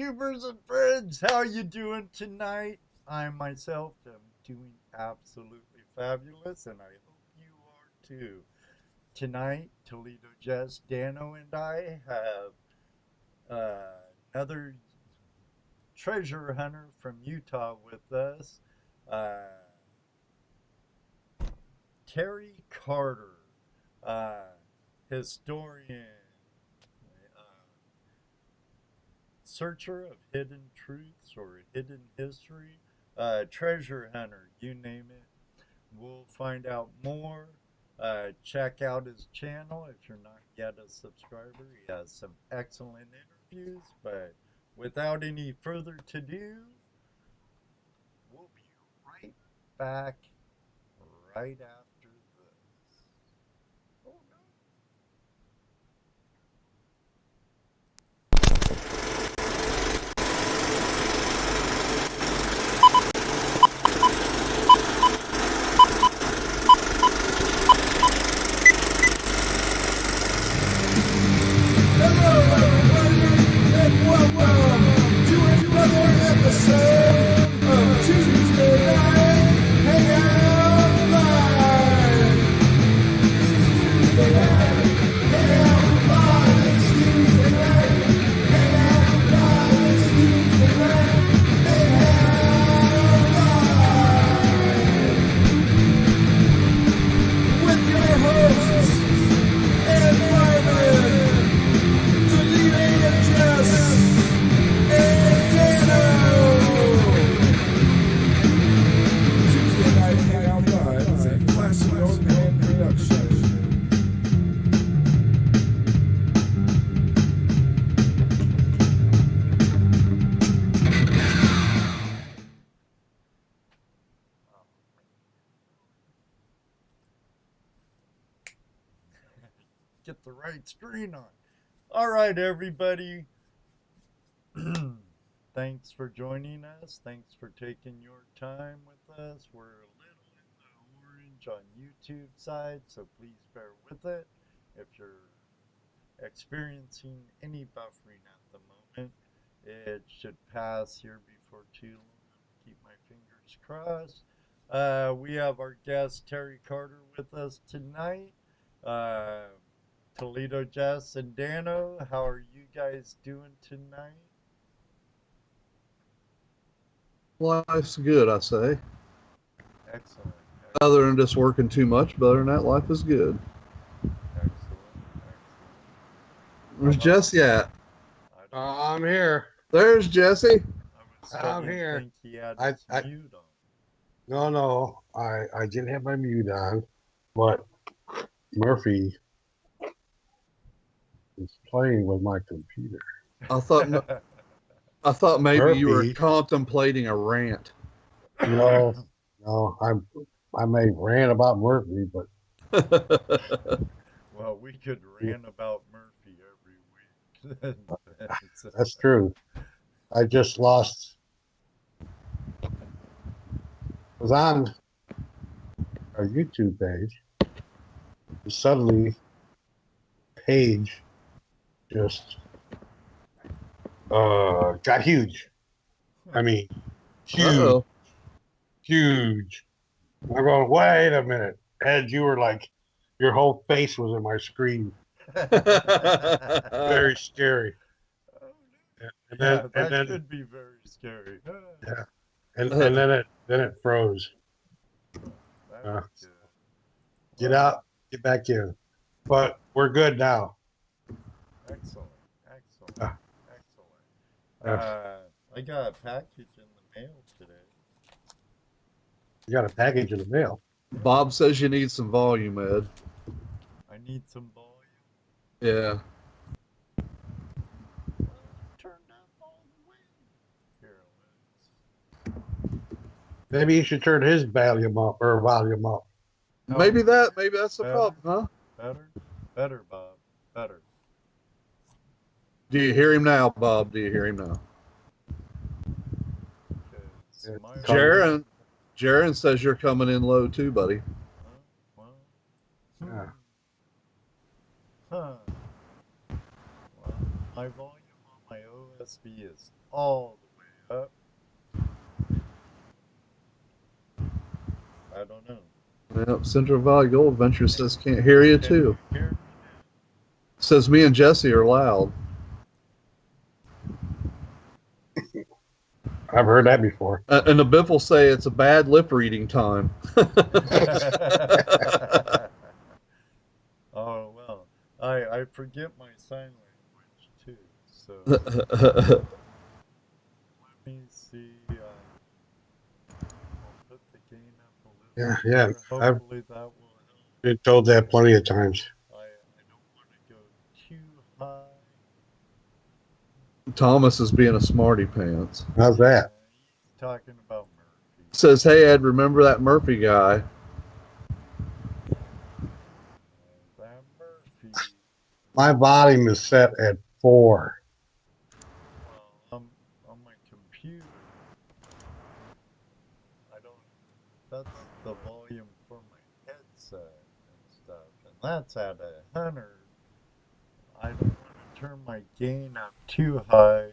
YouTubers and friends, how you doing tonight? I myself am doing absolutely fabulous, and I hope you are too. Tonight, Toledo Jess, Dano, and I have another treasure hunter from Utah with us, uh, Terry Carter, uh, historian, searcher of hidden truths or hidden history, treasure hunter, you name it. We'll find out more. Check out his channel if you're not yet a subscriber. He has some excellent interviews, but without any further ado, we'll be right back right after this. Oh no. Welcome to another episode of Tuesday Night Hangout Live. Tuesday Night Hangout Live. It's Tuesday Night Hangout Live. It's Tuesday Night Hangout Live. With your hosts, Ed Wyman, Toledo and Jess, and Dano. Tuesday Night Hangout Live is a classic on-hand production. Get the right screen on. All right, everybody. Thanks for joining us. Thanks for taking your time with us. We're a little in the orange on YouTube side, so please bear with it. If you're experiencing any buffering at the moment, it should pass here before too long. Keep my fingers crossed. We have our guest Terry Carter with us tonight. Toledo Jess and Dano, how are you guys doing tonight? Life's good, I say. Excellent. Other than just working too much, but other than that, life is good. Excellent. Where's Jesse at? I'm here. There's Jesse. I'm here. Think he had I- his I- mute on. No, I didn't have my mute on, but Murphy is playing with my computer. I thought maybe you were Murphy. contemplating a rant. No, I may rant about Murphy, but Well, we could rant about Murphy every week. that's true. I just lost. Was on our YouTube page. Suddenly, page just got huge. I mean, Uh-oh. huge. I'm going, wait a minute. Ed, you were like, your whole face was in my screen. Very scary. And then, that and then, could be very scary. yeah. And then it froze. That was good. Get out, get back in. But we're good now. Excellent. Ah. I got a package in the mail today. You got a package in the mail. Bob says you need some volume, Ed. I need some volume. Yeah. Turned up all the way. Here, let's. Maybe you should turn his volume up. Oh, Maybe that's the better? problem, huh? Better, Bob. Better. Do you hear him now, Bob? Do you hear him now? 'Cause my- Jaron says you're coming in low too, buddy. Well, Yeah. Well, my volume on my OSB is all the way up. I don't know. Yep, Central Valley Gold Adventure says can't hear you Can too. you hear me Says me and Jesse are loud. I've heard that before. And the BIFFLE say it's a bad lip reading time. now? Oh, well. I forget my sign language too. So let me see. I'll put the gain up a little Yeah. more. I've Hopefully that will help. been told that plenty of times. I don't want to go too high. Thomas is being a smarty pants. How's that? He's talking about Murphy. Says, hey Ed, remember that Murphy guy? That Murphy. My volume is set at 4. Well, on my computer. I don't. That's the volume for my headset and stuff, and that's at 100. I don't want to turn my gain up too high,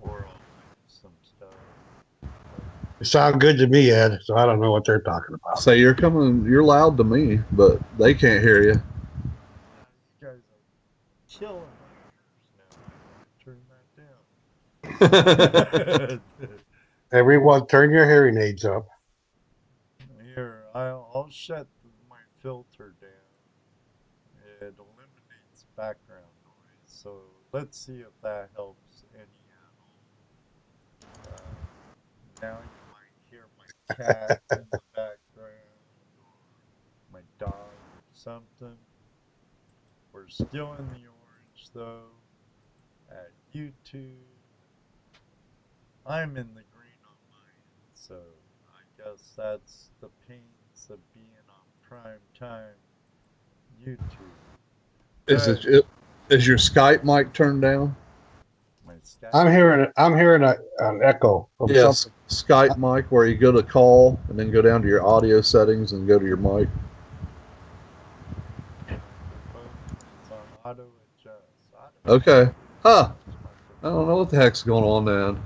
or I'll lose some stuff. You sound good to me, Ed, so I don't know what they're talking about. Say you're loud to me, but they can't hear you. You guys are killing my ears now. I gotta turn that down. Everyone, turn your hearing aids up. Here, I'll shut my filter down. It eliminates background noise, so let's see if that helps any at all. Now you might hear my cat in the background, or my dog, or something. We're still in the orange though. At YouTube, I'm in the green on mine, so I guess that's the pains of being on prime time YouTube. Is your Skype mic turned down? My Skype. I'm hearing an echo from Yes, something. Skype mic where you go to call and then go down to your audio settings and go to your mic. It's on auto adjust. Okay. Huh. I don't know what the heck's going on, man.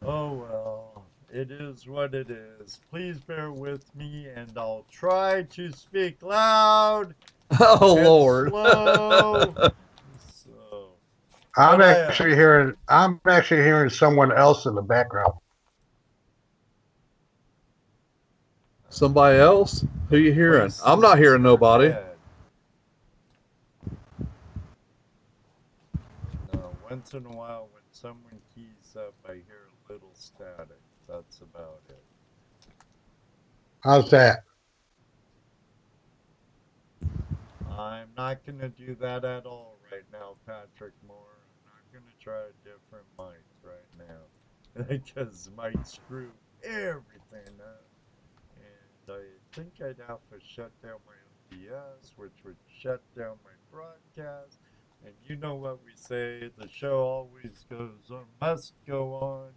Oh well, it is what it is. Please bear with me, and I'll try to speak loud Oh and Lord. slow. So, I'm but actually hearing someone else in the background. Somebody else? Who you hearing? voices I'm not hearing in your nobody. head. No, once in a while when someone keys up, I hear a little static. That's about it. How's that? I'm not going to do that at all right now, Patrick Moore. I'm not going to try a different mic right now because it might screw everything up. And I think I'd have to shut down my OBS, which would shut down my broadcast. And you know what we say, the show always goes on, must go on.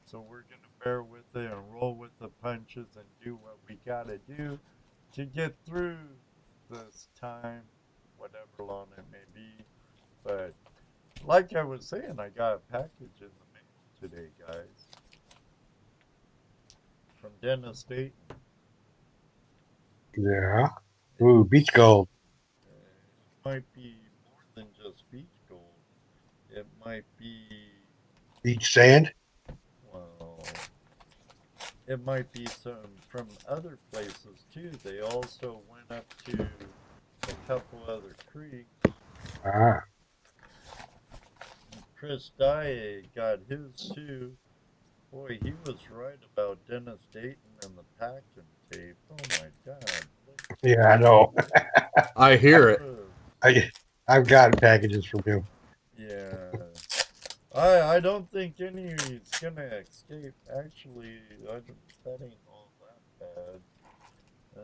So we're going to bear with it and roll with the punches and do what we got to do to get through this time, whatever long it may be. But like I was saying, I got a package in the mail today, guys, from Dennis Dayton. Yeah. Ooh, beach gold. It might be more than just beach gold. It might be, Beach sand. well, it might be some from other places too. They also went up to a couple other creeks. Ah. Chris Dye got his too. Boy, he was right about Dennis Dayton and the packing tape. Oh my God! Yeah, I know. I hear it. I've gotten packages from him. Yeah, I don't think any's gonna escape. Actually, that ain't all that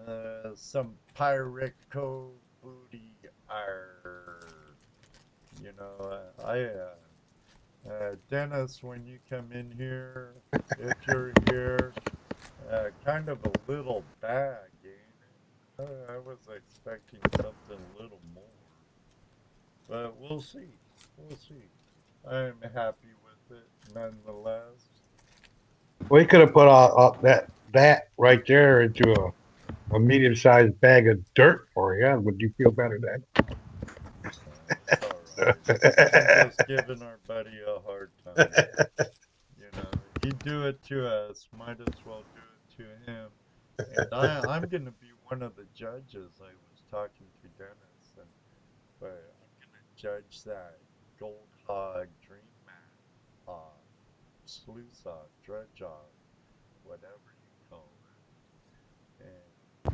bad. Some pirate cove booty. Arr. You know, Dennis, when you come in here, if you're here, kind of a little bag, ain't it? I was expecting something a little more, but we'll see. We'll see. I'm happy with it nonetheless. We could have put all that right there into a medium-sized bag of dirt for you. Would you feel better then? It's all right. I'm just giving our buddy a hard time. You know, he do it to us, might as well do it to him. And I'm going to be one of the judges. I was talking to Dennis, but I'm going to judge that gold hog, dream mat off, sluice off, dredge off, whatever you call it.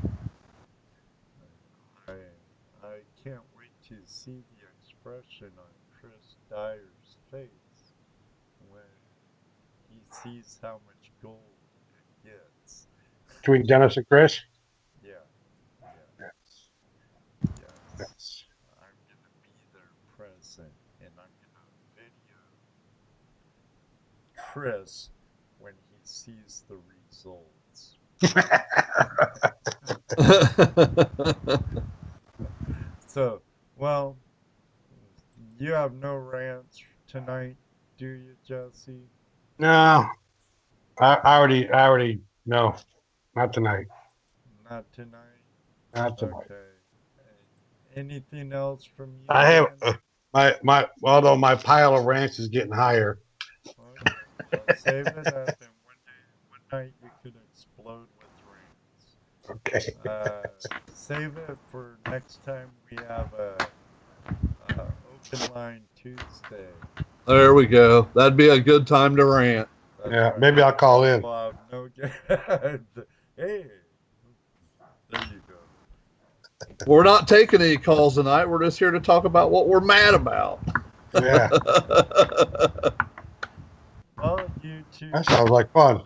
And I can't wait to see the expression on Chris Dyer's face when he sees how much gold it gets. Between Dennis and Chris? Yeah. Yes. Yes. I'm going to be there present, and I'm going to video Chris when he sees the results. So, well, you have no rants tonight, do you, Jesse? No, I already no, not tonight. Not tonight. Not tonight. Okay. Anything else from you? I have my although my pile of rants is getting higher. Okay. Well, save it up, and one night you could explode with rants. Okay. Save it for next time we have a open line Tuesday. There we go. That'd be a good time to rant. That's Yeah, right. maybe I'll call in. We'll have no hey, there you go. We're not taking any calls tonight. We're just here to talk about what we're mad about. Yeah, Well, you two. that sounds like fun.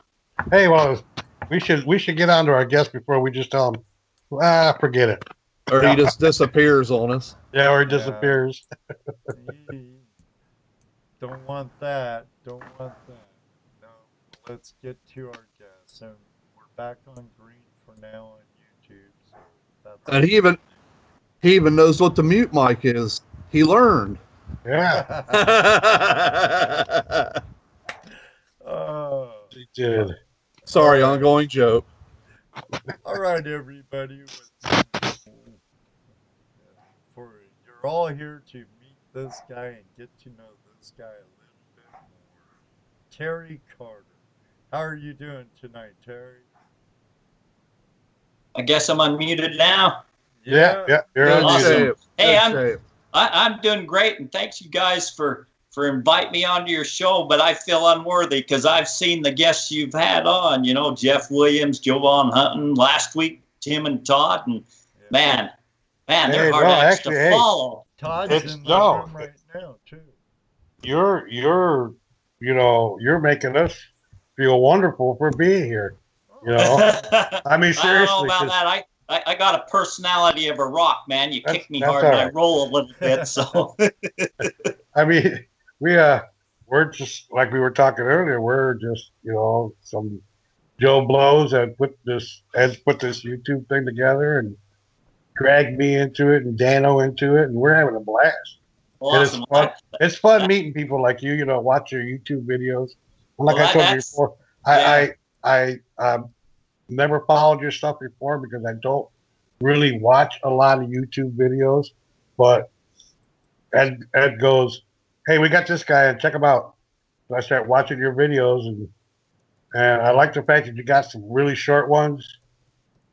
Hey, well, we should get on to our guest before we just tell him, forget it. Or he just disappears on us. Yeah, or he disappears. Don't want that. Don't want that. No, let's get to our guests. And we're back on green for now on YouTube. So that's And he even knows what the mute mic is. He learned. Yeah, Oh. he did. Sorry, ongoing joke. All right, everybody. You're all here to meet this guy and get to know this guy a little bit more. Terry Carter. How are you doing tonight, Terry? I guess I'm unmuted now. Yeah, you're Good on Awesome. YouTube. shape. Hey, Good shape. I'm doing great, and thanks you guys for inviting me onto your show. But I feel unworthy because I've seen the guests you've had on. You know, Jeff Williams, Jovan Hutton, last week Tim and Todd, and man, they're Hey, hard well, acts actually, to hey, follow. Todd's It's- in the no. room right now, too. You're making us feel wonderful for being here. You know, I mean, I don't know seriously. about 'cause- that. I got a personality of a rock, man. You kick me That's hard and all I right. roll a little bit. So I mean, we're just like we were talking earlier. We're just some Joe Blows that put this YouTube thing together and dragged me into it and Dano into it, and we're having a blast. awesome. It's fun. It's fun meeting people like you. You know, watch your YouTube videos. And like Well, I told you that's- before, yeah. I never followed your stuff before because I don't really watch a lot of YouTube videos. But Ed goes, "Hey, we got this guy, and check him out." So I start watching your videos, and I like the fact that you got some really short ones,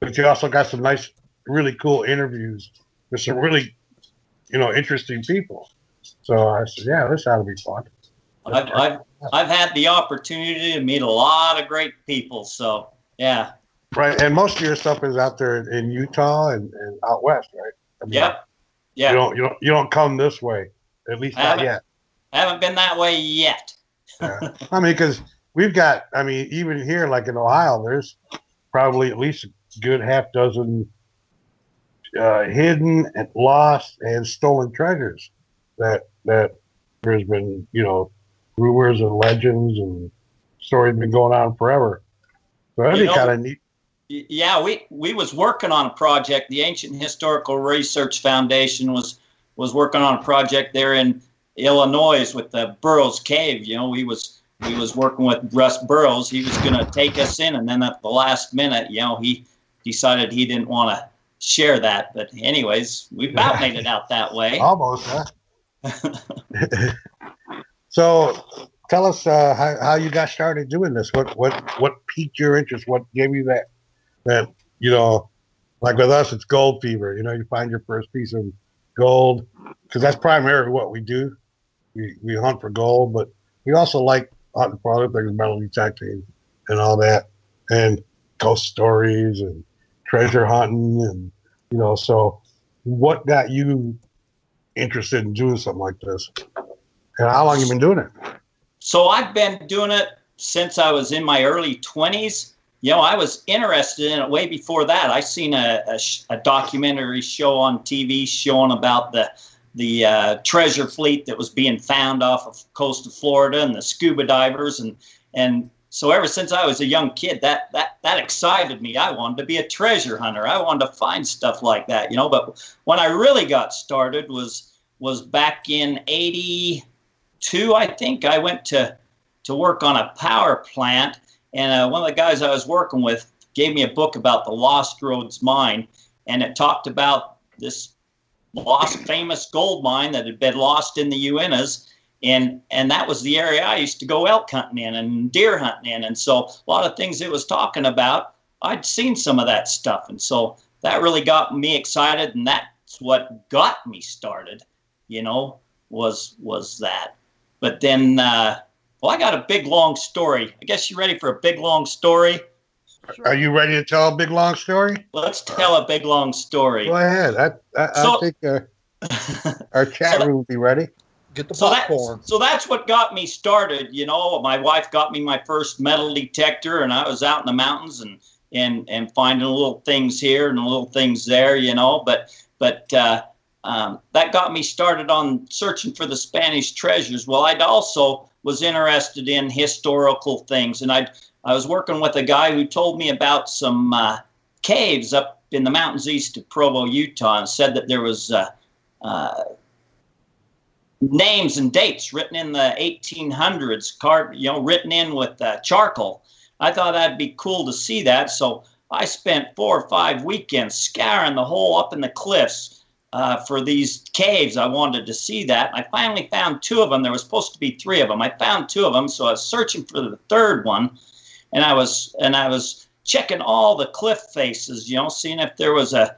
but you also got some nice, really cool interviews with some really, interesting people. So I said, "Yeah, this ought to be fun." I've had the opportunity to meet a lot of great people. So yeah. Right, and most of your stuff is out there in Utah and out west, right? I mean, Yep. Yeah. You don't come this way, at least not yet. I haven't been that way yet. Yeah. I mean, because we've got, even here, like in Ohio, there's probably at least a good half dozen hidden and lost and stolen treasures that there's been, rumors and legends and stories been going on forever. So that'd be kind of neat. Yeah, we was working on a project. The Ancient Historical Research Foundation was working on a project there in Illinois with the Burroughs Cave. You know, he was working with Russ Burroughs. He was going to take us in, and then at the last minute, you know, he decided he didn't want to share that. But anyways, we about made it out that way. Almost, huh? So tell us how you got started doing this. What piqued your interest? What gave you that, you know, like with us, it's gold fever. You know, you find your first piece of gold, because that's primarily what we do. We hunt for gold, but we also like hunting for other things, metal detecting and all that, and ghost stories and treasure hunting, and you know. So what got you interested in doing something like this, and how long you been doing it? So I've been doing it since I was in my early 20s. You know, I was interested in it way before that. I seen a documentary show on TV showing about the treasure fleet that was being found off of the coast of Florida, and the scuba divers, and so ever since I was a young kid, that excited me. I wanted to be a treasure hunter. I wanted to find stuff like that, you know. But when I really got started was back in '82, I think. I went to work on a power plant. And one of the guys I was working with gave me a book about the Lost Roads mine, and it talked about this lost famous gold mine that had been lost in the Uintas, and that was the area I used to go elk hunting in and deer hunting in. And so a lot of things it was talking about, I'd seen some of that stuff, and so that really got me excited, and that's what got me started, you know, was that. But then well, I got a big, long story. I guess you ready for a big, long story? Sure. Are you ready to tell a big, long story? Let's tell a big, long story. Go ahead. I think our chat room will be ready. Get the popcorn. So that's what got me started. You know, my wife got me my first metal detector, and I was out in the mountains and finding little things here and little things there, you know. But that got me started on searching for the Spanish treasures. Well, I'd also was interested in historical things, and I was working with a guy who told me about some caves up in the mountains east of Provo, Utah, and said that there was names and dates written in the 1800s, written in with charcoal. I thought that'd be cool to see that, so I spent 4 or 5 weekends scouring the hole up in the cliffs for these caves. I wanted to see that. I finally found 2 of them. There was supposed to be 3 of them. I found 2 of them, so I was searching for the 3rd one, and I was checking all the cliff faces, you know, seeing if there was a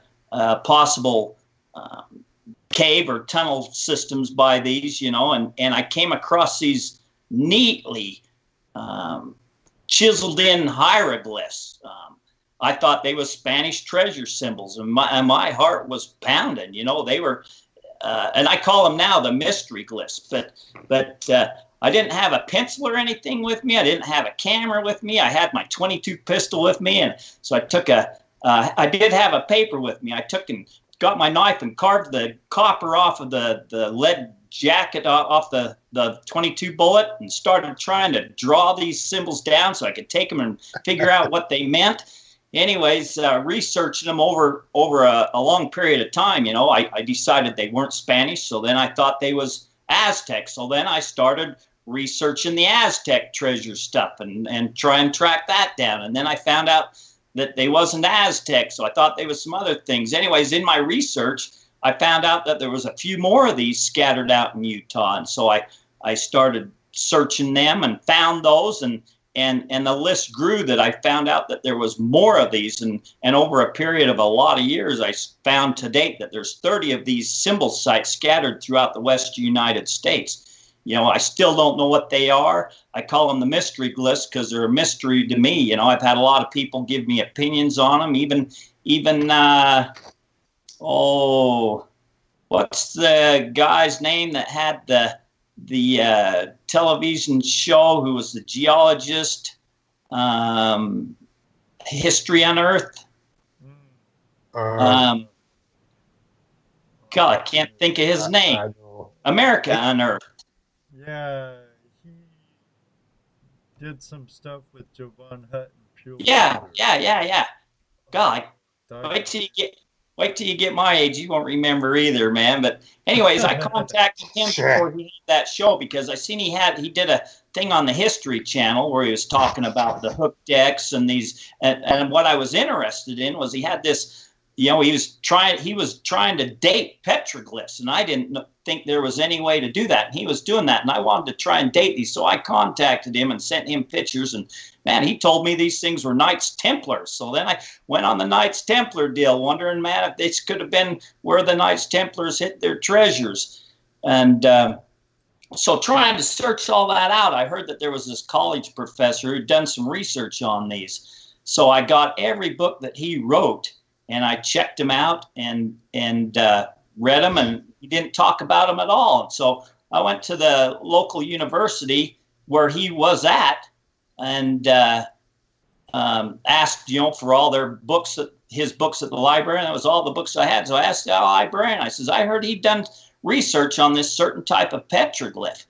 possible cave or tunnel systems by these, you know, and I came across these neatly chiseled in hieroglyphs. I thought they were Spanish treasure symbols, and my heart was pounding. You know, they were, and I call them now the mystery glyphs. But I didn't have a pencil or anything with me. I didn't have a camera with me. I had my .22 pistol with me, and so I took I did have a paper with me. I took and got my knife and carved the copper off of the lead jacket off the .22 bullet, and started trying to draw these symbols down so I could take them and figure out what they meant. Anyways, researching them over a long period of time, you know, I decided they weren't Spanish, so then I thought they was Aztec. So then I started researching the Aztec treasure stuff and try and track that down. And then I found out that they wasn't Aztec, so I thought they was some other things. Anyways, in my research, I found out that there was a few more of these scattered out in Utah, and so I started searching them and found those, and the list grew that I found out that there was more of these, and over a period of a lot of years, I found to date that there's 30 of these symbol sites scattered throughout the western United States. You know, I still don't know what they are. I call them the mystery glyphs because they're a mystery to me. You know, I've had a lot of people give me opinions on them, even what's the guy's name that had the television show, who was the geologist, History Unearthed. God, I can't think of his name. America Unearthed. Yeah, he did some stuff with Jovan Hutton. Yeah. God, wait till you wait till you get my age. You won't remember either, man. But anyways, I contacted him before he had that show because I seen he did a thing on the History Channel where he was talking about the hooked X and these, and what I was interested in was he had this, he was trying to date petroglyphs, and I didn't think there was any way to do that. And he was doing that, and I wanted to try and date these. So I contacted him and sent him pictures, and man, he told me these things were Knights Templars. So then I went on the Knights Templar deal, wondering, man, if this could have been where the Knights Templars hid their treasures. And so trying to search all that out, I heard that there was this college professor who'd done some research on these. So I got every book that he wrote, and I checked him out and read them, and he didn't talk about them at all. And so I went to the local university where he was at and asked, for all their books, his books at the library, and that was all the books I had. So I asked the librarian, I says, I heard he'd done research on this certain type of petroglyph.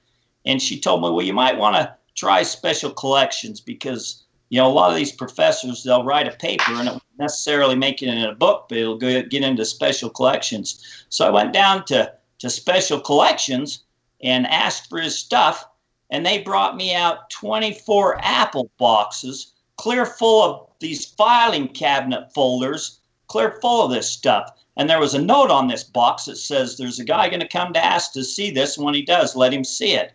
And she told me, well, you might want to try special collections because a lot of these professors, they'll write a paper and it won't necessarily make it in a book, but it'll get into special collections. So I went down to special collections and asked for his stuff, and they brought me out 24 apple boxes, clear full of these filing cabinet folders, clear full of this stuff. And there was a note on this box that says, there's a guy going to come to ask to see this, and when he does, let him see it.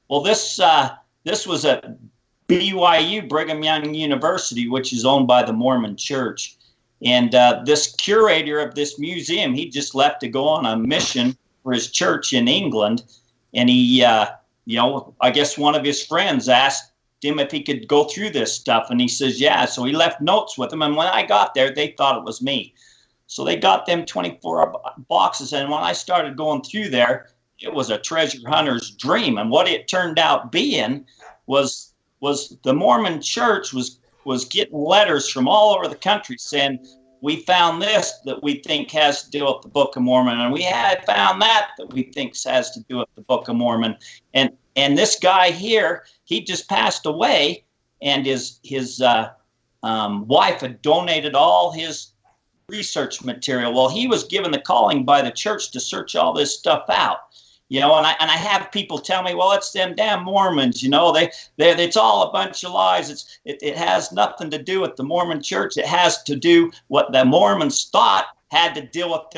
Well, this was a BYU, Brigham Young University, which is owned by the Mormon Church. And this curator of this museum, he just left to go on a mission for his church in England. And he, I guess one of his friends asked him if he could go through this stuff. And he says, yeah. So he left notes with him. And when I got there, they thought it was me. So they got them 24 boxes. And when I started going through there, it was a treasure hunter's dream. And what it turned out being was the Mormon Church was getting letters from all over the country saying, we found this that we think has to do with the Book of Mormon, and we had found that we think has to do with the Book of Mormon. And this guy here, he just passed away, and his wife had donated all his research material. Well, he was given the calling by the church to search all this stuff out. And I have people tell me, well, it's them damn Mormons, it's all a bunch of lies. It has nothing to do with the Mormon Church. It has to do what the Mormons thought had to deal with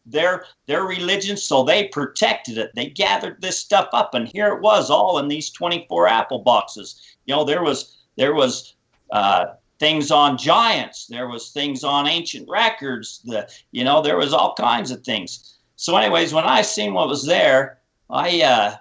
their religion, so they protected it. They gathered this stuff up, and here it was, all in these 24 apple boxes. There was things on giants. There was things on ancient records. There was all kinds of things. So anyways, when I seen what was there, I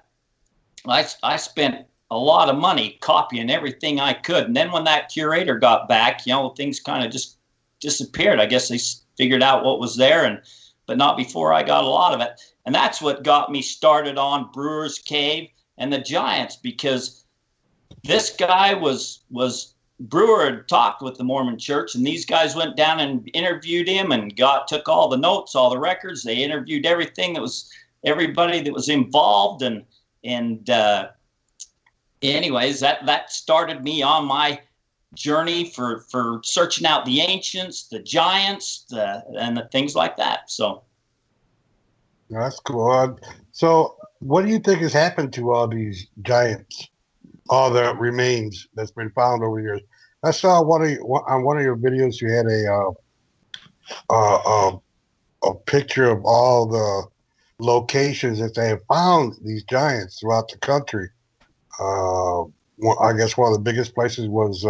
spent a lot of money copying everything I could. And then when that curator got back, things kind of just disappeared. I guess they figured out what was there, but not before I got a lot of it. And that's what got me started on Brewer's Cave and the Giants, because this guy Brewer had talked with the Mormon Church, and these guys went down and interviewed him and took all the notes, all the records. They interviewed everybody that was involved, and anyways, that started me on my journey for searching out the ancients, the giants, and the things like that. So that's cool. So what do you think has happened to all these giants? All the remains that's been found over the years. I saw on one of your videos you had a picture of all the locations that they have found these giants throughout the country. I guess one of the biggest places was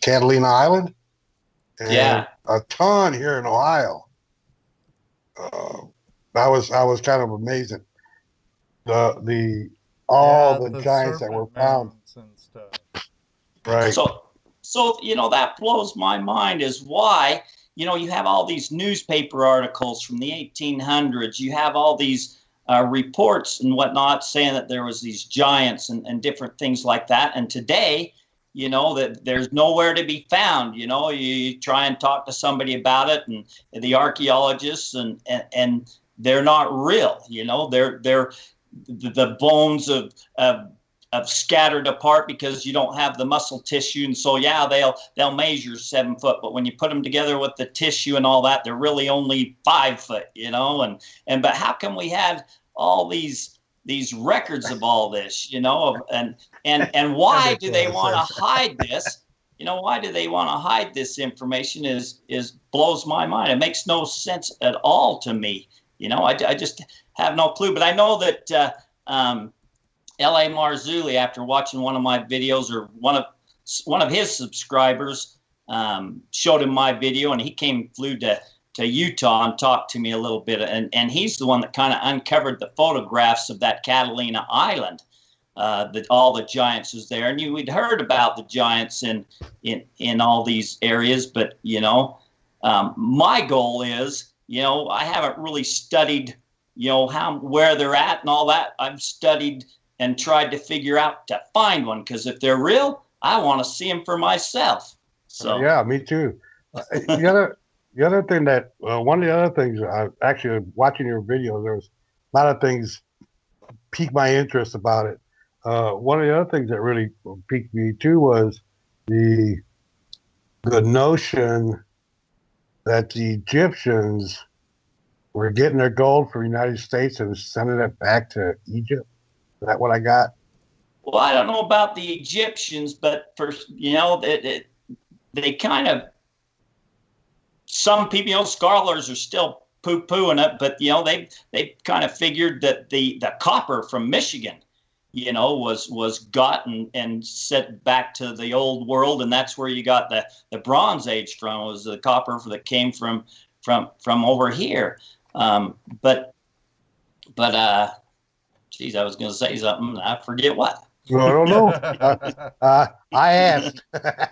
KATHLEEN Island, and a ton here in Ohio. I was kind of amazing. The giants that were found and stuff. Right. So that blows my mind, is why you have all these newspaper articles from the 1800s. You have all these reports and whatnot saying that there was these giants and different things like that. And today, that there's nowhere to be found. You try and talk to somebody about it, and the archaeologists, and they're not real. They're the bones of scattered apart because you don't have the muscle tissue, and so yeah, they'll measure 7 foot, but when you put them together with the tissue and all that, they're really only 5 foot, you know. And but how come we had all these records of all this, you know, and why do they want to hide this? You know, why do they want to hide this information is blows my mind. It makes no sense at all to me. You know, I just have no clue. But I know that L.A. Marzulli, after watching one of my videos, or one of his subscribers showed him my video, and he flew to Utah and talked to me a little bit. And he's the one that kind of uncovered the photographs of that Catalina Island. That all the giants was there, and we'd heard about the giants in all these areas, but you know, my goal is, you know, I haven't really studied, you know, where they're at and all that. I've studied and tried to figure out to find one, because if they're real, I want to see them for myself. So yeah, me too. The other thing that one of the other things, actually watching your video, there was a lot of things piqued my interest about it. One of the other things that really piqued me too was the notion that the Egyptians were getting their gold from the United States and sending it back to Egypt. Is that what I got? Well, I don't know about the Egyptians, but you know, they kind of, some people, you know, scholars are still poo-pooing it, but you know, they kind of figured that the copper from Michigan, you know, was gotten and sent back to the old world, and that's where you got the Bronze Age from, was the copper that came from over here. But geez, I was going to say something, I forget what. Well, I don't know. I asked. Are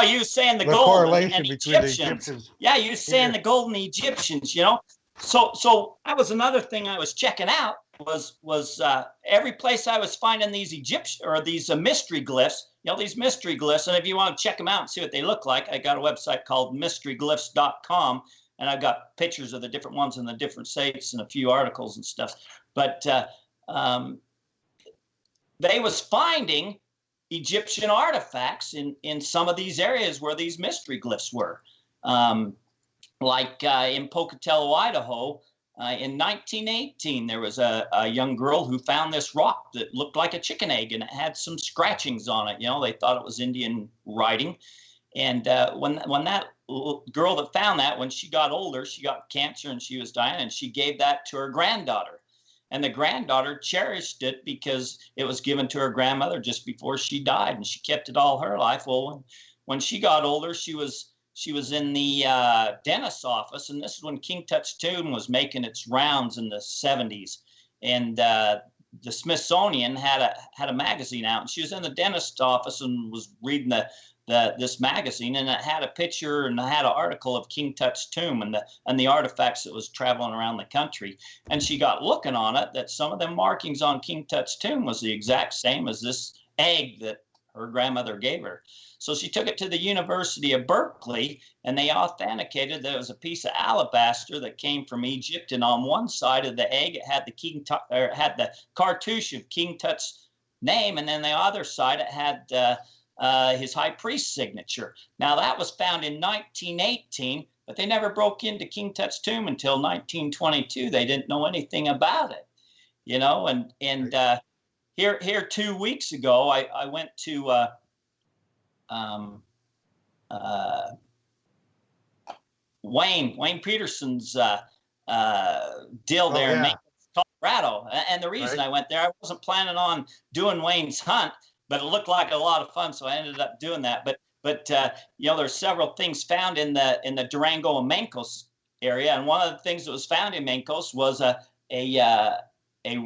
you saying the gold correlation and between the Egyptians? Egyptians? Yeah, you saying the gold and the Egyptians, you know. So that was another thing I was checking out, was every place I was finding these Egyptian, or these mystery glyphs, you know, these mystery glyphs. And if you want to check them out and see what they look like, I got a website called mysteryglyphs.com, and I've got pictures of the different ones in the different states and a few articles and stuff. But they was finding Egyptian artifacts in some of these areas where these mystery glyphs were. Like in Pocatello, Idaho, in 1918, there was a young girl who found this rock that looked like a chicken egg, and it had some scratchings on it. You know, they thought it was Indian writing. And when that girl that found that, when she got older, she got cancer and she was dying, and she gave that to her granddaughter. And the granddaughter cherished it because it was given to her grandmother just before she died, and she kept it all her life. Well, when she got older, she was in the dentist's office, and this is when King Tut's tomb was making its rounds in the 70s. And the Smithsonian had a magazine out, and she was in the dentist's office and was reading this magazine, and it had a picture and it had an article of King Tut's tomb and the artifacts that was traveling around the country. And she got looking on it, that some of the markings on King Tut's tomb was the exact same as this egg that her grandmother gave her. So she took it to the University of Berkeley, and they authenticated that it was a piece of alabaster that came from Egypt. And on one side of the egg, it had the cartouche of King Tut's name, and then the other side it had his high priest's signature. Now that was found in 1918, but they never broke into King Tut's tomb until 1922. They didn't know anything about it, you know. And here 2 weeks ago, I went to Wayne Peterson's deal there in Colorado. And the reason I went there, I wasn't planning on doing Wayne's hunt, but it looked like a lot of fun, so I ended up doing that. But you know, there's several things found in the Durango and Mancos area, and one of the things that was found in Mancos was a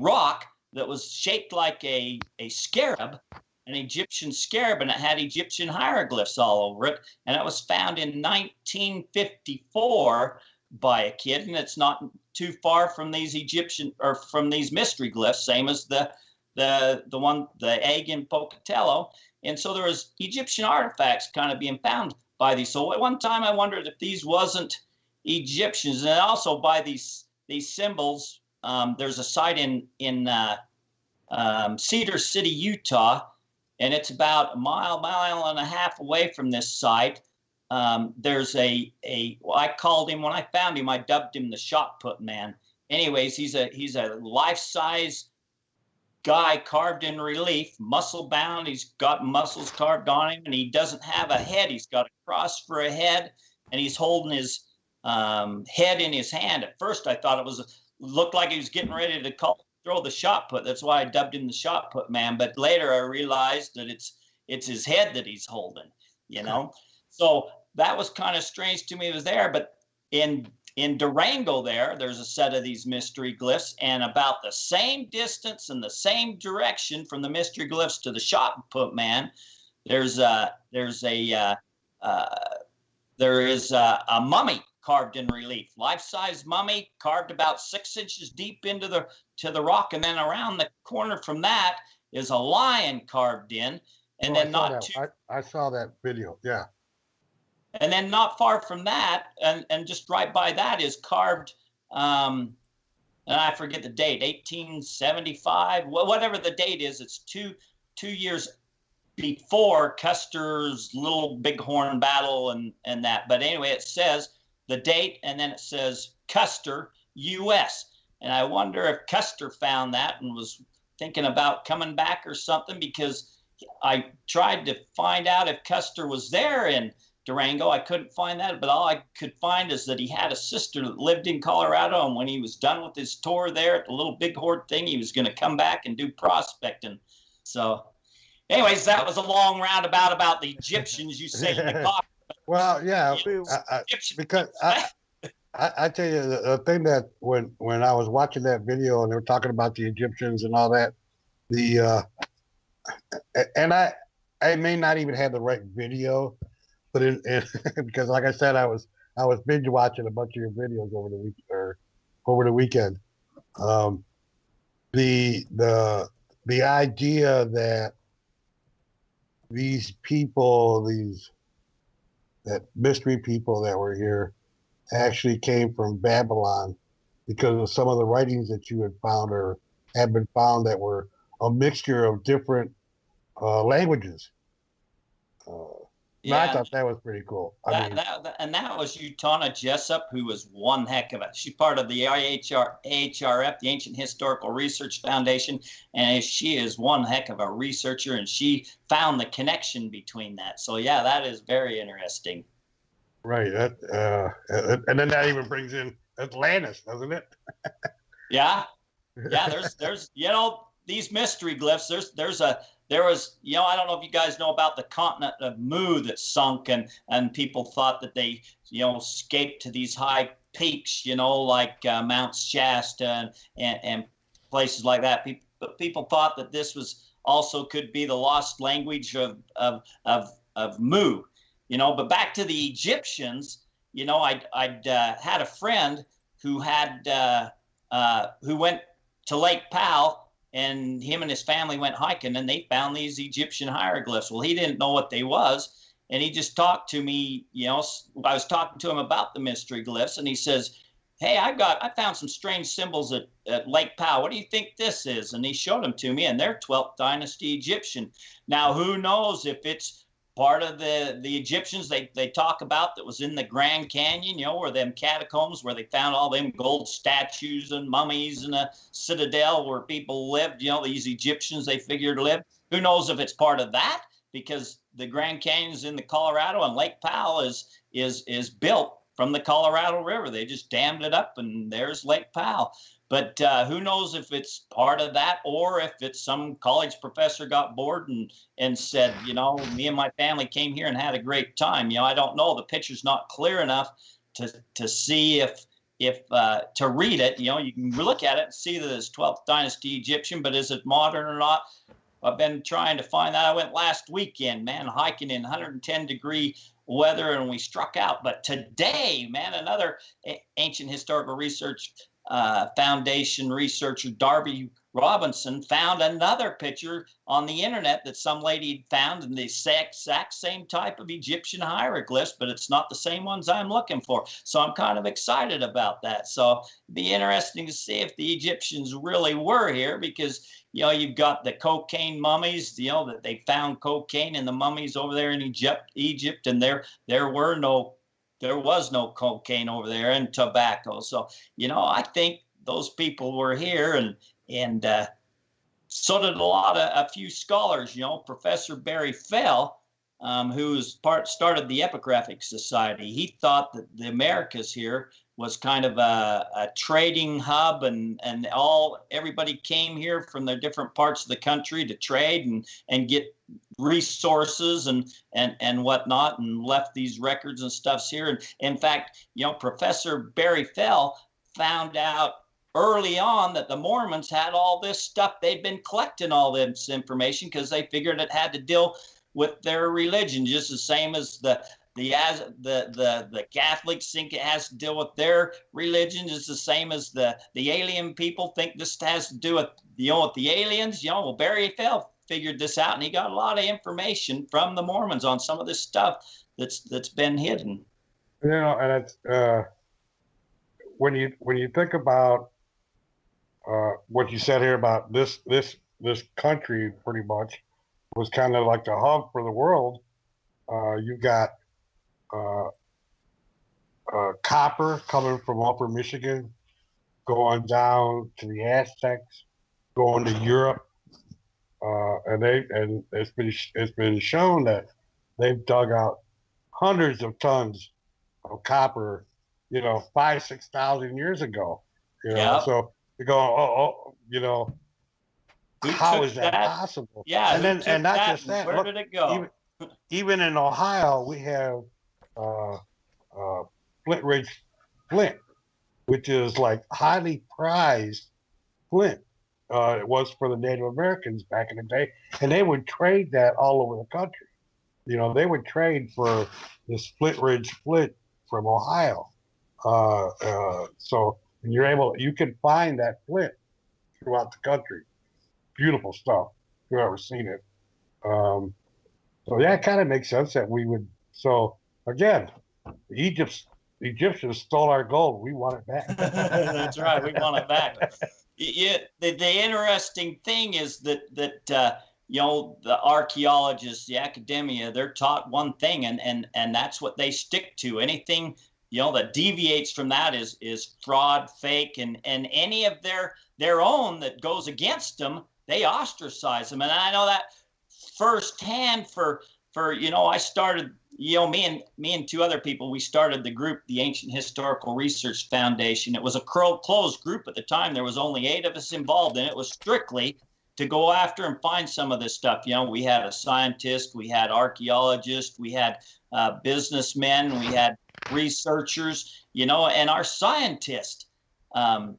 rock that was shaped like a scarab, an Egyptian scarab, and it had Egyptian hieroglyphs all over it. And it was found in 1954 by a kid, and it's not too far from these Egyptian, or from these mystery glyphs, same as the egg in Pocatello. And so there was Egyptian artifacts kind of being found by these. So at one time I wondered if these wasn't Egyptians. And also by these symbols, there's a site in Cedar City, Utah, and it's about a mile and a half away from this site. There's well, I called him when I found him. I dubbed him the shot put man. Anyways, he's a life-size guy carved in relief, muscle bound. He's got muscles carved on him, and he doesn't have a head. He's got a cross for a head, and he's holding his head in his hand. At first, I thought looked like he was getting ready to throw the shot put. That's why I dubbed him the shot put man. But later, I realized that it's his head that he's holding. You know, so that was kind of strange to me. It was there, but in Durango, there's a set of these mystery glyphs, and about the same distance and the same direction from the mystery glyphs to the shot put man, there is a mummy carved in relief, life-size mummy carved about 6 inches deep into the rock, and then around the corner from that is a lion carved in, and then I saw that video, yeah. And then not far from that, and just right by that is carved, and I forget the date, 1875, whatever the date is. It's two years before Custer's Little Bighorn battle and that. But anyway, it says the date, and then it says Custer, U.S. And I wonder if Custer found that and was thinking about coming back or something, because I tried to find out if Custer was there in Durango. I couldn't find that, but all I could find is that he had a sister that lived in Colorado, and when he was done with his tour there at the Little Bighorn thing, he was going to come back and do prospecting. So anyways, that was a long roundabout about the Egyptians you say in the coffee. Well, yeah, because I tell you, the thing that when I was watching that video and they were talking about the Egyptians and all that, and I may not even have the right video, but because like I said, I was binge watching a bunch of your videos over the weekend. The idea that these people, that mystery people that were here, actually came from Babylon, because of some of the writings that you had found or had been found that were a mixture of different languages. Yeah, I thought that was pretty cool. That was Utana Jessup, who was one heck of it. She's part of the AHRF, the Ancient Historical Research Foundation, and she is one heck of a researcher, and she found the connection between that. So yeah, that is very interesting. Right. And then that even brings in Atlantis, doesn't it? Yeah. There's these mystery glyphs. There was, I don't know if you guys know about the continent of Mu that sunk, and people thought that they, escaped to these high peaks, like Mount Shasta and places like that. People thought that this was also could be the lost language of Mu, But back to the Egyptians, I'd had a friend who went to Lake Powell. And him and his family went hiking, and they found these Egyptian hieroglyphs. Well, he didn't know what they was, and he just talked to me. I was talking to him about the mystery glyphs, and he says, "Hey, I found some strange symbols at Lake Powell. What do you think this is?" And he showed them to me, and they're 12th dynasty Egyptian. Now, who knows if it's part of the Egyptians they talk about that was in the Grand Canyon, where them catacombs where they found all them gold statues and mummies and a citadel where people lived, these Egyptians they figured lived. Who knows if it's part of that, because the Grand Canyon's in the Colorado, and Lake Powell is built from the Colorado River. They just dammed it up, and there's Lake Powell. But who knows if it's part of that, or if it's some college professor got bored and said, me and my family came here and had a great time. I don't know. The picture's not clear enough to see if to read it. You can look at it and see that it's 12th dynasty Egyptian, but is it modern or not? I've been trying to find that. I went last weekend, man, hiking in 110-degree weather, and we struck out. But today, man, another ancient historical research Foundation researcher Darby Robinson found another picture on the internet that some lady found in the exact same type of Egyptian hieroglyphs, but it's not the same ones I'm looking for. So I'm kind of excited about that. So it'd be interesting to see if the Egyptians really were here, because you know, you've got the cocaine mummies, you know, that they found cocaine in the mummies over there in Egypt, and there was no cocaine over there, and tobacco. So, you know, I think those people were here, and so did a few scholars. You know, Professor Barry Fell, who's started the Epigraphic Society. He thought that the Americas here was kind of a trading hub, and everybody came here from the different parts of the country to trade and get resources and whatnot, and left these records and stuffs here. And in fact, you know, Professor Barry Fell found out early on that the Mormons had all this stuff. They'd been collecting all this information because they figured it had to deal with their religion, just the same as the Catholics think it has to deal with their religion. It's the same as the alien people think this has to do with, you know, with the aliens. You know, well, Barry Fell figured this out, and he got a lot of information from the Mormons on some of this stuff that's been hidden. You know, and it's when you think about what you said here about this country, pretty much was kind of like the hub for the world. You got copper coming from Upper Michigan, going down to the Aztecs, going to Europe, and it's been shown that they've dug out hundreds of tons of copper, you know, 5,000-6,000 years ago. You know, Yeah. so you're going, you know, how is that possible? Yeah, and not just that. Where did it go? Even in Ohio, we have Flint Ridge flint, which is like highly prized flint. It was for the Native Americans back in the day, and they would trade that all over the country. You know, they would trade for this Flint Ridge flint from Ohio. So you can find that flint throughout the country. Beautiful stuff. If you've ever seen it. So yeah, it kind of makes sense that we would. So again, the Egyptians stole our gold. We want it back. That's right. We want it back. The interesting thing is that you know, the archaeologists, the academia, they're taught one thing, and that's what they stick to. Anything, you know, that deviates from that is fraud, fake, and any of their own that goes against them, they ostracize them. And I know that firsthand. For you know, I started, you know, me and two other people, we started the group, the Ancient Historical Research Foundation. It was a closed group at the time. There was only 8 of us involved, and it was strictly to go after and find some of this stuff. You know, we had a scientist, we had archaeologists, we had businessmen, we had researchers, you know, and our scientist, somebody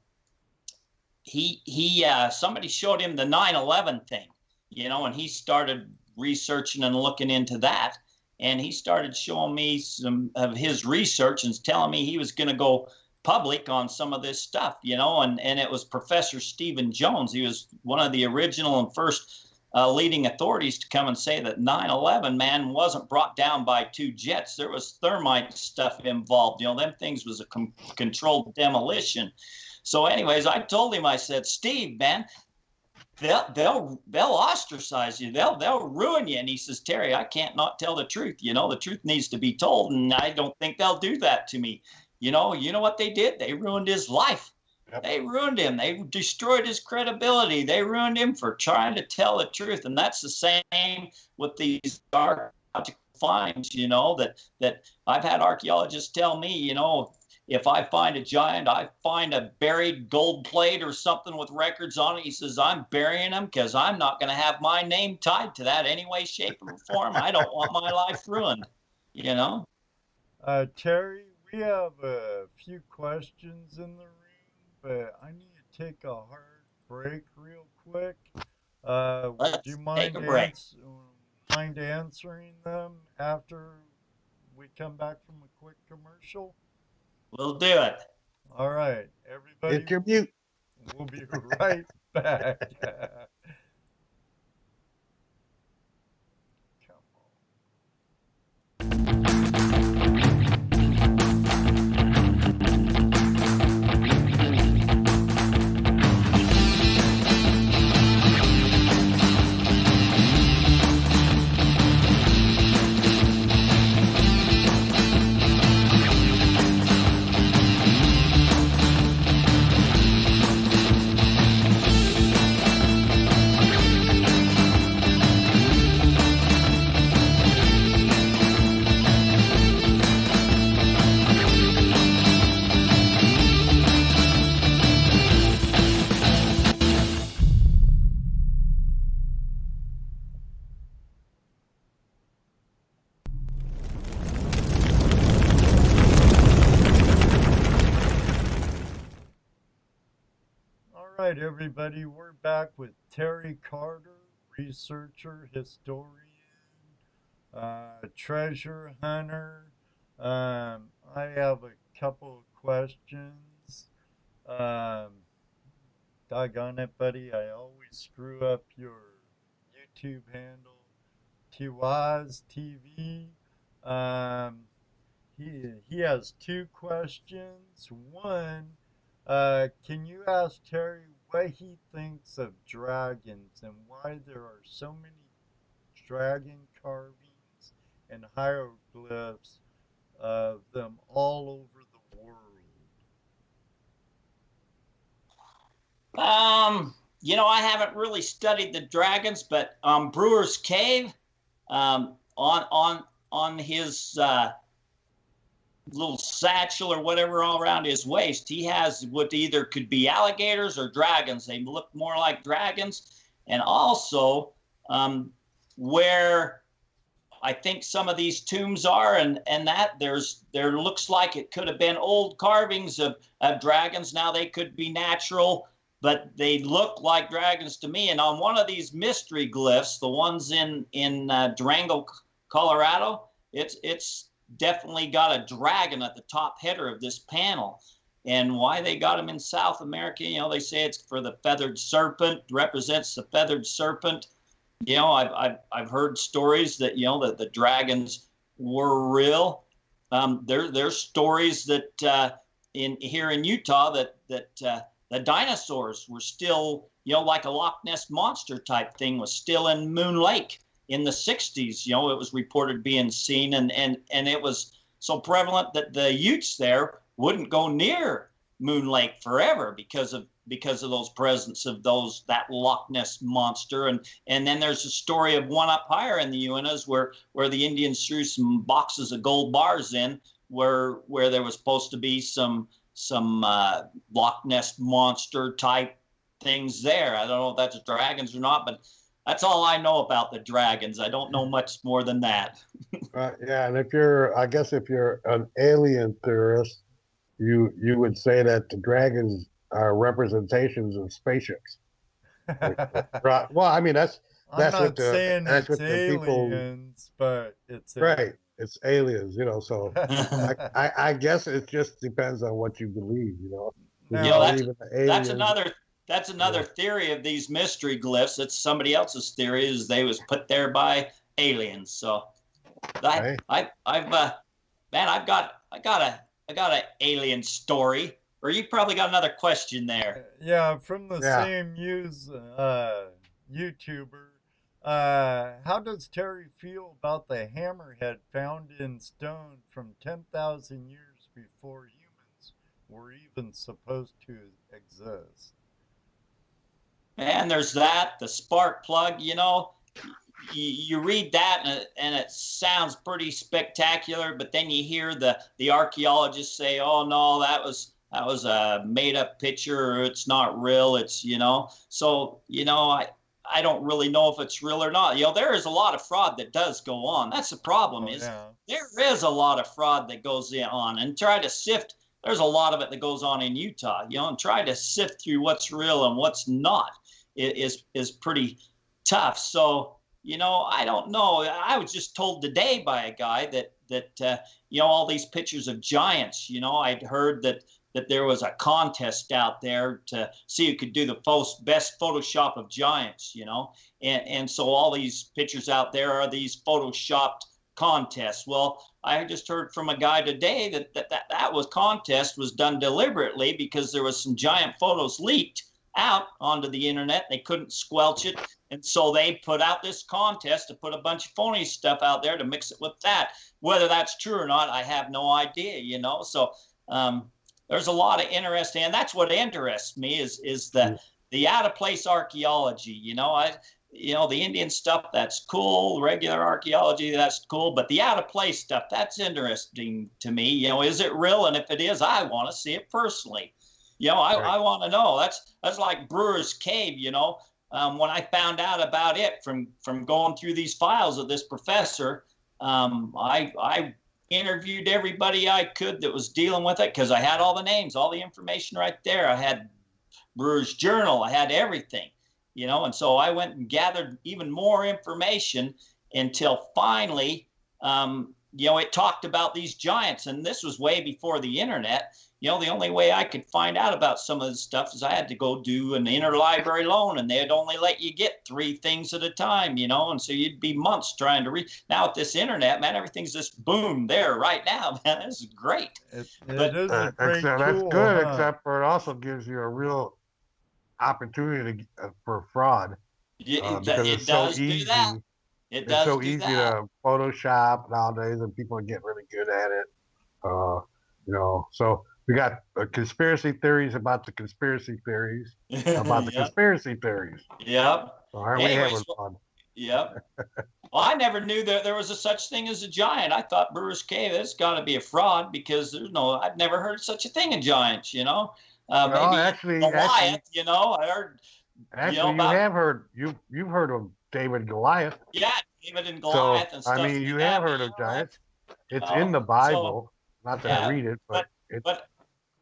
showed him the 9/11 thing, you know, and he started researching and looking into that. And he started showing me some of his research and telling me he was going to go public on some of this stuff, you know, and it was Professor Stephen Jones. He was one of the original and first leading authorities to come and say that 9/11, man, wasn't brought down by 2 jets. There was thermite stuff involved. You know, them things was a controlled demolition. So anyways, I told him, I said, Steve, man, they'll ostracize you. They'll ruin you. And he says, Terry, I can't not tell the truth. You know, the truth needs to be told. And I don't think they'll do that to me. You know what they did? They ruined his life. Yep. They ruined him. They destroyed his credibility. They ruined him for trying to tell the truth. And that's the same with these archaeological finds, you know, that I've had archaeologists tell me, you know, if I find a giant, I find a buried gold plate or something with records on it, he says, I'm burying them because I'm not going to have my name tied to that any way, shape, or form. I don't want my life ruined, you know? Terry, we have a few questions in the room, but I need to take a hard break real quick. Would you mind answering them after we come back from a quick commercial? We'll do it. All right, everybody. Hit your mute. We'll be right back. right, everybody, we're back with Terry Carter, researcher, historian, treasure hunter. I have a couple of questions. Um, Doggone it, buddy, I always screw up your YouTube handle, Tiwaz TV. Um, he has two questions. One, can you ask Terry what he thinks of dragons and why there are so many dragon carvings and hieroglyphs of them all over the world? I haven't really studied the dragons, but Brewer's Cave, on his little satchel or whatever all around his waist, he has what either could be alligators or dragons. They look more like dragons. And also, where I think some of these tombs are, and that there looks like it could have been old carvings of dragons. Now they could be natural, but they look like dragons to me. And on one of these mystery glyphs, the ones in Durango, Colorado, it's definitely got a dragon at the top header of this panel. And why they got them in South America, they say it's for the feathered serpent, represents the feathered serpent. I've heard stories that that the dragons were real. There's stories that here in Utah that the dinosaurs were still, like a Loch Ness monster type thing was still in Moon Lake in the 60s. It was reported being seen, and it was so prevalent that the Utes there wouldn't go near Moon Lake forever because of those presence of that Loch Ness monster. And then there's a story of one up higher in the Uintas where the Indians threw some boxes of gold bars in where there was supposed to be some Loch Ness monster type things there. I don't know if that's dragons or not, but that's all I know about the dragons. I don't know much more than that. Yeah, and if you're an alien theorist, you would say that the dragons are representations of spaceships. Right. Well, I mean that's I'm not what the saying that's it's what the people aliens, but it's right. It's aliens, So I guess it just depends on what you believe, That's another theory of these mystery glyphs. It's somebody else's theory is they was put there by aliens. So I've got an alien story. Or you probably got another question there. Yeah, from the same YouTuber. How does Terry feel about the hammerhead found in stone from 10,000 years before humans were even supposed to exist? And there's the spark plug, you read that and it sounds pretty spectacular, but then you hear the archaeologists say, oh no, that was a made up picture, or it's not real. It's, so, I don't really know if it's real or not. There is a lot of fraud that does go on. That's the problem there is a lot of fraud that goes on, and try to sift. There's a lot of it that goes on in Utah, and try to sift through what's real and what's not is pretty tough. So, I don't know. I was just told today by a guy that all these pictures of giants, I'd heard that there was a contest out there to see who could do the best Photoshop of giants, and so all these pictures out there are these Photoshopped contests. Well, I just heard from a guy today that contest was done deliberately because there was some giant photos leaked out onto the internet. They couldn't squelch it, and so they put out this contest to put a bunch of phony stuff out there to mix it with that. Whether that's true or not, I have no idea, So there's a lot of interesting, and that's what interests me is the out of place archaeology. The Indian stuff, that's cool. Regular archaeology, that's cool. But the out of place stuff, that's interesting to me. Is it real? And if it is, I want to see it personally. I want to know. That's like Brewer's Cave. When I found out about it from going through these files of this professor, I interviewed everybody I could that was dealing with it because I had all the names, all the information right there. I had Brewer's Journal. I had everything, you know, and so I went and gathered even more information until finally, you know, it talked about these giants, and this was way before the internet. You know, the only way I could find out about some of this stuff is I had to go do an interlibrary loan, and they'd only let you get 3 things at a time, you know, and so you'd be months trying to read. Now with this internet, man, everything's just boom there right now, man. This is great. It But is a great Except tool, that's good, huh? except for it also gives you a real opportunity for fraud because it it's so does do easy. that. It It's does so do easy that. to Photoshop nowadays, and people get really good at it. You know, so we got conspiracy theories about the conspiracy theories about the Yep. conspiracy theories. Yep. So aren't we having fun? Yep. Well, I never knew that there was a such thing as a giant. I thought Brewer's Cave, it's got to be a fraud because I've never heard such a thing of giants, you know. Well, Maybe actually, Goliath, you know. I heard, actually, about, have heard you've heard of David and Goliath. yeah, David and Goliath So and stuff. I mean, like you that, have heard of giants. It's in the So, Bible. Not that I yeah, read it, but it's but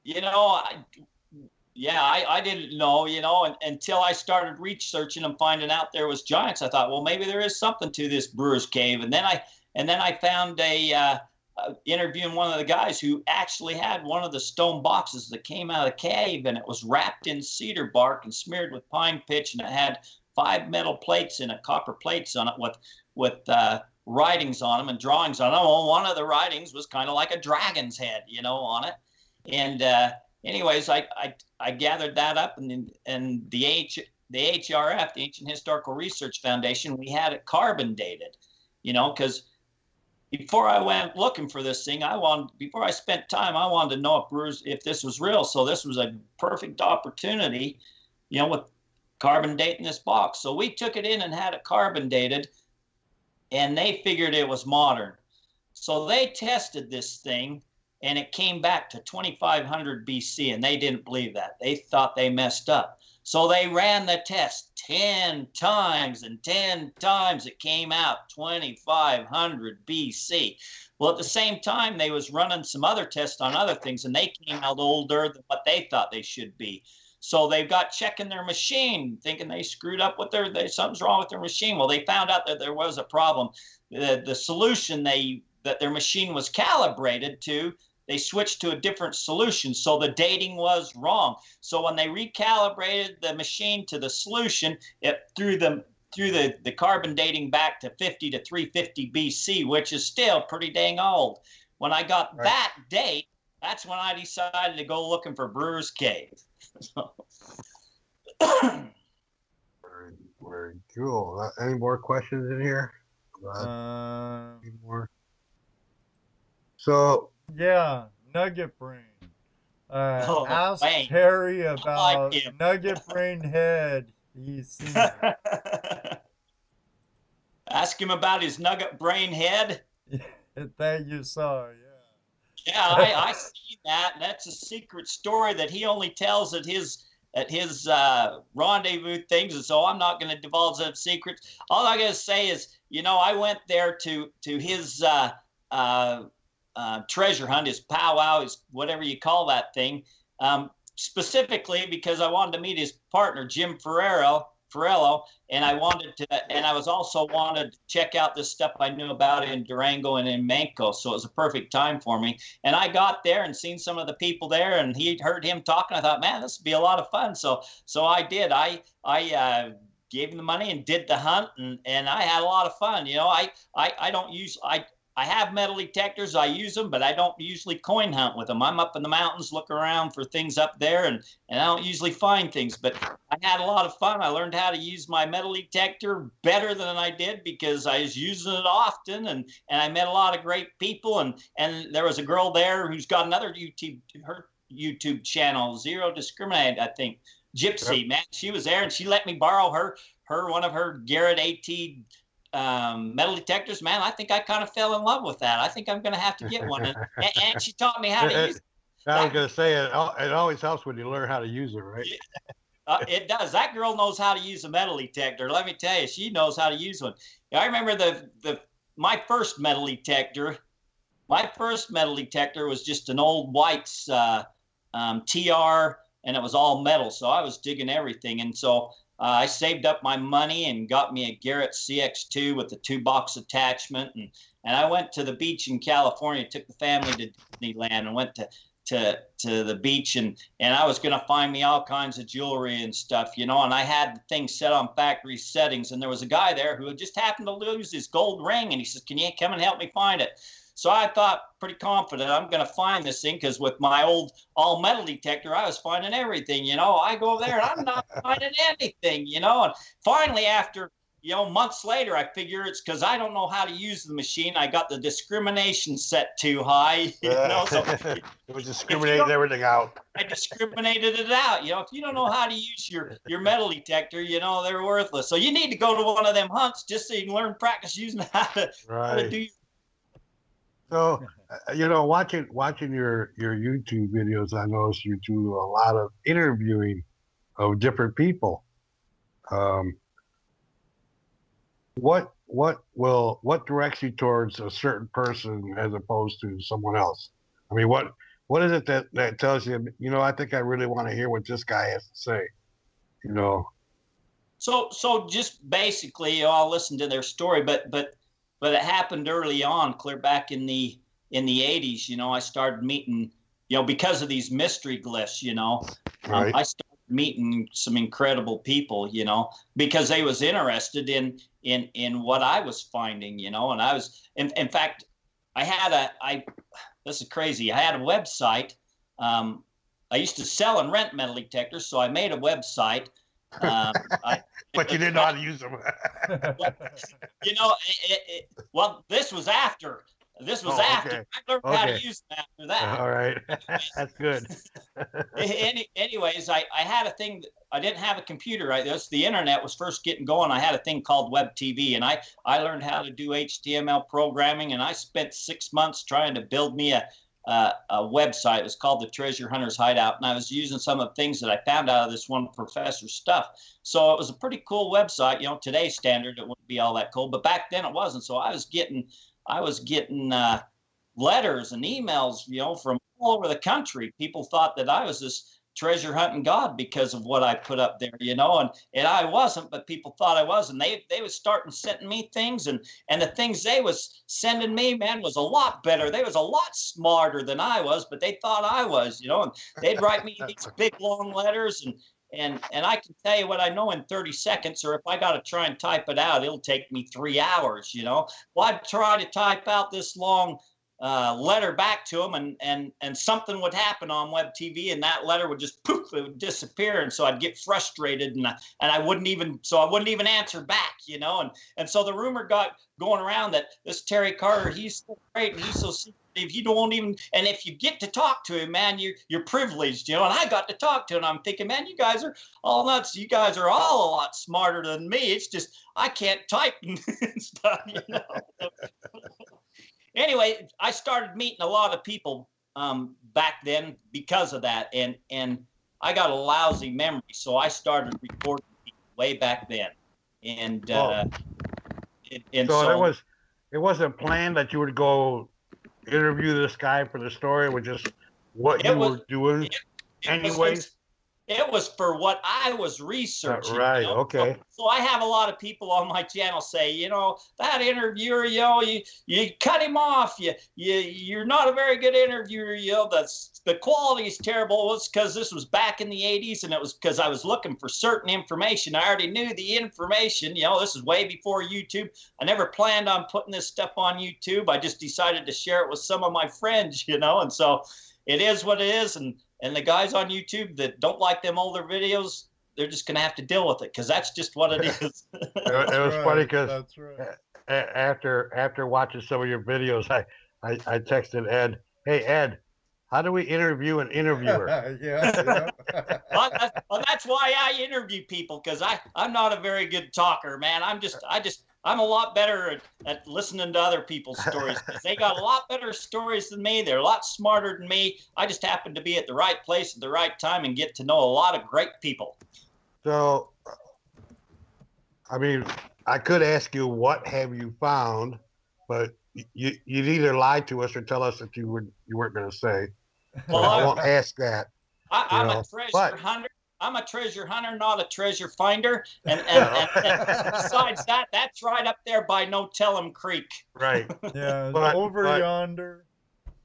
you know, I didn't know, you know, until I started researching and finding out there was giants. I thought, well, maybe there is something to this Brewer's Cave, and then I found a interviewing one of the guys who actually had one of the stone boxes that came out of the cave, and it was wrapped in cedar bark and smeared with pine pitch, and it had 5 metal plates in it, copper plates on it with writings on them and drawings on them. Well, one of the writings was kind of like a dragon's head, you know, on it. And anyways, I gathered that up, and the HRF, the Ancient Historical Research Foundation, we had it carbon dated, you know, because before I went looking for this thing, before I spent time, I wanted to know if this was real. So this was a perfect opportunity, you know, with carbon dating this box. So we took it in and had it carbon dated, and they figured it was modern. So they tested this thing, and it came back to 2500 BC, and they didn't believe that. They thought they messed up. So they ran the test 10 times, and 10 times it came out 2500 BC. Well, at the same time, they was running some other tests on other things, and they came out older than what they thought they should be. So they got checking their machine, thinking they screwed up with something's wrong with their machine. Well, they found out that there was a problem. The solution that their machine was calibrated to, they switched to a different solution, so the dating was wrong. So when they recalibrated the machine to the solution, it threw the carbon dating back to 50 to 350 BC, which is still pretty dang old. When I got that date, that's when I decided to go looking for Brewer's Cave. very cool. Any more questions in here? Any more? So Yeah, Nugget Brain. Ask Wayne. Terry about him. Nugget Brain Head. He's seen it. Ask him about his nugget brain head. That you saw, yeah. Yeah, I see that. That's a secret story that he only tells at his rendezvous things, and so I'm not going to divulge that secrets. All I'm going to say is, you know, I went there to his treasure hunt, his powwow, his whatever you call that thing, specifically because I wanted to meet his partner, Jim Ferrello, and I was also wanted to check out this stuff I knew about in Durango and in Manco, so it was a perfect time for me. And I got there and seen some of the people there, and he heard him talking. I thought, man, this would be a lot of fun. So I did. I gave him the money and did the hunt, and I had a lot of fun. You know, I don't use I have metal detectors. I use them, but I don't usually coin hunt with them. I'm up in the mountains looking around for things up there, and I don't usually find things. But I had a lot of fun. I learned how to use my metal detector better than I did because I was using it often, and I met a lot of great people. And there was a girl there who's got another YouTube channel, Zero Discriminate, I think. Gypsy, yep. Man, she was there, and she let me borrow one of her Garrett AT metal detectors. Man, I think I kind of fell in love with that. I think I'm going to have to get one. And she taught me how to use it. I was going to say, it always helps when you learn how to use it, right? It does. That girl knows how to use a metal detector. Let me tell you, she knows how to use one. I remember my first metal detector. My first metal detector was just an old White's TR and it was all metal. So I was digging everything. And so I saved up my money and got me a Garrett CX2 with the 2-box attachment. And I went to the beach in California, took the family to Disneyland and went to the beach. And I was going to find me all kinds of jewelry and stuff, you know, and I had the thing set on factory settings. And there was a guy there who had just happened to lose his gold ring. And he says, can you come and help me find it? So I thought pretty confident I'm going to find this thing, because with my old all metal detector, I was finding everything, you know. I go there and I'm not finding anything, you know. And finally, after, you know, months later, I figure it's because I don't know how to use the machine. I got the discrimination set too high, you know. So it was discriminating everything out. I discriminated it out. You know, if you don't know how to use your metal detector, you know, they're worthless. So you need to go to one of them hunts just so you can learn, practice using how to do your. So, you know, watching your YouTube videos, I noticed you do a lot of interviewing of different people. What directs you towards a certain person as opposed to someone else? I mean, what is it that tells you, you know, I think I really want to hear what this guy has to say, you know? So just basically, you know, I'll listen to their story, but it happened early on, clear back in the 80s. You know, I started meeting, you know, because of these mystery glyphs, you know, Right. I started meeting some incredible people, you know, because they was interested in what I was finding, you know. And I was, in fact, this is crazy. I had a website. I used to sell and rent metal detectors, so I made a website. But you didn't know how to use them. You know, well, this was after. This was after. Okay. I learned how to use them after that. All right. That's good. Anyways, I had a thing. I didn't have a computer. The internet was first getting going. I had a thing called Web TV, and I learned how to do HTML programming, and I spent 6 months trying to build me a website. It was called the Treasure Hunter's Hideout, and I was using some of the things that I found out of this one professor's stuff. So it was a pretty cool website. You know, today's standard, it wouldn't be all that cool, but back then it wasn't. So I was getting letters and emails, you know, from all over the country. People thought that I was this treasure hunting god because of what I put up there, you know, and I wasn't, but people thought I was, and they was starting sending me things, and the things they was sending me, man, was a lot better. They was a lot smarter than I was, but they thought I was, you know, and they'd write me these big long letters, and I can tell you what I know in 30 seconds, or if I got to try and type it out, it'll take me 3 hours, you know. Well, I'd try to type out this long letter back to them, and something would happen on Web TV, and that letter would just poof, it would disappear, and so I'd get frustrated, and I wouldn't even answer back, you know, and so the rumor got going around that this Terry Carter, he's so great and he's so secretive, he don't even, and if you get to talk to him, man, you're privileged, you know. And I got to talk to him, and I'm thinking, man, you guys are all nuts. You guys are all a lot smarter than me. It's just I can't type and stuff, you know. Anyway, I started meeting a lot of people back then because of that, and I got a lousy memory, so I started recording people way back then, and so it wasn't planned that you would go interview this guy for the story. With just what you were doing, anyways. It was for what I was researching. Right. You know? Okay. So I have a lot of people on my channel say, you know, that interviewer, you know, you cut him off. You're not a very good interviewer. You know, the quality is terrible. It's because this was back in the 80s, and it was because I was looking for certain information. I already knew the information. You know, this is way before YouTube. I never planned on putting this stuff on YouTube. I just decided to share it with some of my friends, you know, and so it is what it is. And the guys on YouTube that don't like them older videos, they're just going to have to deal with it, because that's just what it is. It was funny because right. after watching some of your videos, I texted Ed, hey, Ed, how do we interview an interviewer? Yeah. Well, that's why I interview people, because I'm not a very good talker, man. I'm a lot better at listening to other people's stories, because they got a lot better stories than me. They're a lot smarter than me. I just happen to be at the right place at the right time and get to know a lot of great people. So, I mean, I could ask you, what have you found? But you'd either lie to us or tell us that you weren't going to say. So Well, I won't ask that. I'm know, a treasure but- hunter. I'm a treasure hunter, not a treasure finder. And besides that, that's right up there by No Tell 'em Creek. Right. Yeah, But- over but- yonder.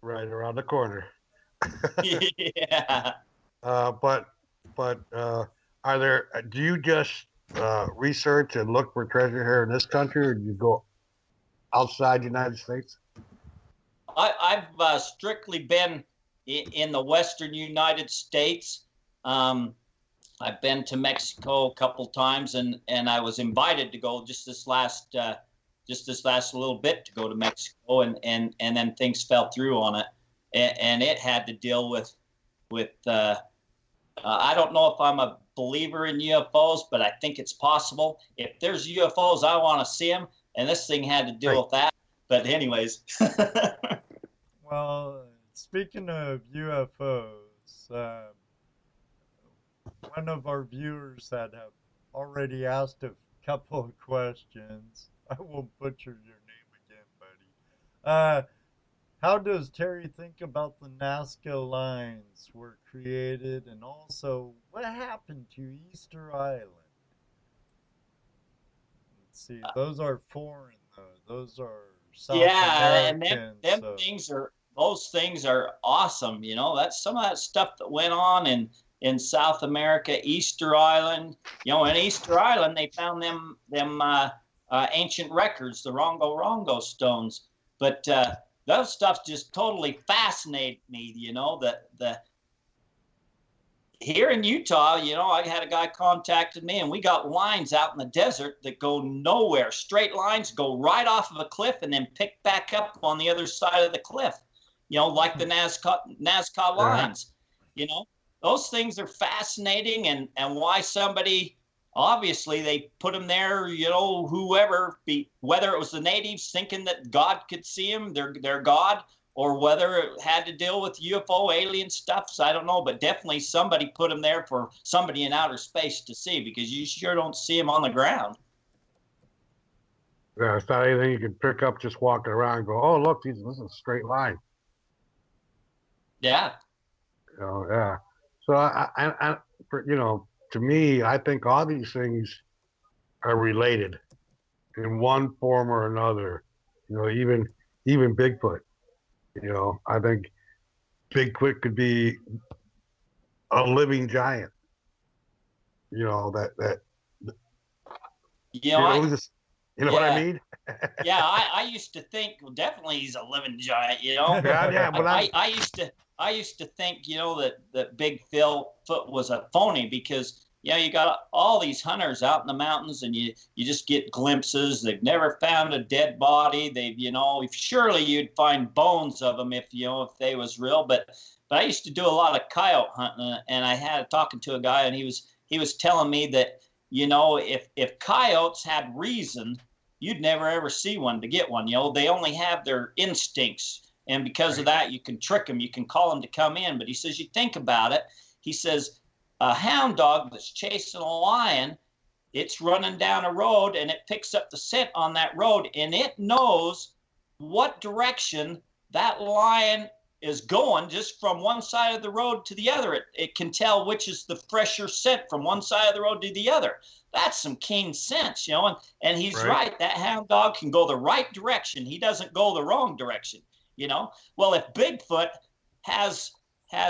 Right around the corner. Yeah. But are there? Do you just research and look for treasure here in this country, or do you go outside the United States? I've strictly been in the Western United States. I've been to Mexico a couple times, and I was invited to go just this last little bit to go to Mexico, and then things fell through on it, and it had to deal with I don't know if I'm a believer in UFOs, but I think it's possible. If there's UFOs, I want to see them, and this thing had to deal with that. But anyways. Well, speaking of UFOs, one of our viewers that have already asked a couple of questions. I won't butcher your name again, buddy. How does Terry think about the Nazca lines were created, and also what happened to Easter Island? Let's see, those are foreign though. Those are South American. And those things are awesome. You know, that's some of that stuff that went on in South America, Easter Island. You know, in Easter Island they found them ancient records, the Rongo stones. But those stuff just totally fascinate me. You know, the here in Utah, you know, I had a guy contacted me, and we got lines out in the desert that go nowhere. Straight lines go right off of a cliff and then pick back up on the other side of the cliff. You know, like the Nazca lines. You know, those things are fascinating, and why somebody, obviously they put them there. You know, whether it was the natives thinking that God could see them, their God, or whether it had to deal with UFO alien stuff, so I don't know, but definitely somebody put them there for somebody in outer space to see, because you sure don't see them on the ground. Yeah, it's not anything you can pick up just walking around and go, oh, look, this is a straight line. Yeah. Oh, yeah. So I you know, to me, I think all these things are related in one form or another. You know, even Bigfoot. You know, I think Bigfoot could be a living giant. You know, You know, what I mean? Yeah, I used to think, well, definitely he's a living giant, you know. Yeah, but I used to think, you know, that Bigfoot was a phony, because you know, you got all these hunters out in the mountains, and you just get glimpses. They've never found a dead body. They've, you know, surely you'd find bones of them if they was real. But I used to do a lot of coyote hunting, and I had talking to a guy, and he was telling me that, you know, if coyotes had reason, you'd never ever see one to get one. You know, they only have their instincts, and because of that, you can trick them. You can call them to come in. But he says, you think about it. He says, a hound dog that's chasing a lion, it's running down a road, and it picks up the scent on that road, and it knows what direction that lion is going just from one side of the road to the other. It can tell which is the fresher scent from one side of the road to the other. That's some keen sense, you know, and he's right. That hound dog can go the right direction. He doesn't go the wrong direction, you know. Well, if Bigfoot has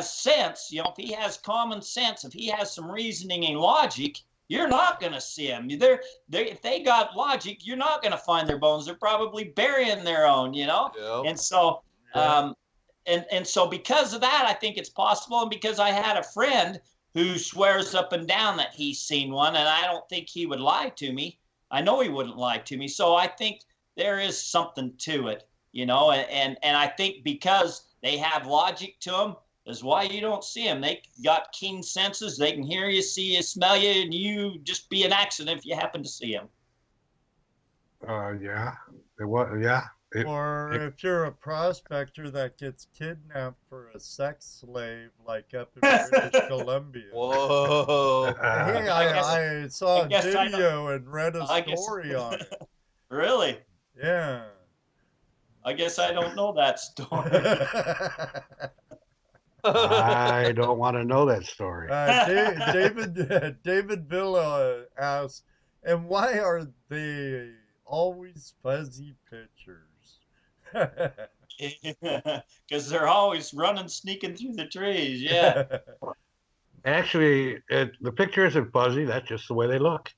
sense, you know, if he has common sense, if he has some reasoning and logic, you're not going to see him. If they got logic, you're not going to find their bones. They're probably burying their own, you know. Yep. And so, and so because of that, I think it's possible. And because I had a friend who swears up and down that he's seen one, and I don't think he would lie to me. I know he wouldn't lie to me. So I think there is something to it, you know. And I think because they have logic to them, is why you don't see them. They got keen senses. They can hear you, see you, smell you, and you just be an accident if you happen to see them. Yeah. If you're a prospector that gets kidnapped for a sex slave, like up in British Columbia. Whoa. Hey, I saw a video and read a story on it. Really? Yeah. I guess I don't know that story. I don't want to know that story. David Villa asks, and why are they always fuzzy pictures? Because they're always running, sneaking through the trees. Yeah. Actually, the picture isn't fuzzy. That's just the way they look.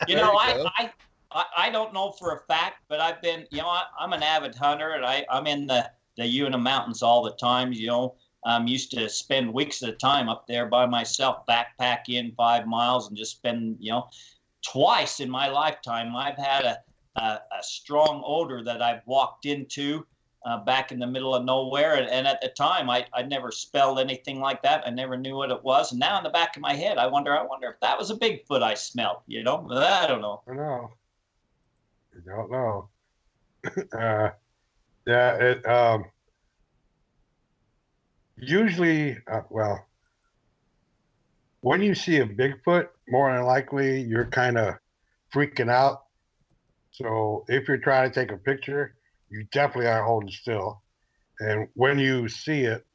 You know, I don't know for a fact, but I've been, you know, I'm an avid hunter, and I'm in the Una Mountains all the time. You know, I'm used to spend weeks at a time up there by myself, backpack in 5 miles, and just spend, you know, twice in my lifetime I've had a strong odor that I've walked into back in the middle of nowhere, and at the time I never smelled anything like that. I never knew what it was, and now in the back of my head I wonder if that was a Bigfoot I smelled. You know, I don't know. I know. I don't know. Yeah, usually, well, when you see a Bigfoot, more than likely you're kind of freaking out. So if you're trying to take a picture, you definitely are holding still. And when you see it,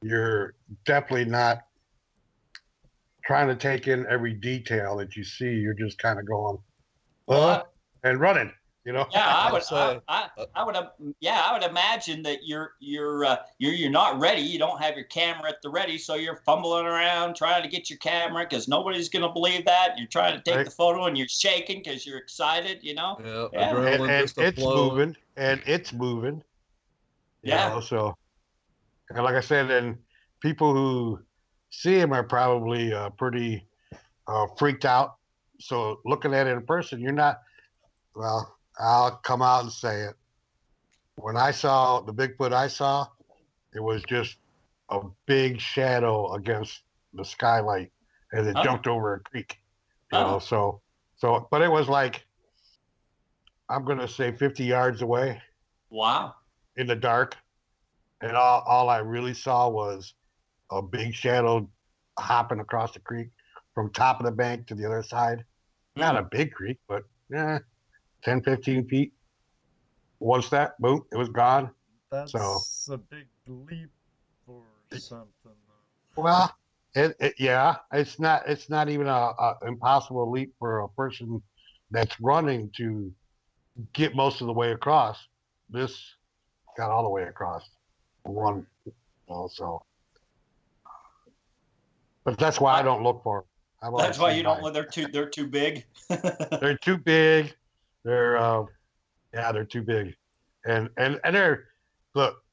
you're definitely not trying to take in every detail that you see. You're just kind of going, and running. You know? Yeah, I would imagine that you're not ready. You don't have your camera at the ready, so you're fumbling around trying to get your camera because nobody's going to believe that. You're trying to take the photo and you're shaking because you're excited. You know? Yeah. And it's moving, and it's moving. Yeah. You know, so, and like I said, and people who see him are probably pretty freaked out. So looking at it in person, you're not. Well, I'll come out and say it. When I saw the Bigfoot I saw, it was just a big shadow against the skylight as it jumped over a creek. You know, so, but it was like, I'm going to say 50 yards away. Wow. In the dark. And all I really saw was a big shadow hopping across the creek from top of the bank to the other side. Not a big creek, but yeah. 10, 15 feet. One step, boom, it was gone. That's a big leap for something. Well, it's not even a impossible leap for a person that's running to get most of the way across. This got all the way across. One, also. But that's why I don't look for them. That's why you don't look. They're too big. They're too big. They're too big, and they're, look,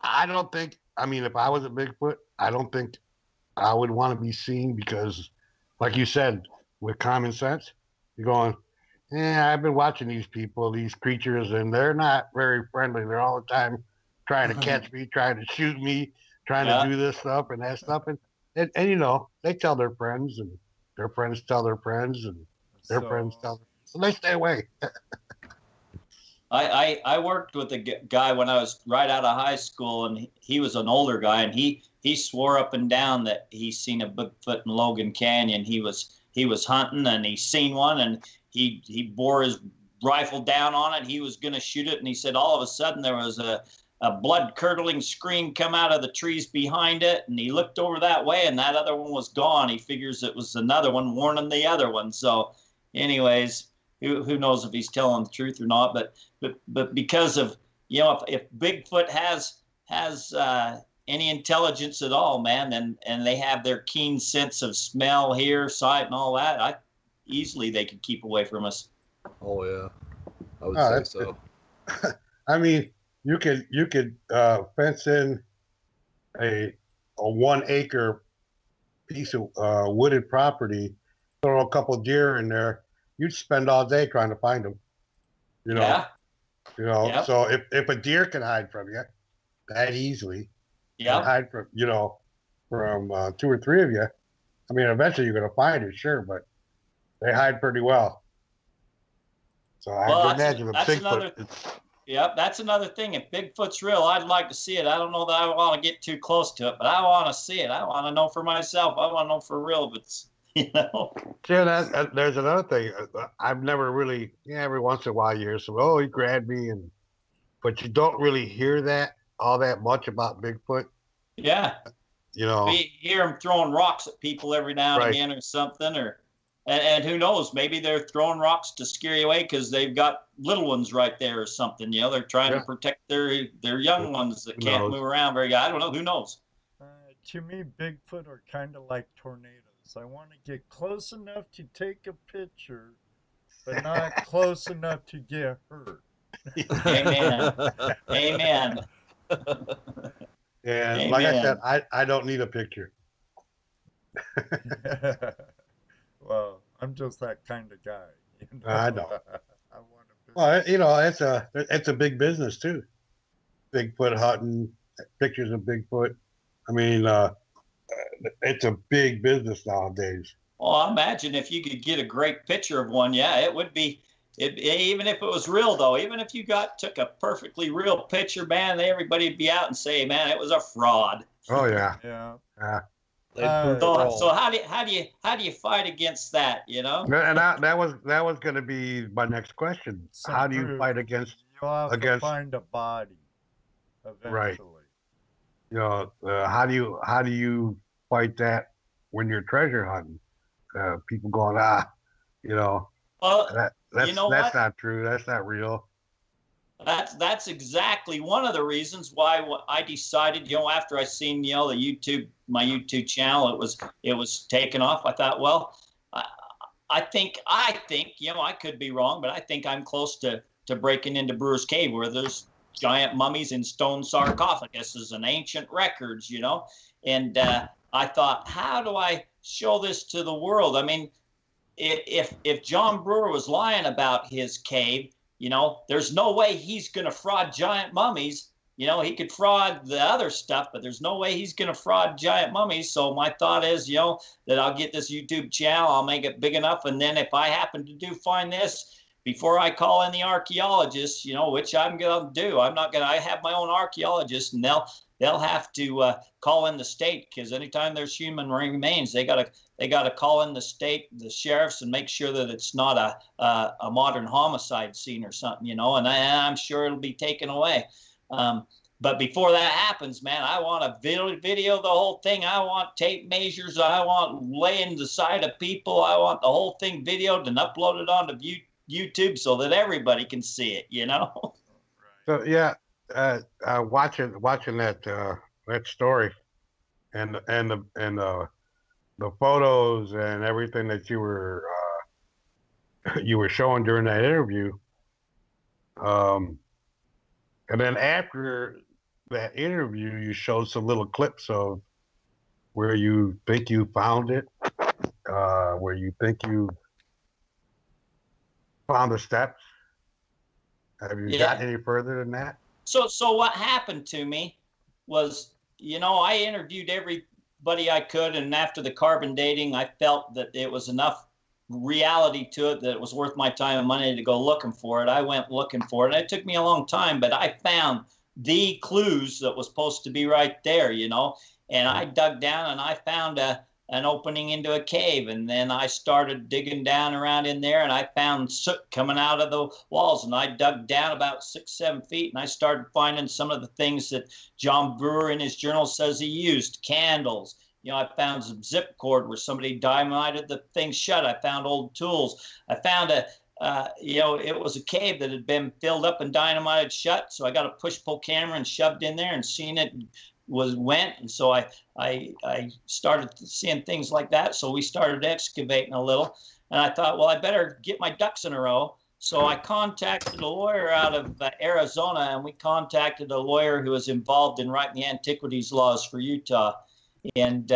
I don't think, I mean, if I was a Bigfoot, I don't think I would want to be seen because, like you said, with common sense, you're going, yeah, I've been watching these people, these creatures, and they're not very friendly. They're all the time trying to catch me, trying to shoot me, trying to do this stuff and that stuff, and you know, they tell their friends, and their friends tell their friends, and their friends tell them. So they stay away. I worked with a guy when I was right out of high school, and he was an older guy, and he swore up and down that he's seen a Bigfoot in Logan Canyon. He was hunting, and he seen one, and he bore his rifle down on it. He was going to shoot it, and he said all of a sudden there was a blood-curdling scream come out of the trees behind it, and he looked over that way, and that other one was gone. He figures it was another one warning the other one. So anyways, who knows if he's telling the truth or not, but because of, you know, if Bigfoot has any intelligence at all, man, and they have their keen sense of smell, hear, sight, and all that, easily they could keep away from us. Oh yeah, I would say so. I mean, you could fence in a 1 acre piece of wooded property, throw a couple of deer in there. You'd spend all day trying to find them. You know. Yeah. You know. Yep. So if a deer can hide from you that easily, hide from, you know, from 2 or 3 of you, I mean, eventually you're going to find it, sure, but they hide pretty well. So I can imagine a Bigfoot. Yep, that's another thing. If Bigfoot's real, I'd like to see it. I don't know that I want to get too close to it, but I want to see it. I want to know for myself. I want to know for real if it's, you know. Yeah, there's another thing. I've never really, every once in a while you hear some, oh, he grabbed me, but you don't really hear that all that much about Bigfoot. Yeah. You know, We hear them throwing rocks at people every now and Right. again or something, and who knows, maybe they're throwing rocks to scare you away because they've got little ones right there or something. You know, they're trying to protect their young ones that Who can't knows? move around very good. I don't know. Who knows? To me, Bigfoot are kind of like tornadoes. I want to get close enough to take a picture, but not close enough to get hurt. Amen. Amen. And like I said, I don't need a picture. Well, I'm just that kind of guy. You know? I know. I want to. Well, you know, it's a big business too. Bigfoot hunting, pictures of Bigfoot. I mean, it's a big business nowadays. Well, I imagine if you could get a great picture of one, yeah, it would be. Even if it was real, though, even if you took a perfectly real picture, man, everybody would be out and say, man, it was a fraud. Oh yeah. Yeah. Yeah. So how do you fight against that? You know. And that was going to be my next question. Some How do you proof. fight against? You'll have to against- find a body eventually. Right. You know, how do you fight that when you're treasure hunting? People going, you know, Well, that's you know that's what? not true. That's not real. That's exactly one of the reasons why I decided, you know, after I seen, you know, my YouTube channel, it was taken off. I thought, well, I think, you know, I could be wrong, but I think I'm close to breaking into Brewer's Cave, where there's giant mummies in stone sarcophaguses and ancient records, you know. And I thought, how do I show this to the world? I mean, if John Brewer was lying about his cave, you know, there's no way he's going to fraud giant mummies. You know, he could fraud the other stuff, but there's no way he's going to fraud giant mummies. So my thought is, you know, that I'll get this YouTube channel, I'll make it big enough, and then if I happen to find this, before I call in the archaeologists, you know, which I'm going to do, I have my own archaeologists, and they'll have to call in the state, because anytime there's human remains, they gotta call in the state, the sheriffs, and make sure that it's not a modern homicide scene or something, you know. And I'm sure it'll be taken away. But before that happens, man, I want a video the whole thing. I want tape measures. I want laying the side of people. I want the whole thing videoed and uploaded onto YouTube so that everybody can see it, you know. So yeah, watching that story, and the photos and everything that you were showing during that interview, and then after that interview, you showed some little clips of where you think you found it, where you think you found the steps. Have you got any further than that? So what happened to me was, you know, I interviewed everybody I could, and after the carbon dating, I felt that it was enough reality to it that it was worth my time and money to go looking for it. I went looking for it, and it took me a long time, but I found the clues that was supposed to be right there, you know. And I dug down and I found an opening into a cave, and then I started digging down around in there, and I found soot coming out of the walls, and I dug down about 6-7 feet, and I started finding some of the things that John Brewer in his journal says he used. Candles, you know, I found some zip cord where somebody dynamited the thing shut. I found old tools. I found you know, it was a cave that had been filled up and dynamited shut, so I got a push-pull camera and shoved in there and seen it went, and so I started seeing things like that. So we started excavating a little, and I thought, well, I better get my ducks in a row. So I contacted a lawyer out of Arizona, and we contacted a lawyer who was involved in writing the antiquities laws for Utah, and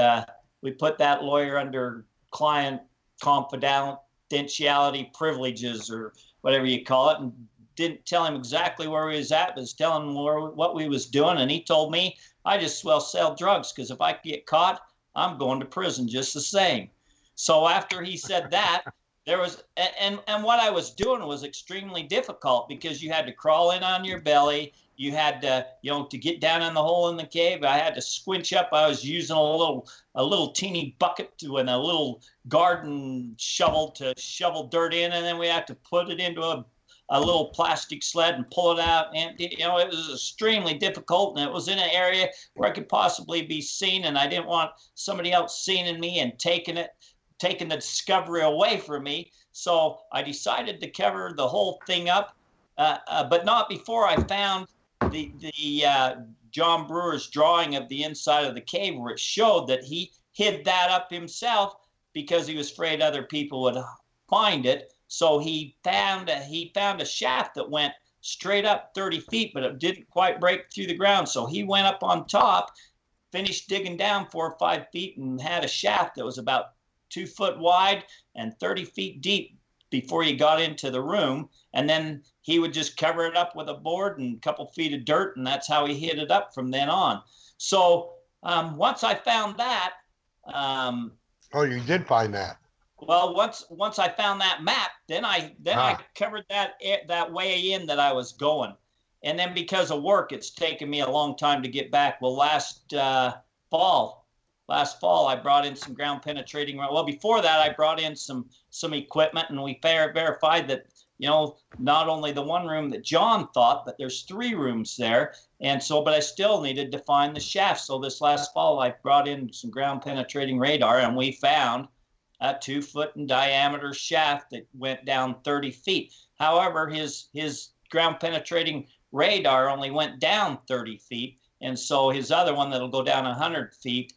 we put that lawyer under client confidentiality privileges, or whatever you call it, and didn't tell him exactly where he was at, but was telling him what we was doing. And he told me, I just sell drugs, because if I get caught, I'm going to prison just the same. So after he said that, there was, and what I was doing was extremely difficult, because you had to crawl in on your belly. You had to, you know, to get down in the hole in the cave, I had to squinch up. I was using a little teeny bucket and a little garden shovel to shovel dirt in, and then we had to put it into a little plastic sled and pull it out. And, you know, it was extremely difficult, and it was in an area where I could possibly be seen, and I didn't want somebody else seeing me and taking the discovery away from me. So I decided to cover the whole thing up, but not before I found the John Brewer's drawing of the inside of the cave, where it showed that he hid that up himself because he was afraid other people would find it. So he found a shaft that went straight up 30 feet, but it didn't quite break through the ground. So he went up on top, finished digging down 4 or 5 feet, and had a shaft that was about 2 foot wide and 30 feet deep before he got into the room. And then he would just cover it up with a board and a couple feet of dirt, and that's how he hid it up from then on. So once I found that, Oh, you did find that. well, once I found that map, then I covered that way in that I was going. And then because of work, it's taken me a long time to get back. Well, last fall, I brought in some ground penetrating. Well, before that, I brought in some equipment, and we verified that, you know, not only the one room that John thought, but there's 3 rooms there. And so, but I still needed to find the shaft. So this last fall, I brought in some ground penetrating radar, and we found a 2 foot in diameter shaft that went down 30 feet. However, his ground penetrating radar only went down 30 feet. And so his other one that'll go down 100 feet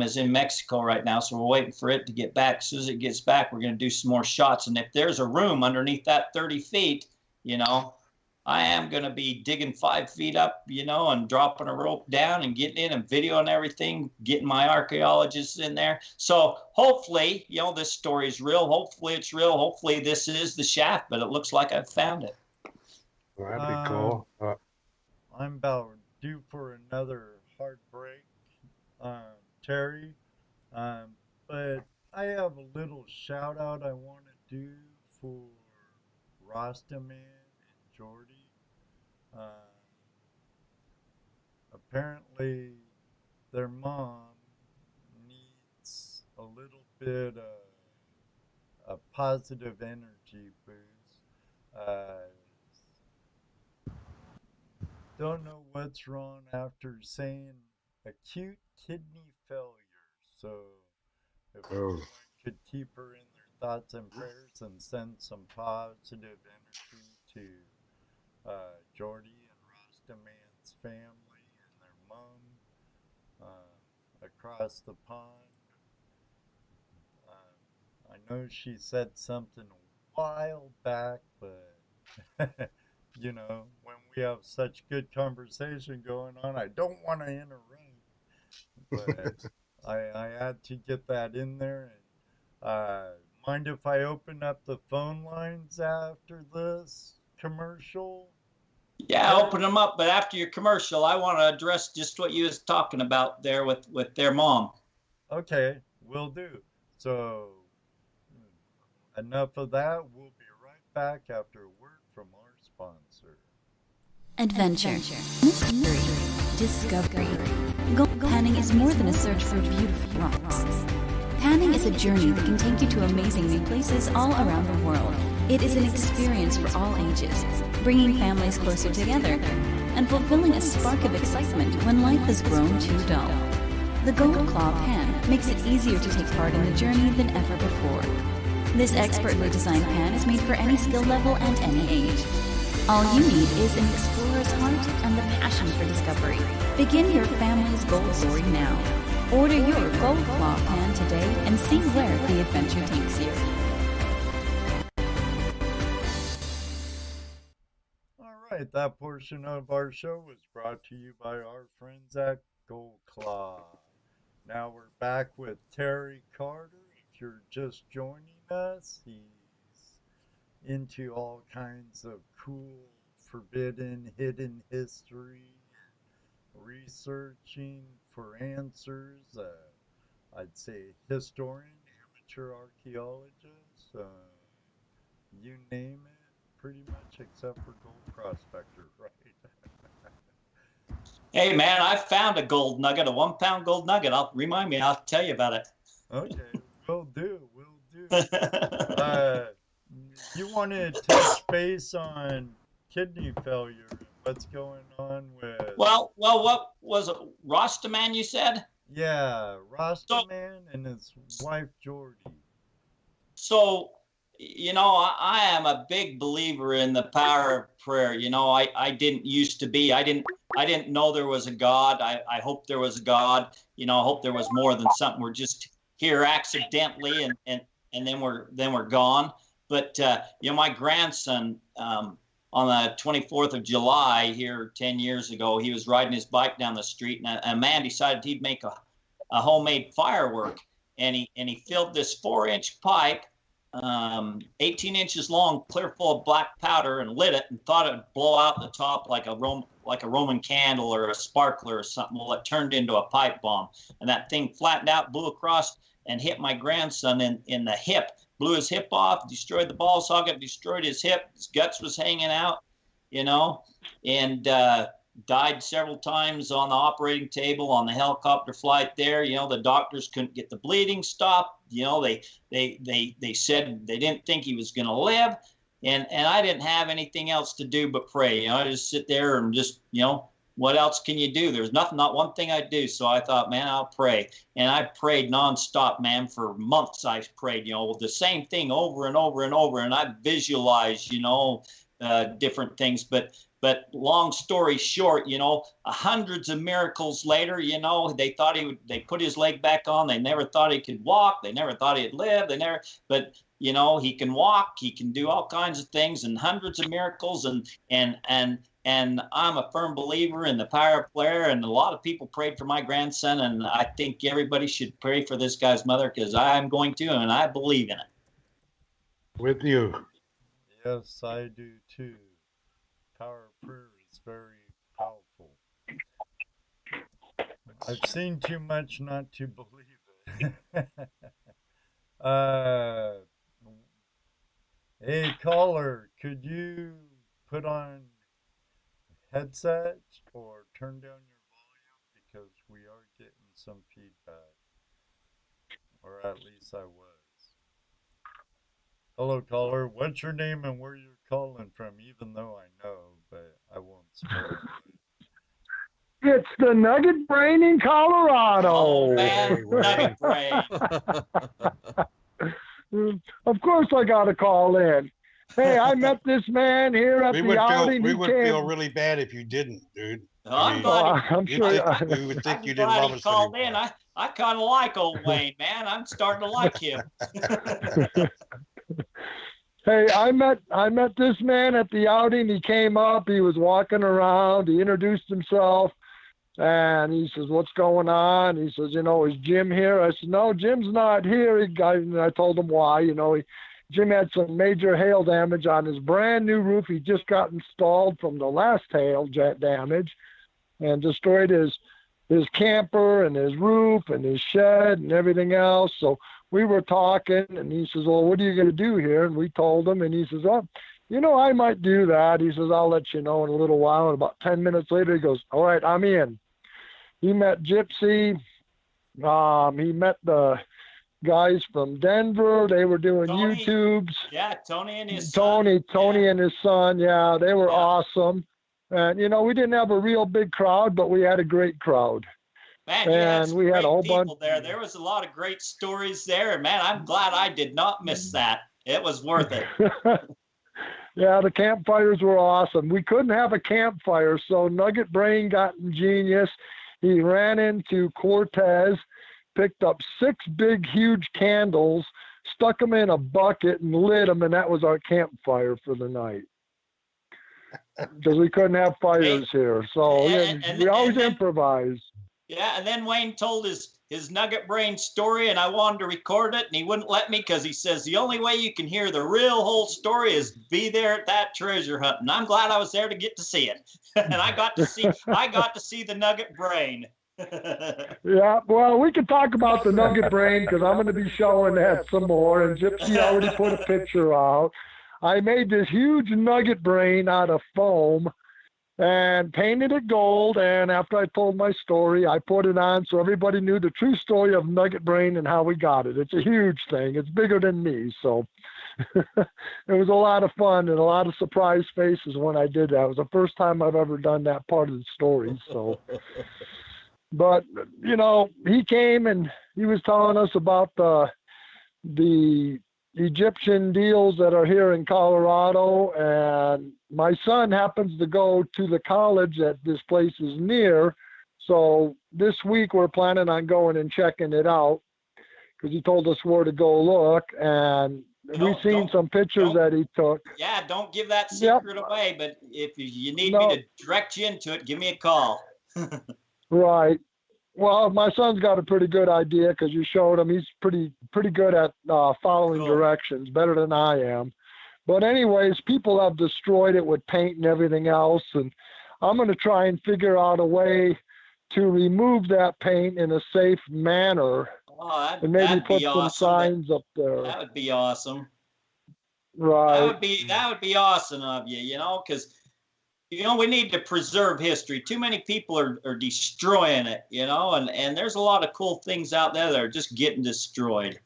is in Mexico right now. So we're waiting for it to get back. As soon as it gets back, we're going to do some more shots. And if there's a room underneath that 30 feet, you know, I am going to be digging 5 feet up, you know, and dropping a rope down and getting in and videoing everything, getting my archaeologists in there. So hopefully, you know, this story is real. Hopefully it's real. Hopefully this is the shaft, but it looks like I've found it. Well, that'd be cool. I'm about due for another hard break, Terry. But I have a little shout out I want to do for Rastaman and Jordy. Apparently, their mom needs a little bit of a positive energy boost. Don't know what's wrong after saying acute kidney failure. So if everyone could keep her in their thoughts and prayers and send some positive energy to Jordy and Rastaman's family and their mom across the pond. I know she said something a while back, but you know, when we have such good conversation going on, I don't want to interrupt, but I had to get that in there. And mind if I open up the phone lines after this commercial? Yeah, open them up. But after your commercial, I want to address just what you was talking about there with their mom. Okay, will do. So enough of that. We'll be right back after a word from our sponsor. Adventure, mystery, discovery. Gold panning is more than a search for beautiful rocks. Panning is a journey that can take you to amazing new places all around the world. It is an experience for all ages, bringing families closer together and fulfilling a spark of excitement when life has grown too dull. The Gold Claw Pan makes it easier to take part in the journey than ever before. This expertly designed pan is made for any skill level and any age. All you need is an explorer's heart and the passion for discovery. Begin your family's gold story now. Order your Gold Claw Pan today and see where the adventure takes you. All right, that portion of our show was brought to you by our friends at Gold Claw. Now we're back with Terry Carter. If you're just joining us, he's into all kinds of cool, forbidden, hidden history, researching for answers. I'd say historian, amateur archaeologist, you name it, pretty much, except for gold prospector, right? Hey, man, I found a gold nugget, a 1 pound gold nugget. I'll tell you about it. Okay, will do. You want to touch base on kidney failure and what's going on with? Well, what was it? Rostaman, you said? Yeah, So, Rostaman and his wife Jordy. so I am a big believer in the power of prayer. I didn't used to be. I didn't know there was a God. I hope there was a God. I hope there was more than something. We're just here accidentally, and then we're gone. But my grandson, on the 24th of July here 10 years ago, he was riding his bike down the street, and a man decided he'd make a homemade firework, and he filled this 4-inch pipe, 18 inches long, clear full of black powder, and lit it, and thought it would blow out the top like a Roman candle or a sparkler or something. Well, it turned into a pipe bomb, and that thing flattened out, blew across, and hit my grandson in the hip. Blew his hip off, destroyed the ball socket, destroyed his hip. His guts was hanging out, and died several times on the operating table on the helicopter flight there. The doctors couldn't get the bleeding stopped. They said they didn't think he was going to live, and I didn't have anything else to do but pray. I just sit there and just what else can you do? There's not one thing I do. So I thought, man, I'll pray. And I prayed nonstop, man, for months. I prayed, the same thing over and over and over. And I visualized, different things. But long story short, hundreds of miracles later, they thought they put his leg back on. They never thought he could walk. They never thought he'd live. But he can walk. He can do all kinds of things, and hundreds of miracles. And I'm a firm believer in the power of prayer, and a lot of people prayed for my grandson, and I think everybody should pray for this guy's mother, because I'm going to, and I believe in it. With you. Yes, I do too. Power of prayer is very powerful. I've seen too much not to believe it. Hey, caller, could you put on headset or turn down your volume, because we are getting some feedback, or at least I was. Hello, caller. What's your name and where you're calling from? Even though I know, but I won't spoil it. It's the Nugget Brain in Colorado. Oh man, Nugget Brain. Of course, I got to call in. Hey, I met this man here at the outing. We would feel really bad if you didn't, dude. I'm sure. We would think you didn't love us called anymore. in. I kind of like old Wayne, man. I'm starting to like him. Hey, I met this man at the outing. He came up. He was walking around. He introduced himself, and he says, "What's going on?" He says, "Is Jim here?" I said, "No, Jim's not here." And I told him why. Jim had some major hail damage on his brand new roof. He just got installed from the last hail damage, and destroyed his camper and his roof and his shed and everything else. So we were talking, and he says, "Well, what are you going to do here?" And we told him, and he says, "Oh, I might do that." He says, "I'll let you know in a little while." And about 10 minutes later, he goes, "All right, I'm in." He met Gypsy. He met the guys from Denver. They were doing Tony. YouTubes. Yeah, Tony and his son. Tony and his son. Yeah, they were awesome. And, we didn't have a real big crowd, but we had a great crowd. Man, and we had a whole bunch there. There was a lot of great stories there. And, man, I'm glad I did not miss that. It was worth it. Yeah, the campfires were awesome. We couldn't have a campfire, so Nugget Brain got ingenious. He ran into Cortez, picked up 6 big, huge candles, stuck them in a bucket, and lit them, and that was our campfire for the night. Because we couldn't have fires here, so we always improvise. Yeah, and then Wayne told his Nugget Brain story, and I wanted to record it, and he wouldn't let me, because he says the only way you can hear the real whole story is be there at that treasure hunt. And I'm glad I was there to get to see it. And I got to see the Nugget Brain. Yeah, well, we could talk about the Nugget Brain, because I'm going to be showing that some more, and Gypsy already put a picture out. I made this huge Nugget Brain out of foam and painted it gold, and after I told my story, I put it on so everybody knew the true story of Nugget Brain and how we got it. It's a huge thing. It's bigger than me, so it was a lot of fun and a lot of surprise faces when I did that. It was the first time I've ever done that part of the story. So, but you know, he came and he was telling us about the Egyptian deals that are here in Colorado, and my son happens to go to the college that this place is near. So this week we're planning on going and checking it out because he told us where to go look, and we've seen some pictures that he took. Yeah, don't give that secret away, but if you need me to direct you into it, give me a call. Right. Well, my son's got a pretty good idea because you showed him. He's pretty good at following directions, better than I am. But anyways, people have destroyed it with paint and everything else, and I'm going to try and figure out a way to remove that paint in a safe manner. Oh, and maybe put some awesome. signs up there. That would be awesome. Right. That would be awesome of you, you know, because you know we need to preserve history. Too many people are destroying it, you know, and there's a lot of cool things out there that are just getting destroyed.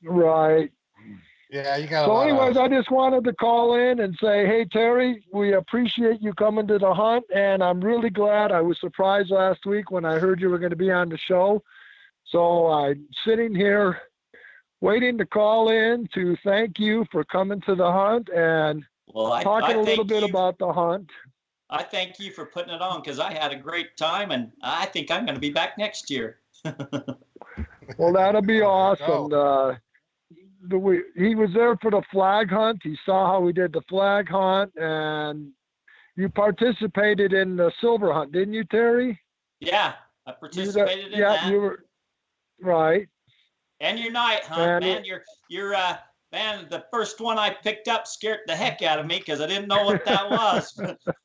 Right. Yeah, you got. So, anyways, I just wanted to call in and say, hey, Terry, we appreciate you coming to the hunt, and I'm really glad. I was surprised last week when I heard you were going to be on the show. So I'm sitting here waiting to call in to thank you for coming to the hunt and talking a little bit about the hunt. I thank you for putting it on because I had a great time, and I think I'm going to be back next year. Well, that'll be awesome. He was there for the flag hunt. He saw how we did the flag hunt, and you participated in the silver hunt, didn't you, Terry? Yeah, I participated in that. Yeah, you were right. And your night hunt, man. Man, the first one I picked up scared the heck out of me because I didn't know what that was.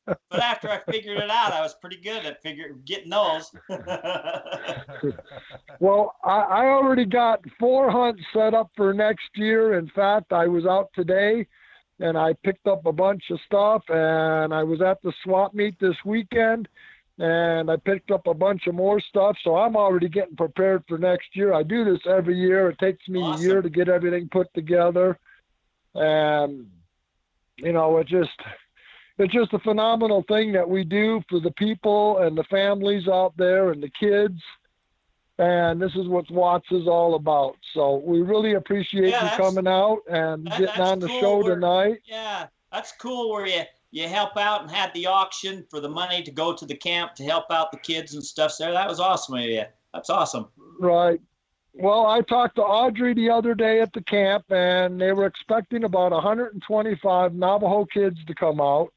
But after I figured it out, I was pretty good at getting those. Well, I already got 4 hunts set up for next year. In fact, I was out today and I picked up a bunch of stuff, and I was at the swap meet this weekend and I picked up a bunch of more stuff. So I'm already getting prepared for next year. I do this every year. It takes me a year to get everything put together. And, you know, it's just a phenomenal thing that we do for the people and the families out there and the kids. And this is what Watts is all about. So we really appreciate you coming out and getting on the show tonight. Yeah, that's cool where you help out and had the auction for the money to go to the camp to help out the kids and stuff there. That was awesome of you. That's awesome. Right. Well, I talked to Audrey the other day at the camp, and they were expecting about 125 Navajo kids to come out.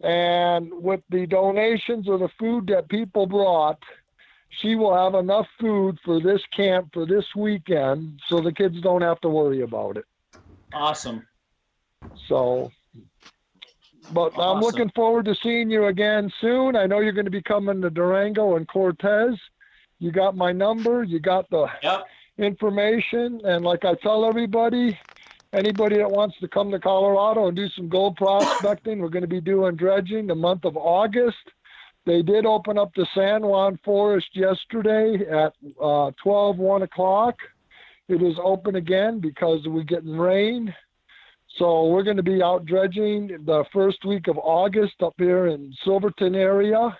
And with the donations or the food that people brought, she will have enough food for this camp for this weekend so the kids don't have to worry about it. Awesome. So... But I'm looking forward to seeing you again soon. I know you're going to be coming to Durango and Cortez. You got my number. You got the information. And like I tell everybody, anybody that wants to come to Colorado and do some gold prospecting, we're going to be doing dredging the month of August. They did open up the San Juan Forest yesterday at 1 o'clock. It is open again because we're getting rain. So we're going to be out dredging the first week of August up here in Silverton area.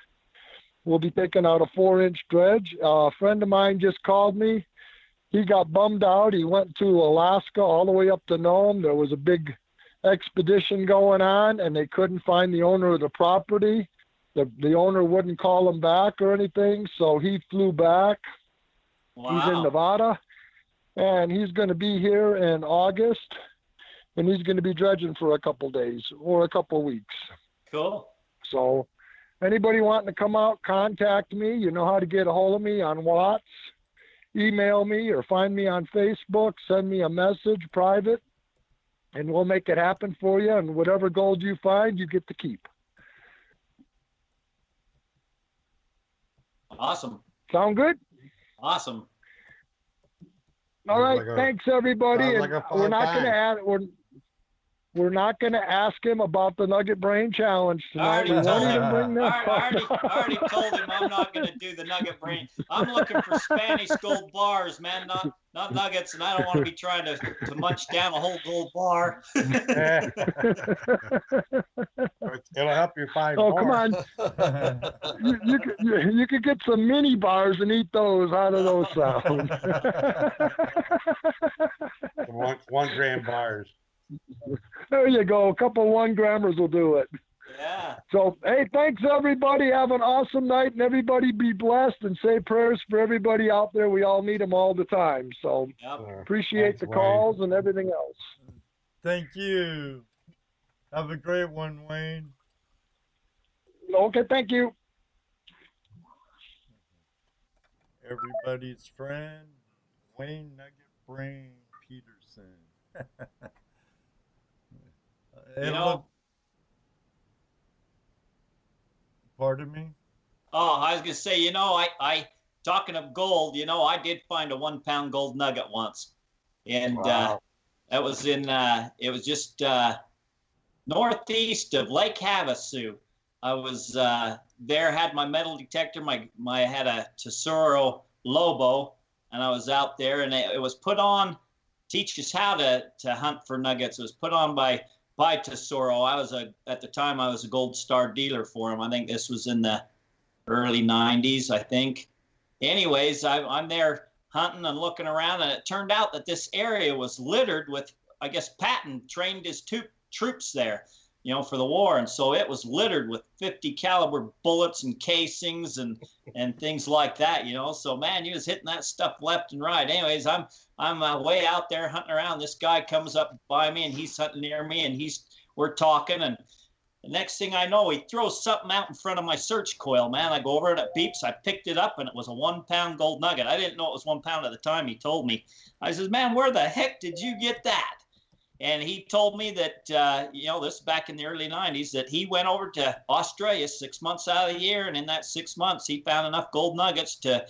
We'll be taking out a 4-inch dredge. A friend of mine just called me. He got bummed out. He went to Alaska all the way up to Nome. There was a big expedition going on, and they couldn't find the owner of the property. The owner wouldn't call him back or anything, so he flew back. Wow. He's in Nevada, and he's going to be here in August. And he's going to be dredging for a couple days or a couple weeks. Cool. So anybody wanting to come out, contact me. You know how to get a hold of me on Watts. Email me or find me on Facebook. Send me a message, private, and we'll make it happen for you. And whatever gold you find, you get to keep. Awesome. Sound good? Awesome. All right. Thanks, everybody. And we're not going to add... we're not going to ask him about the Nugget Brain Challenge I tonight. already We won't told even him. bring that I already told him I'm not going to do the Nugget Brain. I'm looking for Spanish gold bars, man, not nuggets, and I don't want to be trying to munch down a whole gold bar. It'll help you find Oh, more. come on. You could get some mini bars and eat those. How do those sound? 1 gram bars. There you go. A couple 1 grammers will do it. Yeah. So, hey, thanks, everybody. Have an awesome night, and everybody be blessed, and say prayers for everybody out there. We all need them all the time. So, Yep. appreciate Thanks, the Wayne. calls and everything else. Thank you. Have a great one, Wayne. Okay, thank you. Everybody's friend, Wayne Nugget Brain Peterson. Pardon me? Oh, I was going to say, I talking of gold, I did find a 1 pound gold nugget once. And Wow. that was it was just northeast of Lake Havasu. I was there, had my metal detector, I had a Tesoro Lobo, and I was out there, and it was put on, teach us how to hunt for nuggets. It was put on by Tesoro. At the time I was a Gold Star dealer for him. I think this was in the early 90s, I think. Anyways, I'm there hunting and looking around, and it turned out that this area was littered with, I guess, Patton trained his troops there, for the war, and so it was littered with 50 caliber bullets and casings and things like that, So man, he was hitting that stuff left and right. Anyways, I'm way out there hunting around. This guy comes up by me, and he's hunting near me, and we're talking, and the next thing I know, he throws something out in front of my search coil, man. I go over and it beeps. I picked it up, and it was a 1 pound gold nugget. I didn't know it was 1 pound at the time. He told me. I says, man, where the heck did you get that? And he told me that, this back in the early 90s, that he went over to Australia 6 months out of the year, and in that 6 months, he found enough gold nuggets to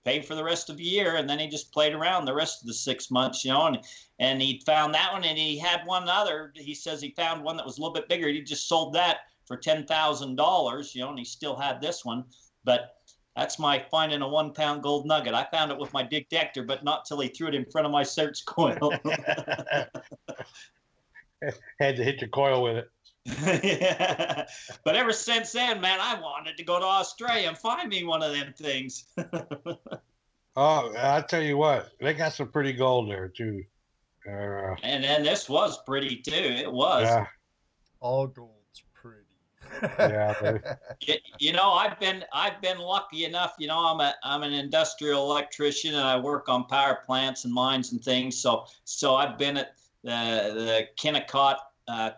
pay for the rest of the year, and then he just played around the rest of the 6 months, and he found that one, and he had one other. He says he found one that was a little bit bigger. He just sold that for $10,000, and he still had this one. But that's my finding a 1 pound gold nugget. I found it with my detector, but not till he threw it in front of my search coil. Had to hit your coil with it. Yeah. But ever since then, man, I wanted to go to Australia and find me one of them things. Oh, I'll tell you what, they got some pretty gold there too. And then this was pretty too. It was. Yeah. All gold's pretty. Yeah. I've been lucky enough. I'm an industrial electrician, and I work on power plants and mines and things. So I've been at the Kennecott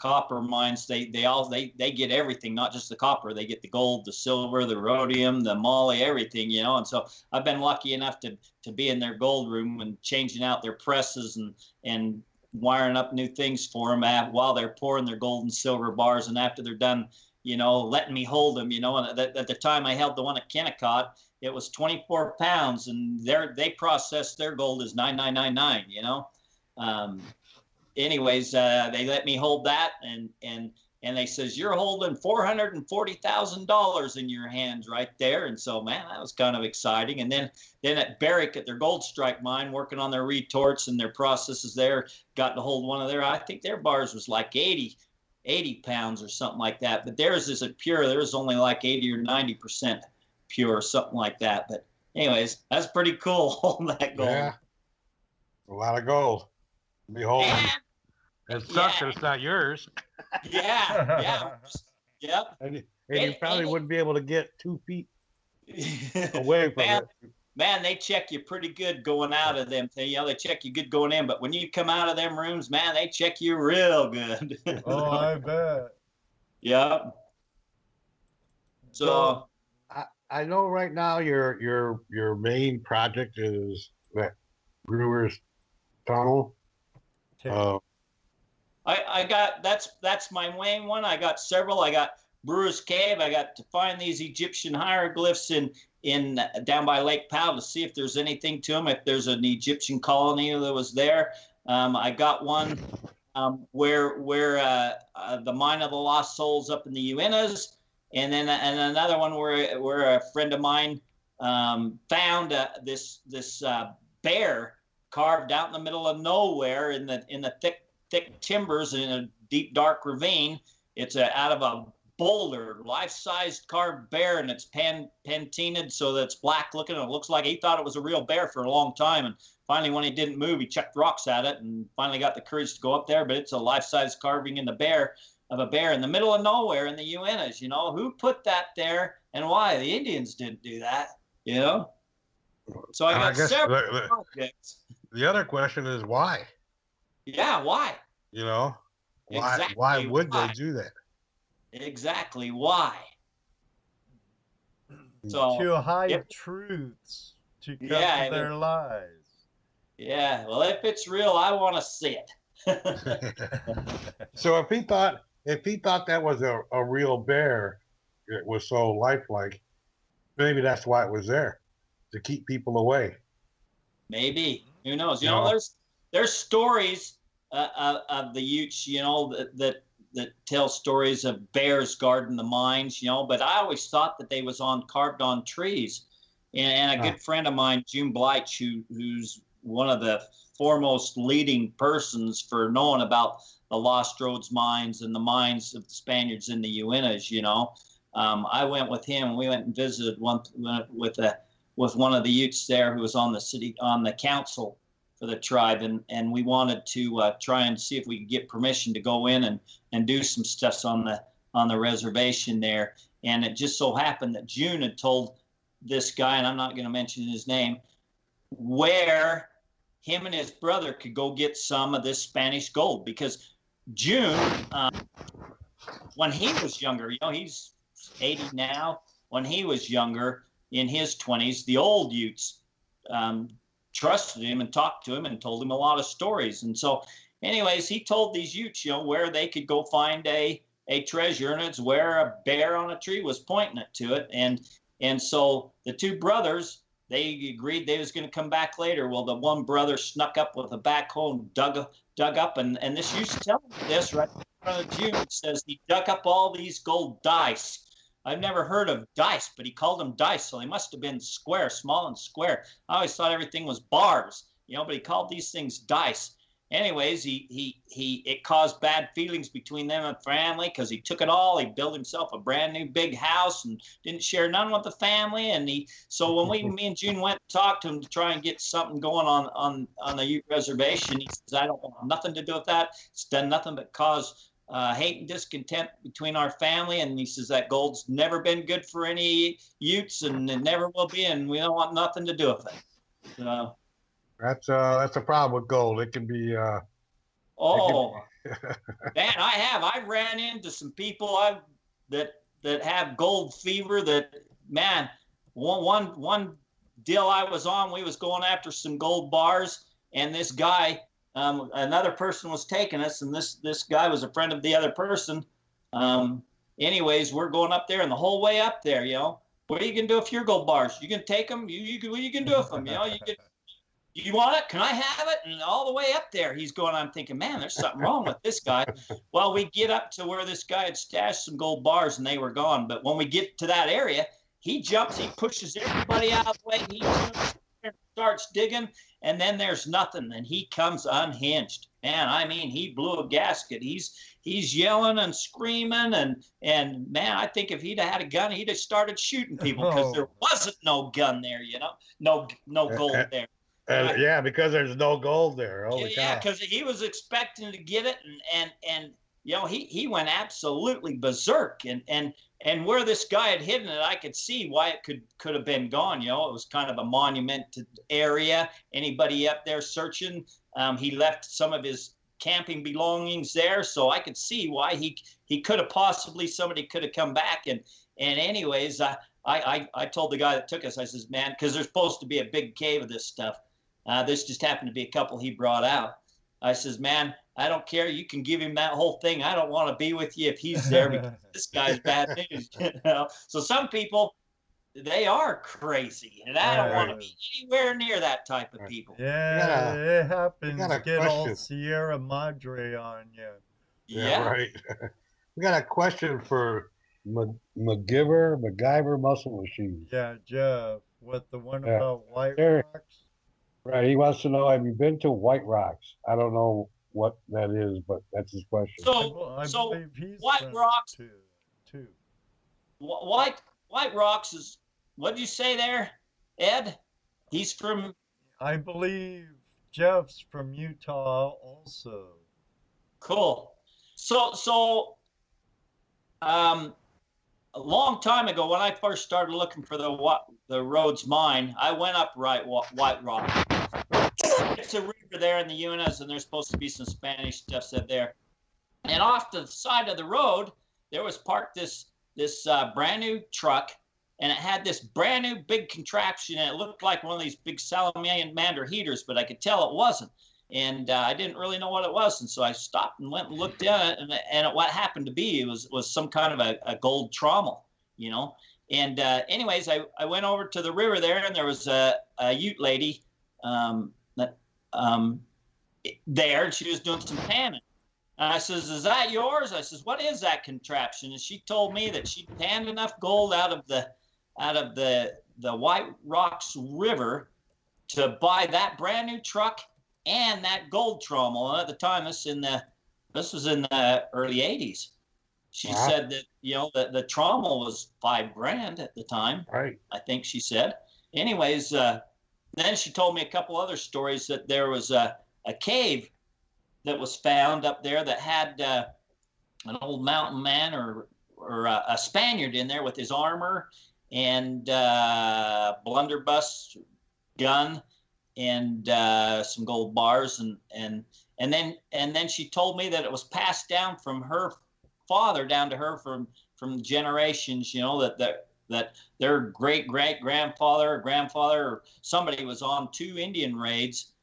copper mines. They get everything, not just the copper. They get the gold, the silver, the rhodium, the moly, everything. And so I've been lucky enough to be in their gold room and changing out their presses and wiring up new things for them while they're pouring their gold and silver bars. And after they're done, letting me hold them, and at the time I held the one at Kennecott, it was 24 pounds, and they process their gold as 9999, Anyways, they let me hold that, and they says, you're holding $440,000 in your hands right there. And so, man, that was kind of exciting. And then at Barrick at their Gold Strike mine, working on their retorts and their processes there, got to hold one of I think their bars was like 80 pounds or something like that. But theirs isn't pure. Theirs only like 80 or 90% pure or something like that. But anyways, that's pretty cool holding that gold. Yeah. A lot of gold. Behold. It sucks that it's not yours. Yeah. Yep. And you probably wouldn't be able to get 2 feet away from it. Man, they check you pretty good going out of them. They check you good going in, but when you come out of them rooms, man, they check you real good. Oh, I bet. Yep. So I know right now your main project is that Brewer's Tunnel. I got that's my main one. I got several. I got Brewer's Cave. I got to find these Egyptian hieroglyphs in down by Lake Powell to see if there's anything to them. If there's an Egyptian colony that was there. I got one where the Mine of the Lost Souls up in the Uintas, and then another one where a friend of mine found this bear carved out in the middle of nowhere in the thick timbers in a deep dark ravine. It's out of a boulder, life-sized carved bear, and it's patinaed so that it's black looking. And it looks like he thought it was a real bear for a long time, and finally, when he didn't move, he chucked rocks at it and finally got the courage to go up there. But it's a life-size carving of a bear in the middle of nowhere in the Uintas. You know, who put that there and why? The Indians didn't do that. You know. So I got several projects. The other question is why? Yeah, why? You know, Exactly why would they do that? Exactly why? So to hide truths, to cover their lies. Yeah, well, if it's real, I want to see it. So if he thought that was a real bear, it was so lifelike, maybe that's why it was there, to keep people away. Maybe. Who knows? You know, there's stories of the Utes, you know, that tell stories of bears guarding the mines, you know, but I always thought that they was carved on trees. And a good friend of mine, June Bleich, who's one of the foremost leading persons for knowing about the Lost Roads mines and the mines of the Spaniards in the Uintas, you know. I went with him. We went and visited with one of the Utes there who was on the council for the tribe, and we wanted to try and see if we could get permission to go in and do some stuff on the reservation there. And it just so happened that June had told this guy, and I'm not going to mention his name, where him and his brother could go get some of this Spanish gold, because June, when he was younger, you know, he's 80 now. When he was younger, in his 20s, the old Utes trusted him and talked to him and told him a lot of stories. And so, anyways, he told these Utes, you know, where they could go find a treasure, and it's where a bear on a tree was pointing it to it. And so the two brothers, they agreed they was going to come back later. Well, the one brother snuck up with a backhoe and dug up, and this used to tell me this right in front of June. It says he dug up all these gold dice. I've never heard of dice, but he called them dice, so they must have been square, small and square. I always thought everything was bars, you know, but he called these things dice. Anyways, it caused bad feelings between them and family, because he took it all. He built himself a brand new big house and didn't share none with the family. And so when me and June went and talked to him to try and get something going on the Ute reservation, he says, I don't want nothing to do with that. It's done nothing but cause hate and discontent between our family. And he says that gold's never been good for any Utes, and it never will be, and we don't want nothing to do with it. So that's a problem with gold. It can be man, I ran into some people that have gold fever. That, man, one deal I was on, we was going after some gold bars, and this guy, another person was taking us, and this guy was a friend of the other person. Anyways, we're going up there, and the whole way up there, you know, what are you gonna do with your gold bars? You can take them. What are you gonna do with them? You know, you want it? Can I have it? And all the way up there, he's going, I'm thinking, man, there's something wrong with this guy. Well, we get up to where this guy had stashed some gold bars, and they were gone. But when we get to that area, he jumps, he pushes everybody out of the way, he jumps, starts digging, and then there's nothing, and he comes unhinged. Man, I mean, he blew a gasket. He's yelling and screaming, and man, I think if he'd had a gun, he'd have started shooting people, because there wasn't no gun there, you know, no gold there. Yeah, because there's no gold there. Holy cow. Yeah, because he was expecting to get it, and you know, he went absolutely berserk, and where this guy had hidden it, I could see why it could have been gone. You know, it was kind of a monumented area. Anybody up there searching, he left some of his camping belongings there, so I could see why he could have possibly, somebody could have come back. And anyways, I told the guy that took us, I says, man, because there's supposed to be a big cave of this stuff. This just happened to be a couple he brought out. I says, man, I don't care. You can give him that whole thing. I don't want to be with you if he's there, because this guy's bad news. You know? So some people, they are crazy, and I don't want to be anywhere near that type of people. Yeah, it happens. got a Get all question. Sierra Madre on you. Yeah, right. We got a question for MacGyver Muscle Machine. Yeah, Jeff. What, the one Yeah. about White There. Rocks? Right. He wants to know, have you been to White Rocks? I don't know what that is, but that's his question. I So believe he's White been Rocks, too. White Rocks is, what did you say there, Ed? He's from. I believe Jeff's from Utah also. Cool. So a long time ago, when I first started looking for the Rhodes mine, I went up White Rock. It's a river there in the Uintas, and there's supposed to be some Spanish stuff said there. And off the side of the road, there was parked this brand new truck, and it had this brand new big contraption, and it looked like one of these big salamander heaters, but I could tell it wasn't. And I didn't really know what it was, and so I stopped and went and looked at it, and what happened to be was some kind of a gold trommel, you know. And anyways, I went over to the river there, and there was a Ute lady there, and she was doing some panning. And I says, "Is that yours?" I says, "What is that contraption?" And she told me that she'd panned enough gold out of the White Rocks River to buy that brand new truck and that gold trommel. And at the time, this was in the early '80s. She said that, you know, the trommel was $5,000 at the time. Right. I think she said. Anyways, then she told me a couple other stories that there was a cave that was found up there that had an old mountain man or a Spaniard in there with his armor and blunderbuss gun and some gold bars, and then she told me that it was passed down from her father down to her from generations, you know, that their great grandfather or grandfather or somebody was on 2 Indian raids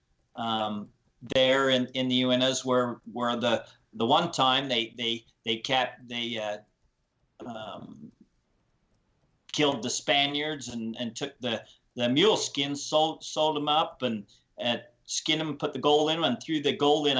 there in the Uintas where the one time they killed the Spaniards and took the mule skins, sold them up and skinned them, put the gold in them, and threw the gold in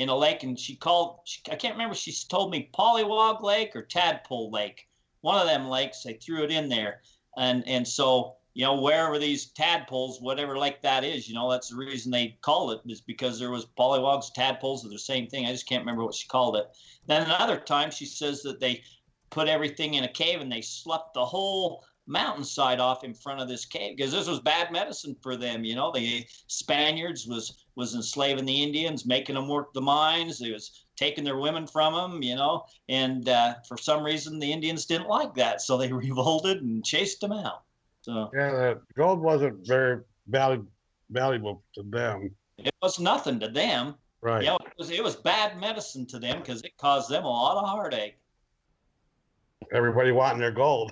a lake. And I can't remember, she told me Pollywog Lake or Tadpole Lake, one of them lakes. They threw it in there, and so, you know, wherever these tadpoles, whatever lake that is, you know, that's the reason they called it, is because there was pollywogs, tadpoles, are the same thing. I just can't remember what she called it. Then another time she says that they put everything in a cave and they slept the whole mountainside off in front of this cave, because this was bad medicine for them. You know, the Spaniards was enslaving the Indians, making them work the mines. They was taking their women from them, you know, and for some reason the Indians didn't like that, so they revolted and chased them out. So yeah, the gold wasn't very valuable to them. It was nothing to them. Right. You know, it was bad medicine to them because it caused them a lot of heartache. Everybody wanting their gold.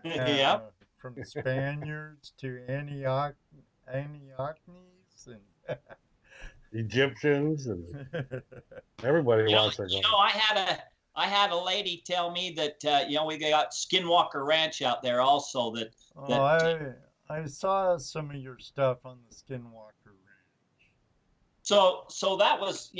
Yep. From Spaniards to Antiochnes and Egyptians and everybody wants their gold. You know, I had a lady tell me that you know, we got Skinwalker Ranch out there also. I saw some of your stuff on the Skinwalker Ranch. So that was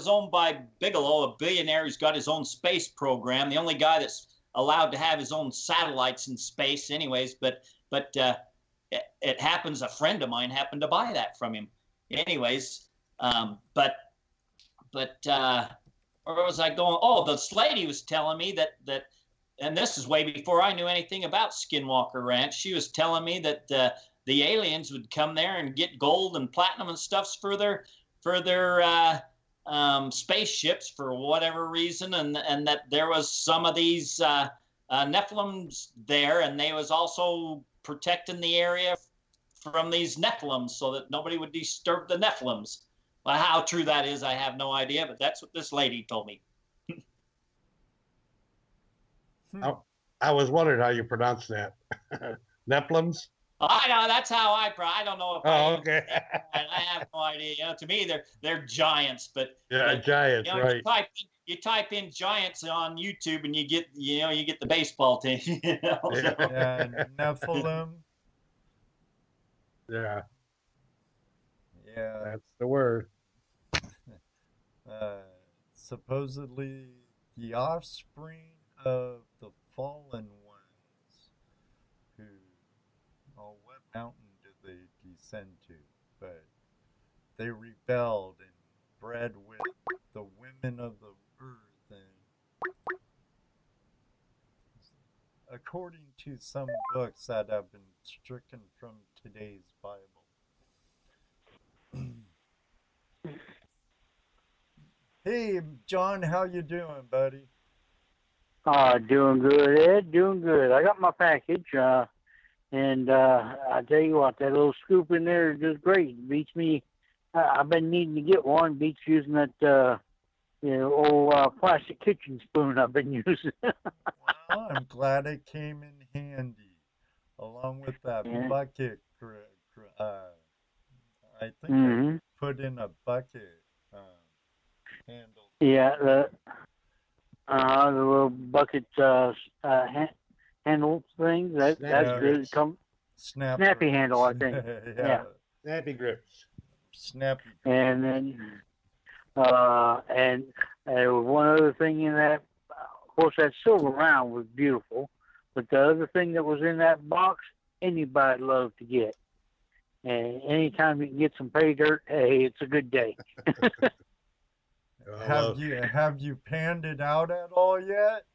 owned by Bigelow, a billionaire who's got his own space program. The only guy that's allowed to have his own satellites in space, anyways. But it happens, a friend of mine happened to buy that from him, anyways. But where was I going? Oh, this lady was telling me that, and this is way before I knew anything about Skinwalker Ranch. She was telling me that the aliens would come there and get gold and platinum and stuffs for their spaceships for whatever reason, and that there was some of these Nephilims there, and they was also protecting the area from these Nephilims so that nobody would disturb the Nephilims. Well, how true that is, I have no idea, but that's what this lady told me. I was wondering how you pronounce that. Nephilims? I know, that's how I don't know if okay. I have no idea. You know, to me, they're giants, but giants, you know, right? you type in Giants on YouTube and you get the baseball team. You know, so. Yeah, Nephilim. Yeah, Yeah. that's the word. Supposedly the offspring of the fallen ones who, oh, what mountain did they descend to? But they rebelled and bred with the women of the earth, and according to some books that have been stricken from today's Bible. Hey, John, how you doing, buddy? Doing good, Ed. Doing good. I got my package, and I tell you what, that little scoop in there is just great. It beats me. I've been needing to get one. Beats using that, old plastic kitchen spoon I've been using. Well, I'm glad it came in handy, along with that bucket. I think I put in a bucket handle. Yeah, the little bucket handle things. That's good. Snappy handle, I think. Yeah. Snappy grips. Snappy. And then, and there was one other thing in that. Of course, that silver round was beautiful, but the other thing that was in that box, anybody loved to get. And anytime you can get some pay dirt, hey, it's a good day. Have you panned it out at all yet?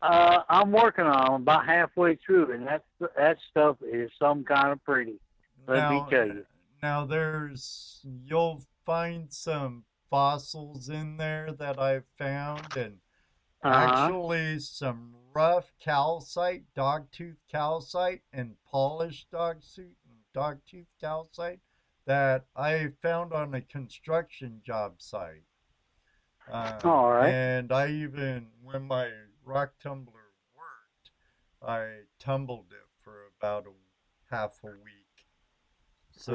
I'm working on them, about halfway through, and that stuff is some kind of pretty. Let me tell you. Now you'll find some fossils in there that I've found, and actually some rough calcite, dogtooth calcite, and polished dogtooth calcite that I found on a construction job site. All right. And I even, when my rock tumbler worked, I tumbled it for about half a week. So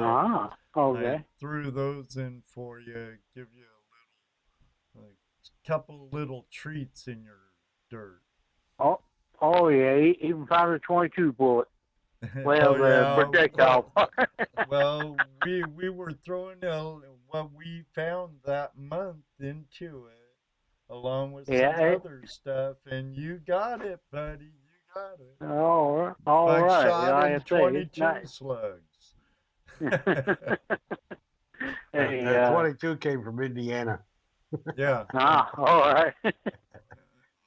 okay. I threw those in for you, give you a couple little treats in your dirt. Oh yeah, even found a 22 bullet. Well, the projectile. Well, we were throwing what we found that month into it, along with some other stuff, and you got it, buddy. You got it. All right. Buckshot and 22 nice. slugs. Hey, 22 came from Indiana. Yeah. All right.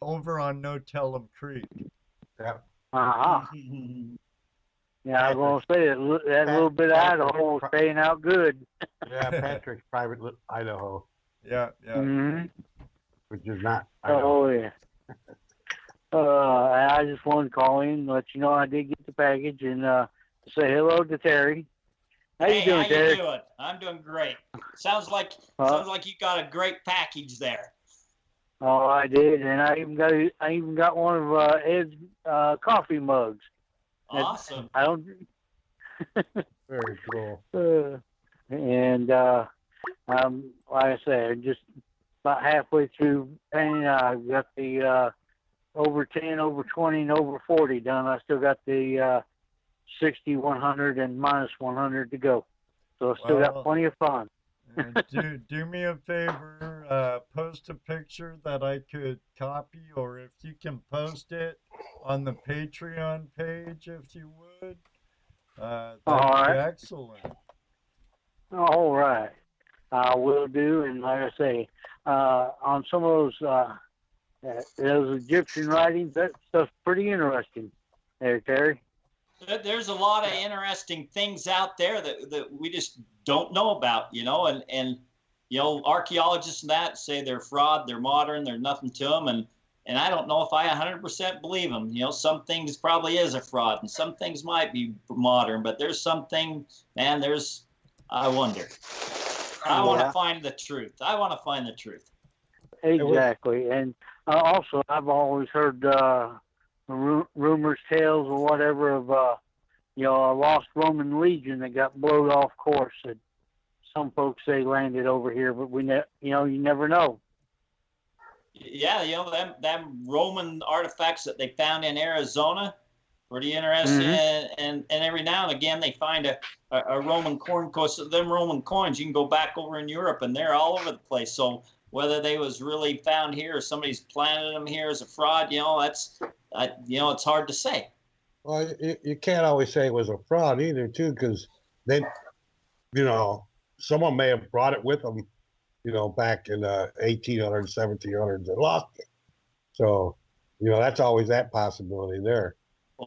Over on No Tell 'em Creek. Yeah. Yeah, I was going to say that little bit of Idaho was staying out good. Yeah, Patrick's private Idaho. Yeah. Which is not Idaho. Oh, yeah. I just wanted to call in and let you know I did get the package and say hello to Terry. How you doing, Terry? How you doing? I'm doing great. Sounds like you got a great package there. Oh, I did, and I even got one of Ed's coffee mugs. Awesome. I don't. Very cool. And like I said, just about halfway through painting, I've got the over 10, over 20, and over 40 done. I still got the 60, 100, and minus 100 to go. So I still got plenty of fun. do me a favor, post a picture that I could copy, or if you can post it on the Patreon page, if you would. That'd be excellent. All right. I will do, and like I say, on some of those Egyptian writings, that stuff's pretty interesting there, Terry. There's a lot of interesting things out there that we just don't know about, and archaeologists and that say they're fraud, they're modern, there's nothing to them, and I don't know if I 100% believe them. Some things probably is a fraud, and some things might be modern, but there's some things, man, I wonder. I want to find the truth. Exactly, and also I've always heard rumors, tales, or whatever of a lost Roman legion that got blown off course. That some folks say landed over here, but you never know. Yeah, you know, them Roman artifacts that they found in Arizona, pretty interesting. And every now and again they find a Roman coin. Of course, them Roman coins, you can go back over in Europe and they're all over the place. So whether they was really found here or somebody's planted them here as a fraud, you know, you know, it's hard to say. Well, you can't always say it was a fraud either, too, because they, you know, someone may have brought it with them, you know, back in the 1800s, 1700s and lost it. So, you know, that's always that possibility there.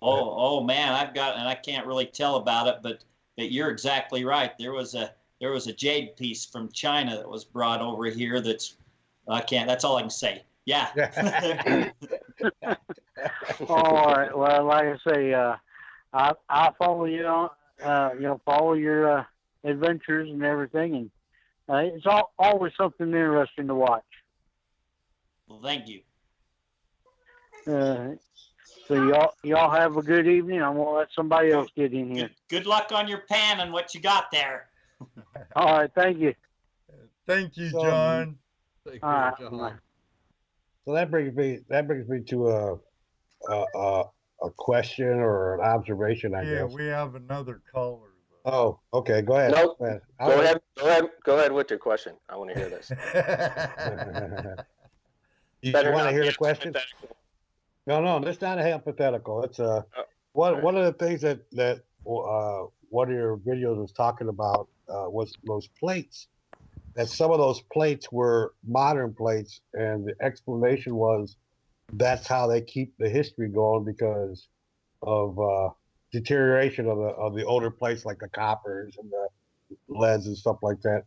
Oh man, and I can't really tell about it, but you're exactly right. There was a jade piece from China that was brought over here. That's all I can say. Yeah. All right. Well, like I say, I'll follow you on, follow your adventures and everything, and it's always something interesting to watch. Well, thank you. So y'all have a good evening. I'm gonna let somebody else get in here. Good luck on your pan and what you got there. All right. Thank you. Thank you, John. Take All care, right. John. So that brings me to a question or an observation, I Yeah, guess. we have another caller. Oh, okay. Go ahead. Nope. Go ahead. Go ahead with your question. I want to hear this. You Better want to not hear be the question? hypothetical. No, that's not a hypothetical. It's one of the things that one of your videos was talking about was those plates. That some of those plates were modern plates, and the explanation was that's how they keep the history going because of deterioration of the older plates, like the coppers and the leads and stuff like that.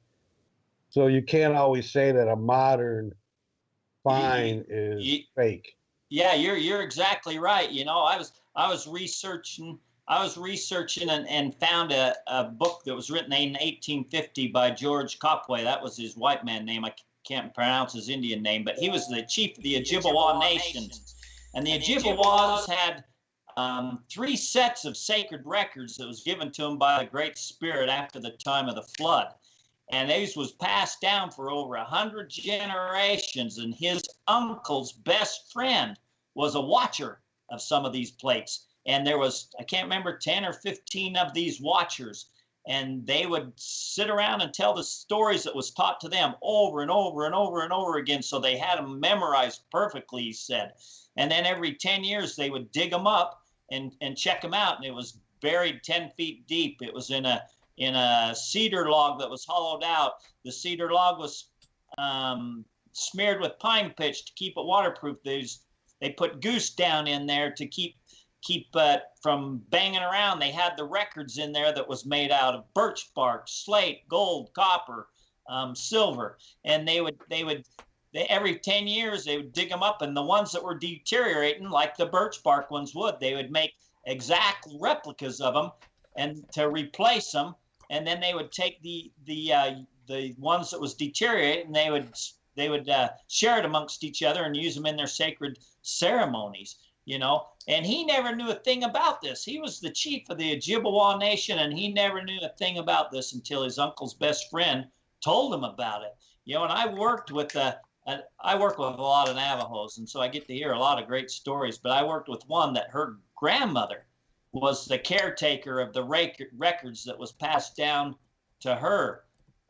So you can't always say that a modern find is fake. Yeah, you're exactly right. You know, I was researching and found a book that was written in 1850 by George Copway. That was his white man name. I can't pronounce his Indian name, but he was the chief of the Ojibwa Nation. And the Ojibwas had 3 sets of sacred records that was given to them by the Great Spirit after the time of the flood. And these was passed down for over 100 generations. And his uncle's best friend was a watcher of some of these plates. And there was, I can't remember, 10 or 15 of these watchers. And they would sit around and tell the stories that was taught to them over and over and over and over again. So they had them memorized perfectly, he said. And then every 10 years, they would dig them up and check them out. And it was buried 10 feet deep. It was in a cedar log that was hollowed out. The cedar log was smeared with pine pitch to keep it waterproof. They put goose down in there to keep from banging around. They had the records in there that was made out of birch bark, slate, gold, copper, silver, and they would every 10 years they would dig them up, and the ones that were deteriorating, like the birch bark ones would, they would make exact replicas of them and to replace them, and then they would take the ones that was deteriorating, and they would share it amongst each other and use them in their sacred ceremonies. You know, and he never knew a thing about this. He was the chief of the Ojibwa Nation, and he never knew a thing about this until his uncle's best friend told him about it. You know, and I work with a lot of Navajos, and so I get to hear a lot of great stories. But I worked with one that her grandmother was the caretaker of the records that was passed down to her.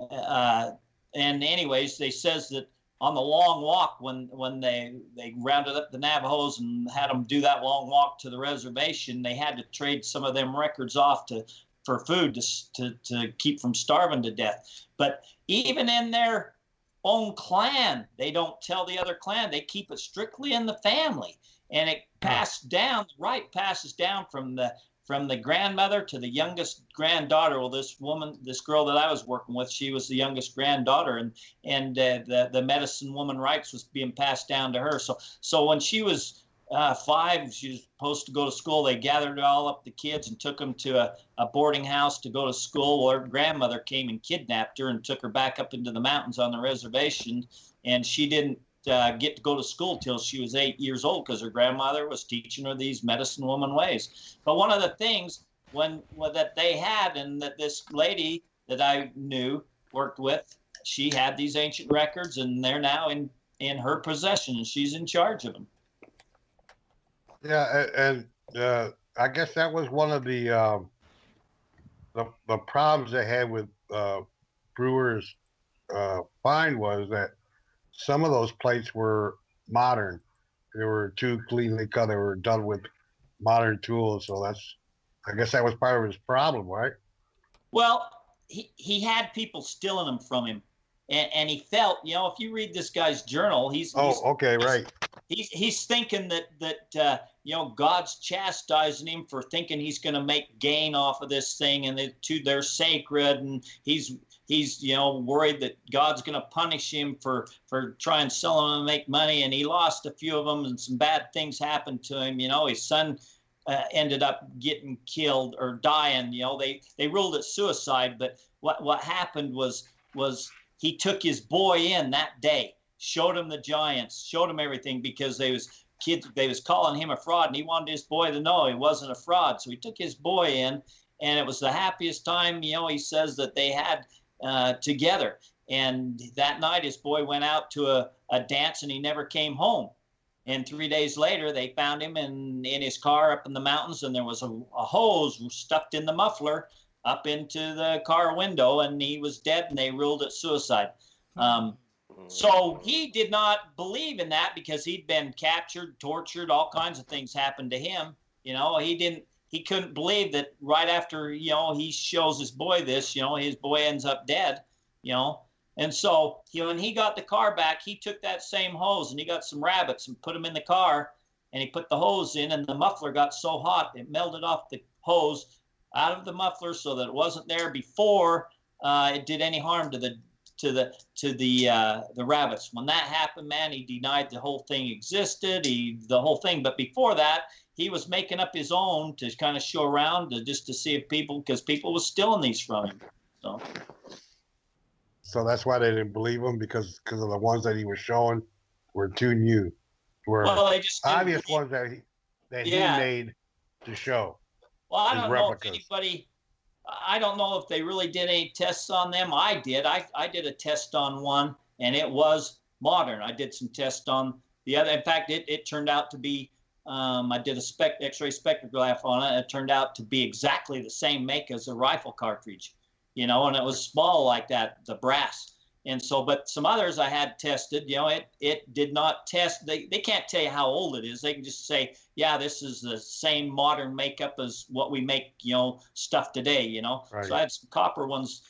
And anyways, they says that on the long walk when they rounded up the Navajos and had them do that long walk to the reservation, they had to trade some of them records off for food to keep from starving to death. But even in their own clan, they don't tell the other clan. They keep it strictly in the family, and it passed down. The right passes down from the grandmother to the youngest granddaughter. Well, this girl that I was working with, she was the youngest granddaughter, and the medicine woman rights was being passed down to her. So when she was 5, she was supposed to go to school. They gathered all up the kids and took them to a boarding house to go to school. Well, her grandmother came and kidnapped her and took her back up into the mountains on the reservation, and she didn't get to go to school till she was 8 years old because her grandmother was teaching her these medicine woman ways. But one of the things that they had, and that this lady that I knew worked with, she had these ancient records, and they're now in in her possession, and she's in charge of them. Yeah, and I guess that was one of the problems they had with Brewer's find was that some of those plates were modern. They were too cleanly cut. They were done with modern tools. So I guess that was part of his problem, right? Well, he had people stealing them from him. And he felt, you know, if you read this guy's journal, right. He's thinking that you know, God's chastising him for thinking he's going to make gain off of this thing, and they're sacred, and he's you know, worried that God's going to punish him for trying to sell them and make money, and he lost a few of them, and some bad things happened to him. You know, his son ended up getting killed or dying. You know, they ruled it suicide, but what happened was he took his boy in that day, showed him the giants, showed him everything, because they was calling him a fraud, and he wanted his boy to know he wasn't a fraud. So he took his boy in, and it was the happiest time, you know, he says, that they had together. And that night his boy went out to a dance, and he never came home. And 3 days later, they found him in his car up in the mountains, and there was a hose stuffed in the muffler up into the car window, and he was dead, and they ruled it suicide. So he did not believe in that, because he'd been captured, tortured, all kinds of things happened to him. You know, he couldn't believe that right after, you know, he shows his boy this, you know, his boy ends up dead, you know. And so, you know, when he got the car back, he took that same hose, and he got some rabbits and put them in the car, and he put the hose in, and the muffler got so hot it melted off the hose out of the muffler, so that it wasn't there before it did any harm to the rabbits. When that happened, man, he denied the whole thing existed, the whole thing. But before that, he was making up his own to kind of show around, just to see if because people was stealing these from him. So that's why they didn't believe him, because of the ones that he was showing were too new, were they just obvious ones that he made to show. Well, I don't know if anybody. I don't know if they really did any tests on them. I did. I did a test on one, and it was modern. I did some tests on the other. In fact, it turned out to be. I did a X-ray spectrograph on it. It turned out to be exactly the same make as a rifle cartridge, you know, and it was small like that, the brass. And so, but some others I had tested, you know, it did not test. They can't tell you how old it is. They can just say, yeah, this is the same modern makeup as what we make, you know, stuff today, you know. Right. So I had some copper ones,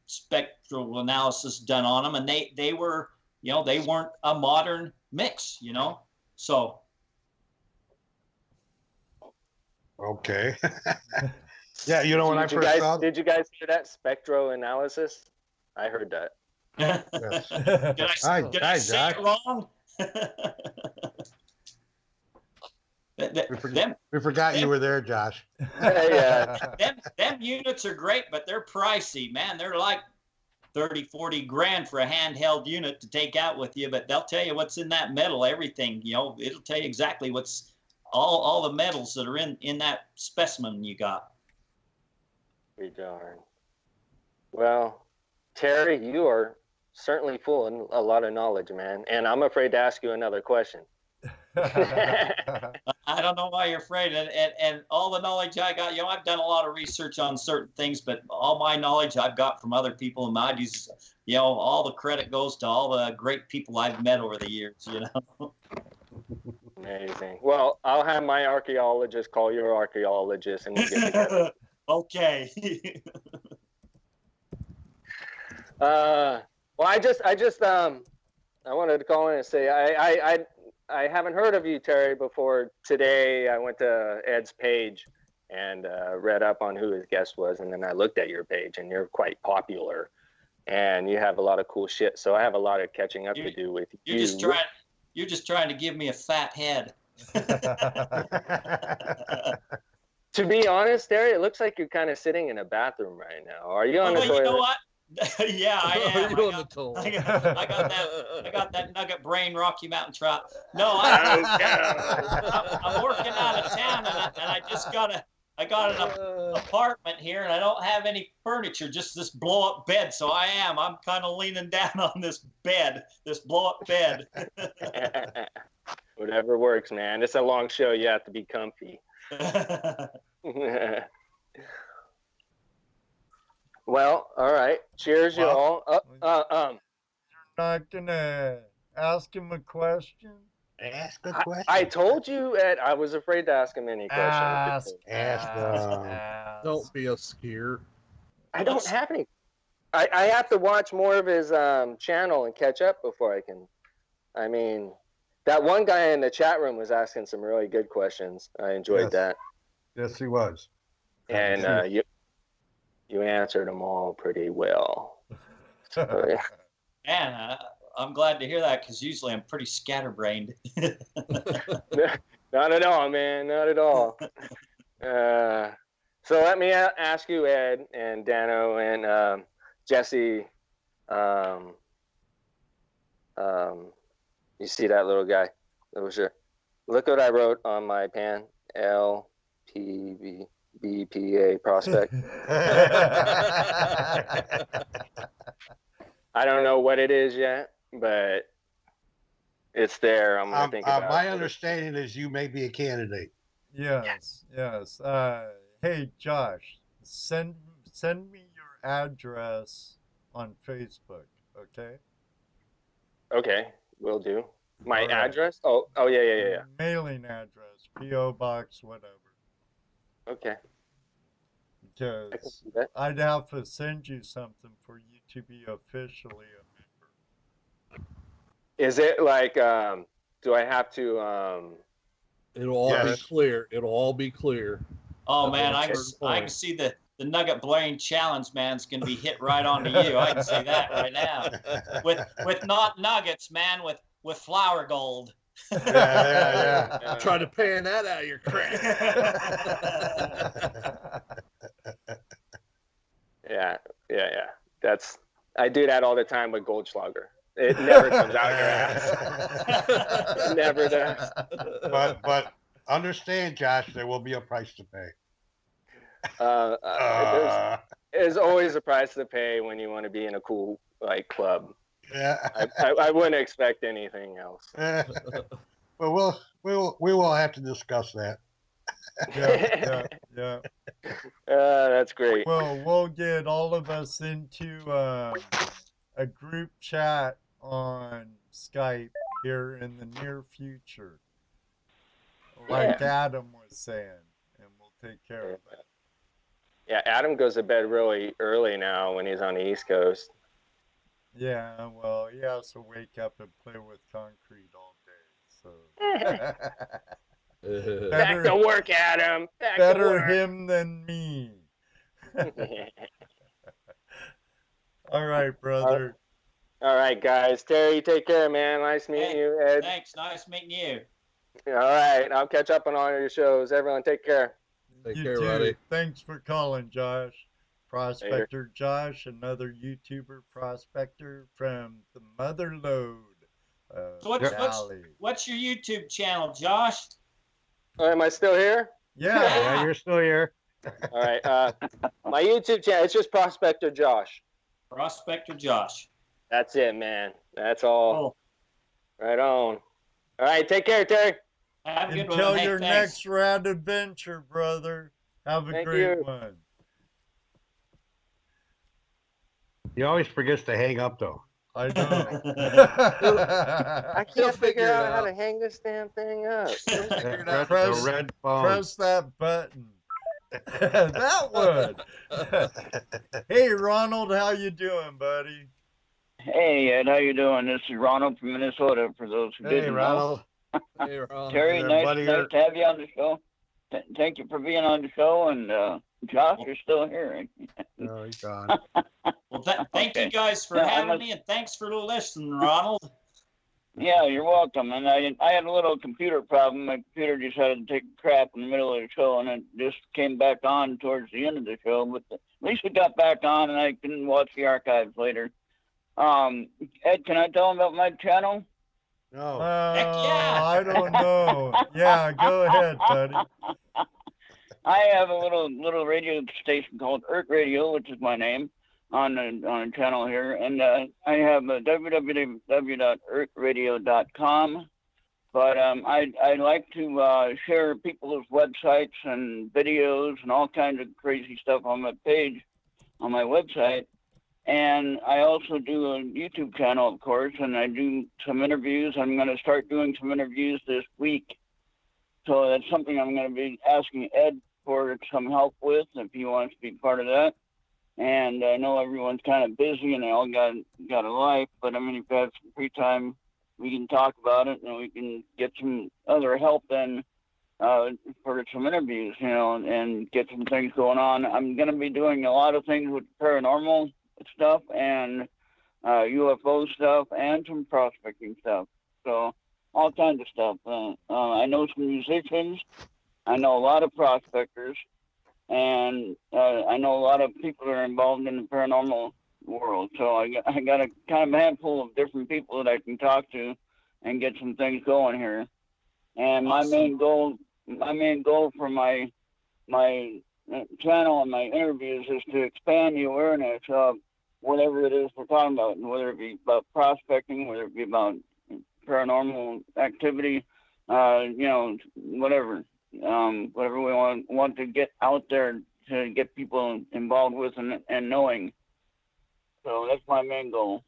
spectral analysis done on them, and they were, you know, they weren't a modern mix, you know. So. Okay. Yeah, you know, when I first saw. Did you guys hear that spectro analysis? I heard that. Yes. Did I say it wrong? We forgot you were there, Josh. Yeah. Them units are great, but they're pricey, man. They're like 30, 40 grand for a handheld unit to take out with you, but they'll tell you what's in that metal, everything, you know, it'll tell you exactly what's all the metals that are in that specimen you got. Be darn. Well, Terry, you are certainly full of a lot of knowledge, man. And I'm afraid to ask you another question. I don't know why you're afraid. And all the knowledge I got, you know, I've done a lot of research on certain things, but all my knowledge I've got from other people, and I just, you know, all the credit goes to all the great people I've met over the years, you know. Amazing. Well, I'll have my archaeologist call your archaeologist, and we'll get together. Okay. Well, I wanted to call in and say I haven't heard of you, Terry, before today. I went to Ed's page and read up on who his guest was, and then I looked at your page, and you're quite popular, and you have a lot of cool shit. So I have a lot of catching up to do with you. You're just trying to give me a fat head. To be honest, Terry, it looks like you're kind of sitting in a bathroom right now. Are you on the toilet? You know what? Yeah, I am. I got that nugget brain Rocky Mountain Trout. No, I'm working out of town, and I I got an apartment here, and I don't have any furniture, just this blow-up bed. So I'm kind of leaning down on this bed, this blow-up bed. Whatever works, man. It's a long show. You have to be comfy. Well, all right. Cheers, y'all. You're not gonna ask him a question? Ask a question. I told you, Ed, I was afraid to ask him any questions. Ask. Don't be a skier. I don't have any. I have to watch more of his channel and catch up before I can. I mean, that one guy in the chat room was asking some really good questions. I enjoyed that. Yes, he was. And you answered them all pretty well. So, Man, I'm glad to hear that because usually I'm pretty scatterbrained. Not at all, man. Not at all. So let me ask you, Ed and Dano and Jesse. You see that little guy? Look what I wrote on my pen. LPBPA prospect. I don't know what it is yet, but it's there. I'm gonna think about my it. understanding is you may be a candidate. Yes. Hey, Josh, send me your address on Facebook, okay? Okay, will do. My All right. address? Oh, yeah. Mailing address, P.O. Box, whatever. Okay. Because I'd have to send you something for you to be officially a member. Is it like, do I have to, It'll all be clear. It'll all be clear. Oh man, I can see the nugget blowing challenge, man, is going to be hit right onto you. I can see that right now. With not nuggets, man, with flour gold. Yeah. Try to pan that out of your crap. Yeah. I do that all the time with Goldschlager. It never comes out your ass. It never does. But understand, Josh, there will be a price to pay. There's always a price to pay when you want to be in a cool club. Yeah. I wouldn't expect anything else. Well, we will have to discuss that. Yeah. That's great. Well, we'll get all of us into a group chat on Skype here in the near future, like Adam was saying, and we'll take care of that. Yeah, Adam goes to bed really early now when he's on the East Coast. Yeah, well, he has to wake up and play with concrete all day, so. Back to work, Adam. Better him than me. All right, brother. All right, guys. Terry, take care, man. Nice meeting you, Ed. Thanks. Nice meeting you. All right. I'll catch up on all your shows. Everyone, take care. Take You care, too. buddy. Thanks for calling, Josh. Prospector Josh, another YouTuber prospector from the Mother Lode. What's your YouTube channel, Josh? Am I still here? Yeah, you're still here. All right. My YouTube channel, it's just Prospector Josh. Prospector Josh. That's it, man. That's all. Oh. Right on. All right. Take care, Terry. Have a good one. Until Hey, your thanks. next rad adventure, brother. Have a Thank great you. one. He always forgets to hang up, though. I know. I can't figure out how to hang this damn thing up. Press the red phone. Press that button. That one. Hey, Ronald, how you doing, buddy? Hey, Ed, how you doing? This is Ronald from Minnesota, for those who Hey, didn't Ronald. Hey, Ron. Terry, Hey, nice buddy, to have you on the show. Thank you for being on the show, and Josh, you're still here. No, he's gone. Well, thank you guys for having me, and thanks for listening, Ronald. Yeah, you're welcome. And I had a little computer problem. My computer decided to take a crap in the middle of the show, and it just came back on towards the end of the show. But at least it got back on, and I can watch the archives later. Ed, can I tell them about my channel? No. Heck yeah. I don't know. Yeah, go ahead, buddy. I have a little radio station called ERT Radio, which is my name on a channel here, and I have www.ertradio.com. But I like to share people's websites and videos and all kinds of crazy stuff on my page, on my website. And I also do a YouTube channel, of course, and I do some interviews. I'm going to start doing some interviews this week. So that's something I'm going to be asking Ed for some help with, if he wants to be part of that. And I know everyone's kind of busy and they all got a life, but I mean, if you have some free time, we can talk about it and we can get some other help then for some interviews, you know, and get some things going on. I'm going to be doing a lot of things with paranormal stuff and UFO stuff and some prospecting stuff. So all kinds of stuff. I know some musicians. I know a lot of prospectors. And I know a lot of people that are involved in the paranormal world. So I got a kind of handful of different people that I can talk to and get some things going here. And my main goal for my channel and my interviews is to expand the awareness of whatever it is we're talking about, and whether it be about prospecting, whether it be about paranormal activity, you know, whatever we want to get out there to get people involved with and knowing. So that's my main goal.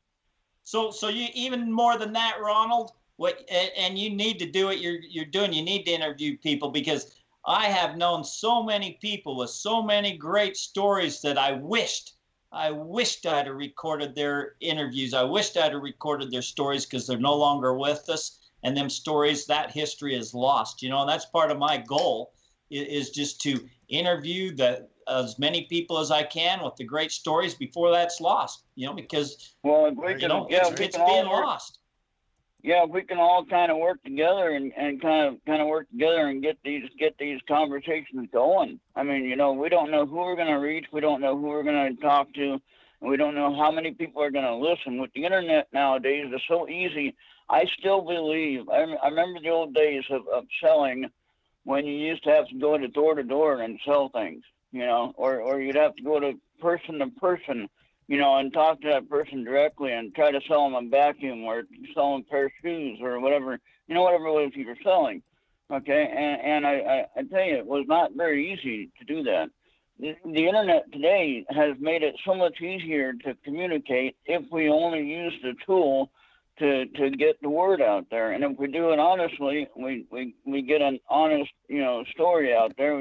So you, even more than that, Ronald, and you need to do what you're doing. You need to interview people, because I have known so many people with so many great stories that I wished I'd have recorded their interviews. I wished I'd have recorded their stories, because they're no longer with us. And them stories, that history is lost, you know, and that's part of my goal, is just to interview as many people as I can with the great stories before that's lost, you know, because, it's being lost. Yeah, if we can all kind of work together and kind of work together and get these conversations going. I mean, you know, we don't know who we're going to reach. We don't know who we're going to talk to. And we don't know how many people are going to listen. With the internet nowadays, it's so easy. I still believe, I remember the old days of selling, when you used to have to go to door and sell things, you know, or you'd have to go to person, you know, and talk to that person directly and try to sell them a vacuum or sell them a pair of shoes or whatever, you know, whatever it was you were selling. Okay. And I tell you, it was not very easy to do that. The internet today has made it so much easier to communicate if we only use the tool to get the word out there. And if we do it honestly, we get an honest, you know, story out there.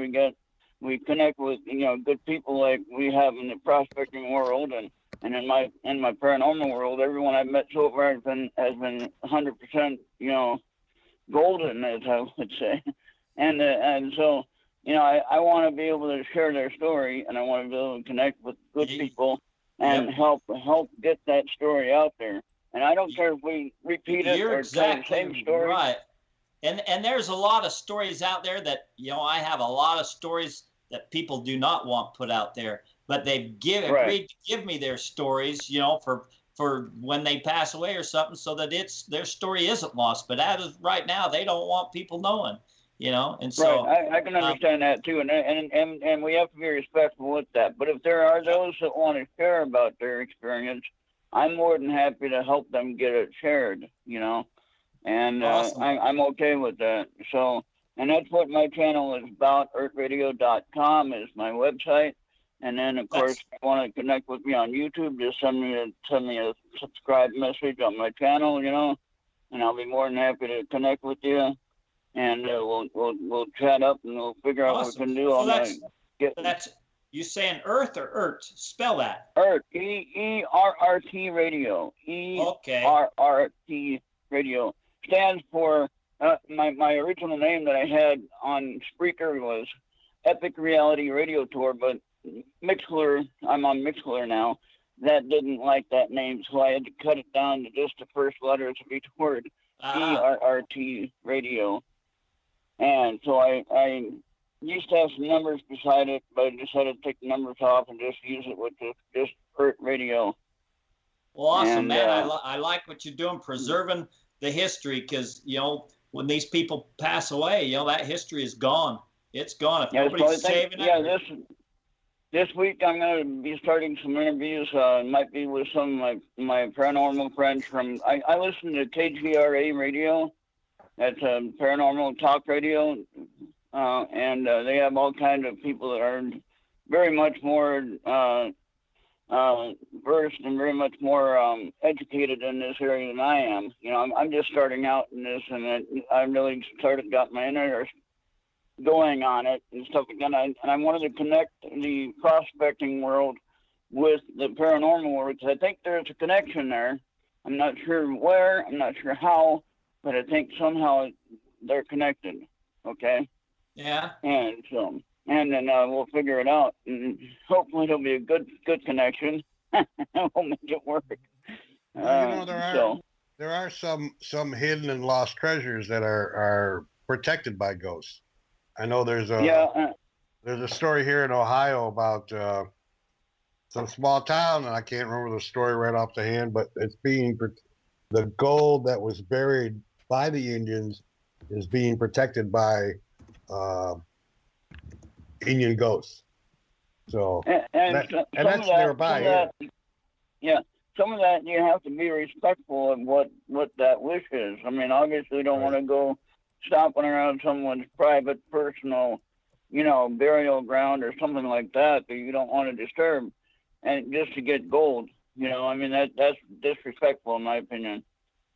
We connect with, you know, good people like we have in the prospecting world, and in my paranormal world, everyone I've met so far has been 100%, you know, golden, as I would say. And so, you know, I want to be able to share their story, and I want to be able to connect with good people and help get that story out there. And I don't care if we repeat it or tell the same story. Right. And there's a lot of stories out there that, you know, I have a lot of stories that people do not want put out there, but they've agreed to give me their stories, you know, for when they pass away or something, so that their story isn't lost. But as of right now, they don't want people knowing, you know. And so I can understand that too, and we have to be respectful with that. But if there are those that want to share about their experience, I'm more than happy to help them get it shared, you know, and awesome. I'm okay with that. So, and that's what my channel is about. ERTradio.com is my website. And then, of course, if you want to connect with me on YouTube, just send me a subscribe message on my channel, you know, and I'll be more than happy to connect with you. And we'll chat up and we'll figure out what we can do. So that's you saying Earth or ERT? Spell that. ERT, E-R-R-T Radio. E-R-R-T Radio. Stands for, my original name that I had on Spreaker was Epic Reality Radio Tour, but Mixler, I'm on Mixler now, that didn't like that name, so I had to cut it down to just the first letters of each word. E-R-R-T Radio. And so I used to have some numbers beside it, but I decided to take the numbers off and just use it with just ERT Radio. Well, awesome, and, man. I like what you're doing, preserving the history, because, you know, when these people pass away, you know, that history is gone. It's gone. If Yeah, so I nobody's think, saving it. This week I'm going to be starting some interviews. It might be with some of my paranormal friends from. I listen to KGRA radio. That's paranormal talk radio, and they have all kinds of people that are very much more versed and very much more educated in this area than I am. You know, I'm just starting out in this, and I really got my interest going on it and stuff again. And I wanted to connect the prospecting world with the paranormal world, because I think there's a connection there. I'm not sure where, I'm not sure how, but I think somehow they're connected. Okay. Yeah. And so, and then we'll figure it out, and hopefully it'll be a good connection. We'll make it work. Well, there are some hidden and lost treasures that are protected by ghosts. I know there's a story here in Ohio about some small town, and I can't remember the story right off the hand, but it's the gold that was buried by the Indians is being protected by Indian ghosts. So that's nearby. Some of that you have to be respectful of what that wish is. I mean, obviously you don't want to go stomping around someone's private, personal, burial ground or something like that you don't want to disturb, and just to get gold. I mean, that's disrespectful in my opinion.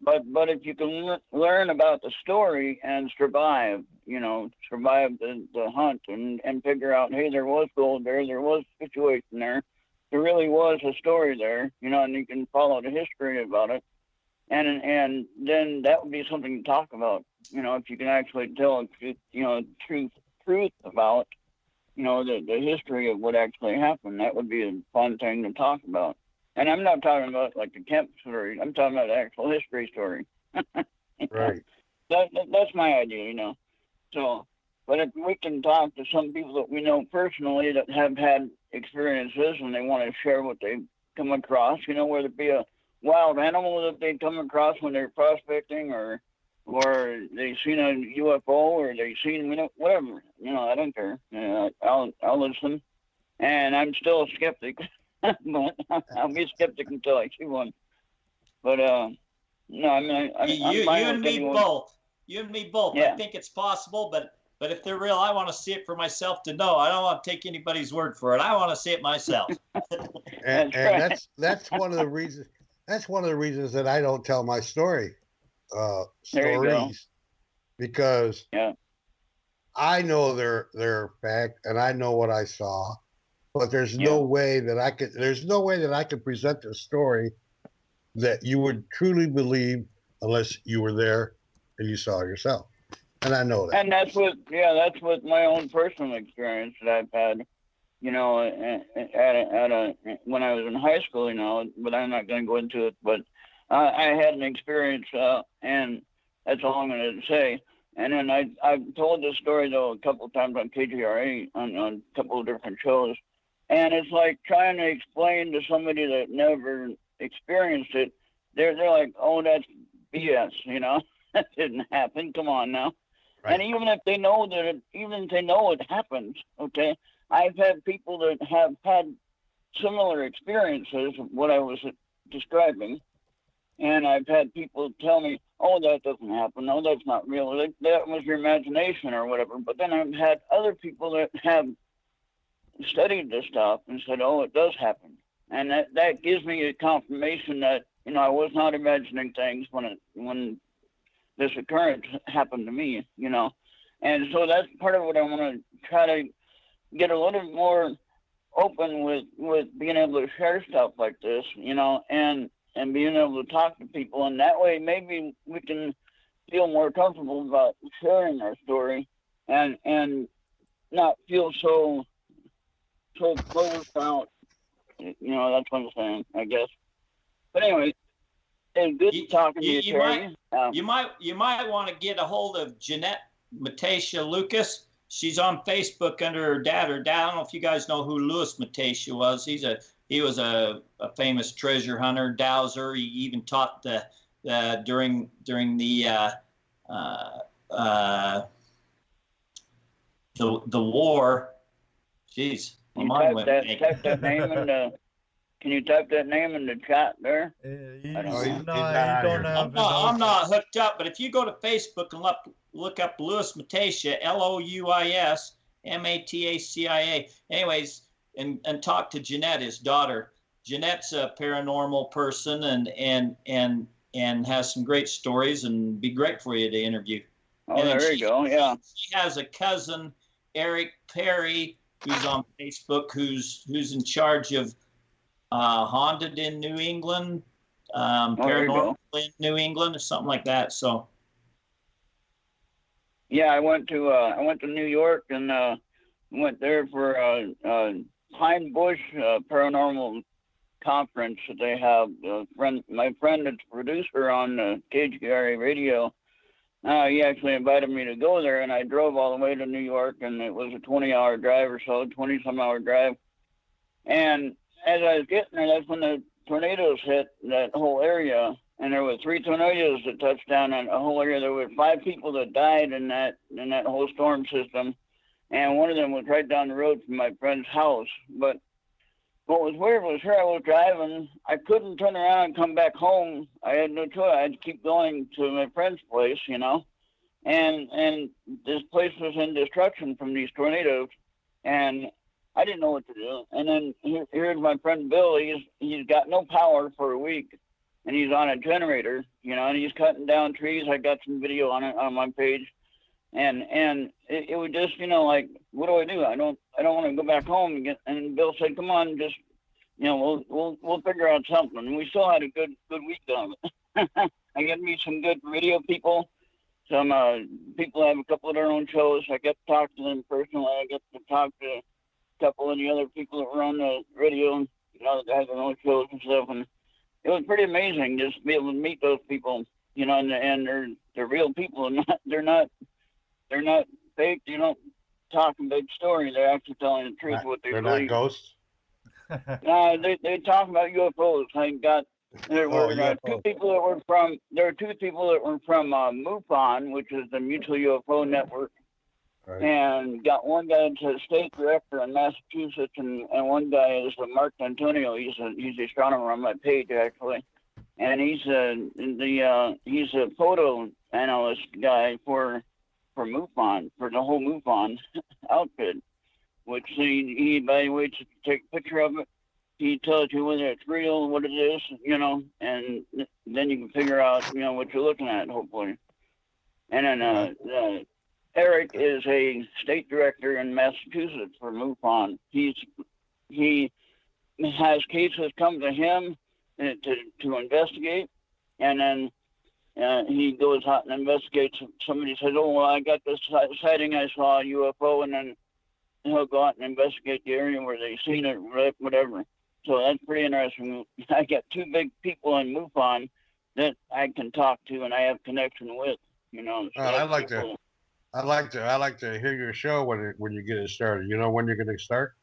But if you can learn about the story and survive the hunt and figure out, hey, there was gold there was a situation there really was a story there, and you can follow the history about it, and then that would be something to talk about. If you can actually tell truth about, the history of what actually happened, that would be a fun thing to talk about. And I'm not talking about like the Kemp story. I'm talking about the actual history story. Right. That's my idea, So, but if we can talk to some people that we know personally that have had experiences and they want to share what they come across, whether it be a wild animal that they come across when they're prospecting, or they've seen a UFO, or they've seen whatever, I don't care. I'll listen, and I'm still a skeptic. But I'll be a skeptic until I see one. But no, I mean, you and me both. You and me both. Yeah. I think it's possible, but if they're real, I want to see it for myself to know. I don't want to take anybody's word for it. I want to see it myself. and that's one of the reasons. That's one of the reasons that I don't tell my stories, because I know they're fact, and I know what I saw, but there's no way that I could. There's no way that I could present a story that you would truly believe unless you were there and you saw it yourself. And I know that. And that's what my own personal experience that I've had, when I was in high school, but I'm not going to go into it, but I had an experience, and that's all I'm going to say. And then I've told this story, though, a couple of times on KGRA, on a couple of different shows. And it's like trying to explain to somebody that never experienced it. They're like, oh, that's BS, that didn't happen. Come on now. Right. And even if they know it happens, okay, I've had people that have had similar experiences of what I was describing, and I've had people tell me, oh, that doesn't happen. No, that's not real. That was your imagination or whatever. But then I've had other people that have studied this stuff and said, oh, it does happen. And that gives me a confirmation that, I was not imagining things when this occurrence happened to me, And so that's part of what I want to try to get a little more open with being able to share stuff like this, and being able to talk to people. And that way maybe we can feel more comfortable about sharing our story and not feel so closed out. That's what I'm saying, I guess. But anyway, it's good talking to you, Terry. You might want to get a hold of Jeanette Matasha Lucas. She's on Facebook under her dad. Her dad, I don't know if you guys know who Louis Matasha was. He was a famous treasure hunter, dowser. He even taught during the the war. Jeez, my mind went blank. Type that name in the. Can you type that name in the chat there? He's I don't know. not, He's not he on don't here. have I'm not hooked up, but if you go to Facebook and look up Louis Matacia, LOUISMATACIA, anyways, and talk to Jeanette, his daughter. Jeanette's a paranormal person and has some great stories and be great for you to interview. Oh, there you go. Yeah. She has a cousin, Eric Perry, who's on Facebook, who's in charge of Haunted in New England, Paranormal in New England, or something like that. So. Yeah, I went to New York and went there for Pine Bush paranormal conference that they have. My friend that's producer on KGRA radio. He actually invited me to go there, and I drove all the way to New York, and it was a 20-hour drive or so, 20-some-hour drive. And as I was getting there, that's when the tornadoes hit that whole area, and there were 3 tornadoes that touched down on the whole area. There were 5 people that died in that whole storm system, and one of them was right down the road from my friend's house. But what was weird was here I was driving. I couldn't turn around and come back home. I had no choice. I had to keep going to my friend's place, you know. And this place was in destruction from these tornadoes, and I didn't know what to do. And then here's my friend Bill. He's got no power for a week, and he's on a generator, you know, and he's cutting down trees. I got some video on it on my page, and it was just, you know, like, what do? I don't want to go back home again. And Bill said, come on, just, you know, we'll figure out something. And we still had a good week of it. I got to meet some good radio people. Some people have a couple of their own shows. I get to talk to them personally. I get to talk to a couple of the other people that were on the radio, you know, that have their own shows and stuff. And it was pretty amazing just to be able to meet those people, you know, and they're real people. And they're not fake. You don't talk a big story. They're actually telling the truth. What they They're believe. not ghosts. They talk about UFOs. There were 2 people that were from. There were 2 people that were from MUFON, which is the Mutual UFO Network, Right. and got one guy that's a state director in Massachusetts, and one guy is Mark Antonio. He's the astronomer on my page actually, and he's a photo analyst guy for MUFON, for the whole MUFON outfit, which he evaluates, take a picture of it. He tells you whether it's real, what it is, you know, and then you can figure out, you know, what you're looking at, hopefully. And then Eric is a state director in Massachusetts for MUFON. He has cases come to him to investigate, and then he goes out and investigates. Somebody says, oh, well, I got this sighting, I saw a UFO, and then he'll go out and investigate the area where they've seen it, whatever. So that's pretty interesting. I got 2 big people in MUFON that I can talk to and I have connection with, you know. So I'd like to hear your show when you get it started. You know when you're going to start?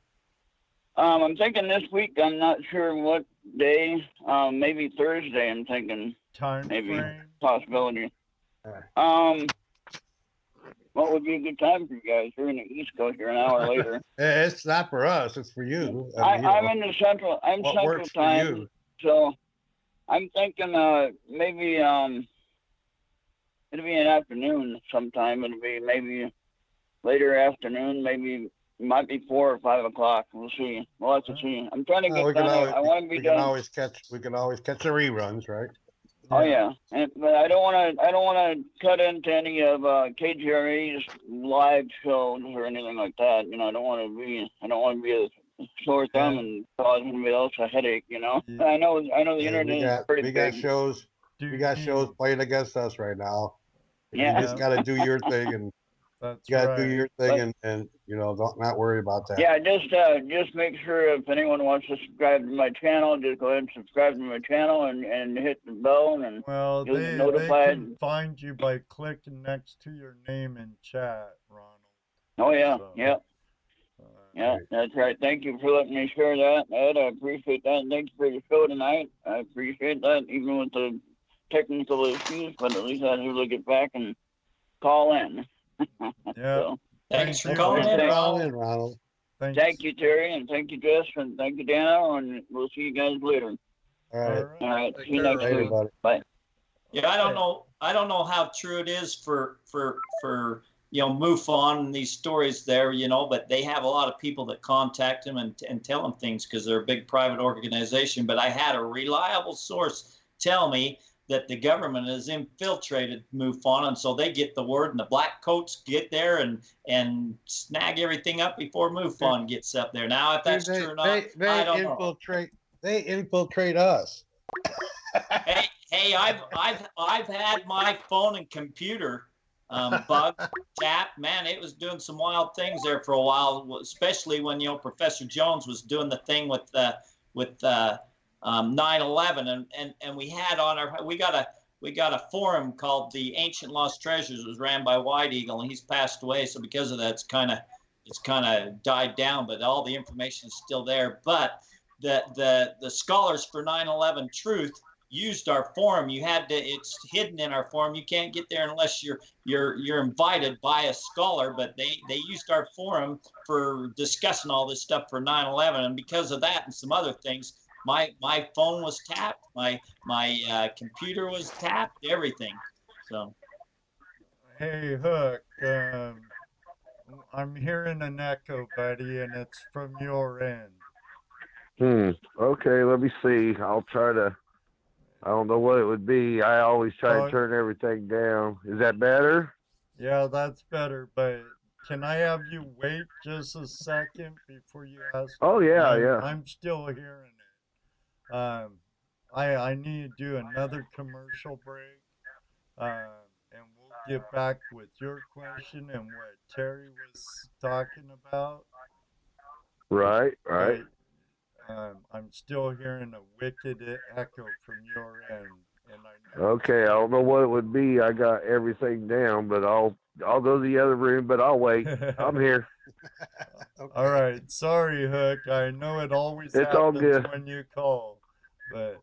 I'm thinking this week. I'm not sure what day. Maybe Thursday. I'm thinking. Time maybe frame? possibility. What would be a good time for you guys? You're in the East Coast. You're an hour later. It's not for us. It's for you. I'm in the Central. I'm what Central works for time. you? So I'm thinking maybe it'll be an afternoon sometime. It'll be maybe later afternoon. Maybe it might be 4 or 5 o'clock. We'll see. We'll have to see. I'm trying to get done. I want to be done. We can always catch the reruns, right? Oh yeah, but I don't want to cut into any of KGRA's live shows or anything like that. You know, I don't want to be a sore thumb and cause anybody else a headache. You know, Yeah. I know the internet is pretty big. We got shows playing against us right now. Yeah. You just got to do your thing, and That's you got to right. do your thing, and you know, don't not worry about that. Yeah, just make sure if anyone wants to subscribe to my channel, just go ahead and subscribe to my channel and hit the bell, and Well, you'll they get notified. can find you by clicking next to your name in chat, Ronald. Oh yeah, So, yeah. Yeah, that's right. Thank you for letting me share that, Ed. I appreciate that. And thanks for the show tonight. I appreciate that, even with the technical issues, but at least I was able to get back and call in. Yeah. So, Thanks for you. calling in, Ronald. Ronald. Thanks. Thank you, Terry, and thank you, Jess, and thank you, Dano, and we'll see you guys later. All right. All right. Take See you care, next Later, week. buddy. Bye. Yeah, I don't know how true it is for MUFON and these stories there, but they have a lot of people that contact them and tell them things because they're a big private organization. But I had a reliable source tell me that the government has infiltrated MUFON, and so they get the word, and the black coats get there and snag everything up before MUFON gets up there. Now, if that's true or not, I don't know. They infiltrate us. Hey, I've had my phone and computer bugged, tapped. Man, it was doing some wild things there for a while, especially when Professor Jones was doing the thing with 9/11, and we had on we got a forum called the Ancient Lost Treasures. It was ran by White Eagle, and he's passed away. So because of that, it's kind of died down, but all the information is still there. But the scholars for 9/11 Truth used our forum. It's hidden in our forum. You can't get there unless you're invited by a scholar, but they used our forum for discussing all this stuff for 9/11, and because of that and some other things, my phone was tapped, my computer was tapped, everything. So Hey, Hook, I'm hearing an echo, buddy, and it's from your end. Okay, let me see. I'll try to. I don't know what it would be. I always try to turn everything down. Is that better? Yeah, that's better, but can I have you wait just a second before you ask? Oh, yeah, yeah. I'm still hearing it. I need to do another commercial break, and we'll get back with your question and what Terry was talking about. Right. But, I'm still hearing a wicked echo from your end, and I know. Okay, I don't know what it would be. I got everything down, but I'll go to the other room, but I'll wait. I'm here. All right, sorry, Hook. I know it always It's all happens good. when you call, but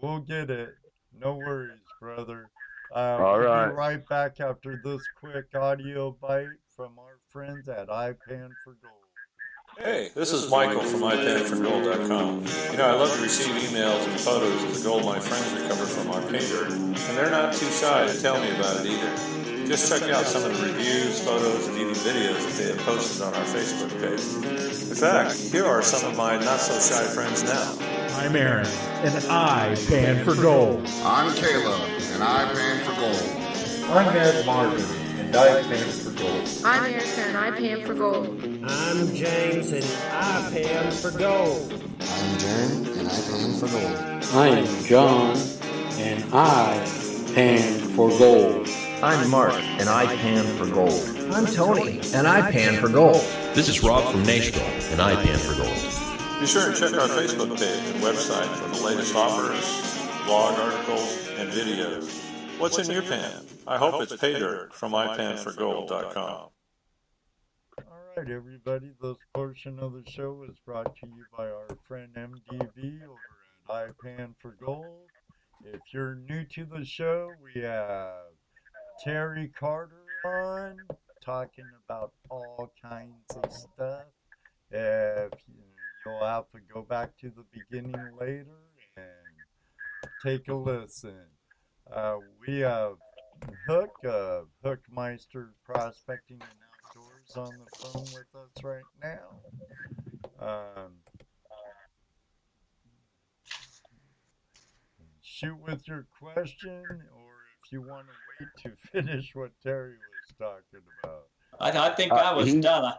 we'll get it. No worries, brother. All We'll right. be right back after this quick audio bite from our friends at iPan for Gold. Hey, this is Michael from iPanForGold.com. I love to receive emails and photos of the gold my friends recover from our pay dirt, and they're not too shy to tell me about it either. Just check out some of the reviews, photos, and even videos that they have posted on our Facebook page. In fact, here are some of my not-so-shy friends now. I'm Aaron, and I pan for gold. I'm Caleb, and I pan for gold. I'm Ed Martin, and I pan for gold. I'm Erica, and I pan for gold. I'm James, and I pan for gold. I'm Jen, and I pan for gold. I'm John, and I pan for gold. I'm Mark, and I pan for gold. I'm Tony, and I pan for gold. This is Rob from Nashville, and I pan for gold. Be sure and check our Facebook page and website for the latest offers, blog articles, and videos. What's in your pan? I hope it's pay dirt from iPanForGold.com. All right, everybody, this portion of the show is brought to you by our friend MDV over at iPan for Gold. If you're new to the show, we have Terry Carter on, talking about all kinds of stuff. You'll have to go back to the beginning later and take a listen. We have Hook of Hookmeister Prospecting and Outdoors on the phone with us right now. Shoot with your question, or if you want to wait to finish what Terry was talking about. I think I was done.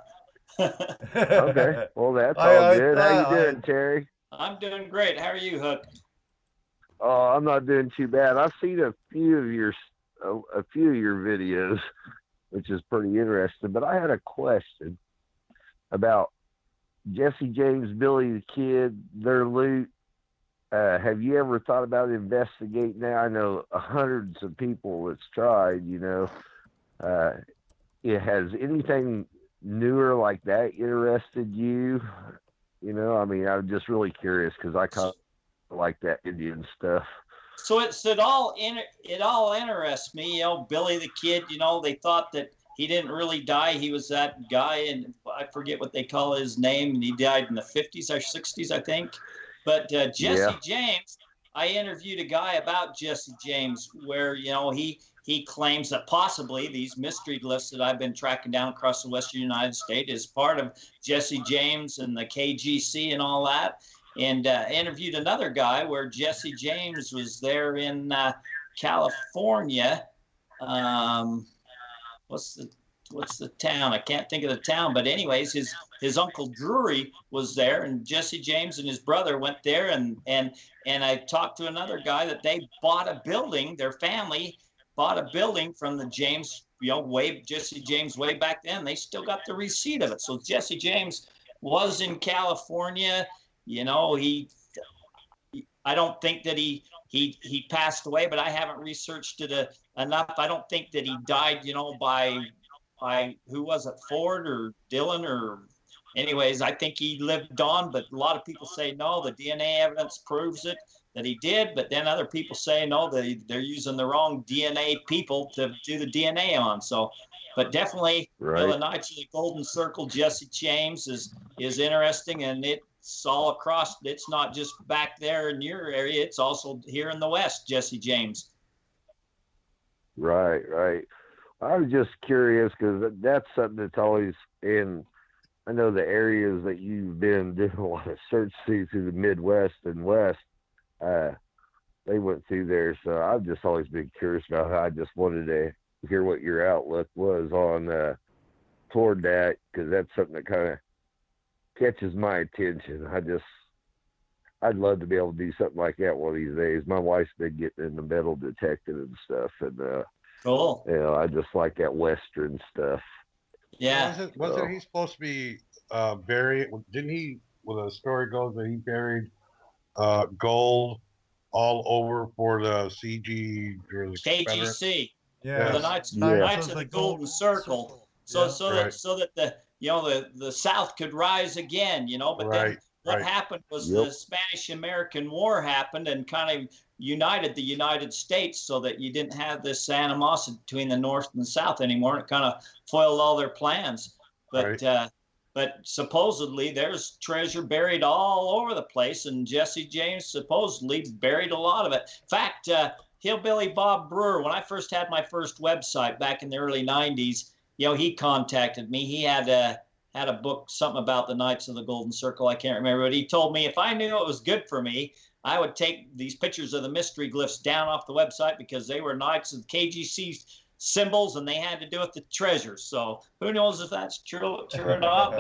Okay, well, that's all good. How you doing, Terry? I'm doing great. How are you, Hook? Oh, I'm not doing too bad. I've seen a few of your videos, which is pretty interesting. But I had a question about Jesse James, Billy the Kid, their loot. Have you ever thought about investigating that? I know hundreds of people that's tried. It has anything newer like that interested you? I mean, I'm just really curious because I kind of like that Indian stuff. So it all interests me. Billy the Kid. They thought that he didn't really die. He was that guy, and I forget what they call his name, and he died in the 50s or 60s, I think. But Jesse James, I interviewed a guy about Jesse James where, you know, he claims that possibly these mystery glyphs that I've been tracking down across the western United States is part of Jesse James and the KGC and all that. And interviewed another guy where Jesse James was there in California. What's the town? I can't think of the town, but anyways, his uncle Drury was there, and Jesse James and his brother went there, and I talked to another guy that they bought a building. Their family bought a building from the James, you know, Jesse James way back then. They still got the receipt of it. So Jesse James was in California. You know, I don't think that he passed away, but I haven't researched it enough. I don't think that he died, you know, by who was it, Ford or Dillon or anyways, I think he lived on, but a lot of people say no, the DNA evidence proves it, that he did, but then other people say no, they're using the wrong DNA people to do the DNA on. So, but definitely, right. You know, the Knights of the Golden Circle, Jesse James is interesting, and it's all across. It's not just back there in your area, it's also here in the West, Jesse James. Right. I was just curious because that's something that's always in. I know the areas that you've been doing a lot of search through the Midwest and West. They went through there, so I've just always been curious about how. I just wanted to hear what your outlook was on toward that, because that's something that kind of catches my attention. I'd love to be able to do something like that one of these days. My wife's been getting into metal detecting and stuff, and cool. You know, I just like that Western stuff. Yeah. Wasn't he supposed to be buried? Didn't he? Well, the story goes that he buried gold all over for the CG or the KGC. Yeah. The Knights of the Golden Circle. So that the South could rise again, you know. But then what happened was the Spanish-American War happened and kind of united the United States, so that you didn't have this animosity between the North and the South anymore, and it kind of foiled all their plans. But supposedly there's treasure buried all over the place, and Jesse James supposedly buried a lot of it. In fact, Hillbilly Bob Brewer, when I first had my first website back in the early 90s, you know, he contacted me. He had a book, something about the Knights of the Golden Circle. I can't remember, but he told me if I knew it was good for me, I would take these pictures of the mystery glyphs down off the website, because they were Knights of KGC symbols and they had to do with the treasure. So who knows if that's true or not,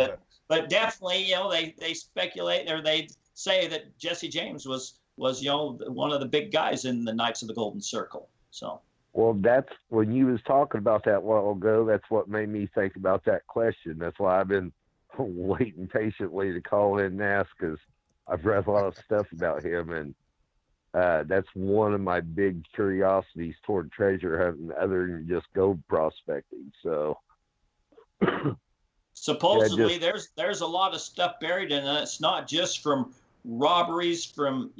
but definitely, you know, they speculate, or they say that Jesse James was, you know, one of the big guys in the Knights of the Golden Circle. So. Well, that's when you was talking about that a while ago. That's what made me think about that question. That's why I've been waiting patiently to call in and ask, because I've read a lot of stuff about him, and that's one of my big curiosities toward treasure hunting, other than just gold prospecting. So supposedly there's a lot of stuff buried in it. It's not just from robberies, from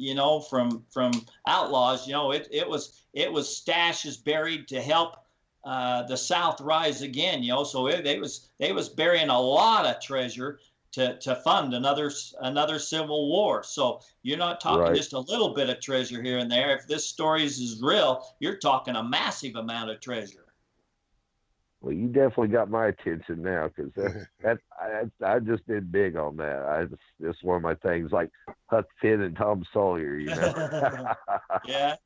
outlaws. You know, it was stashes buried to help the South rise again. You know, so they was burying a lot of treasure to fund another civil war. So you're not talking just a little bit of treasure here and there. If this story is real, you're talking a massive amount of treasure. Well, you definitely got my attention now, because I just been big on that. It's one of my things, like Huck Finn and Tom Sawyer, you know. Yeah.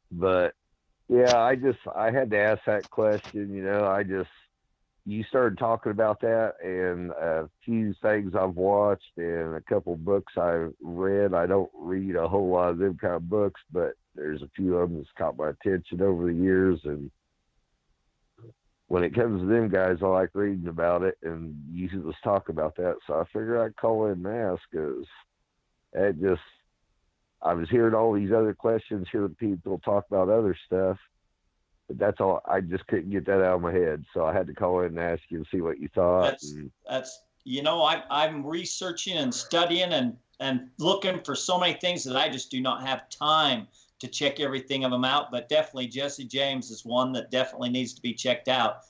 But yeah, I had to ask that question. You know, you started talking about that, and a few things I've watched and a couple books I've read. I don't read a whole lot of them kind of books, but there's a few of them that's caught my attention over the years. And when it comes to them guys, I like reading about it, and you just talk about that. So I figured I'd call in and ask, because I was hearing all these other questions, hearing people talk about other stuff. But that's all. I just couldn't get that out of my head, so I had to call in and ask you and see what you thought. That's you know, I'm researching and studying and looking for so many things that I just do not have time to check everything of them out. But definitely Jesse James is one that definitely needs to be checked out.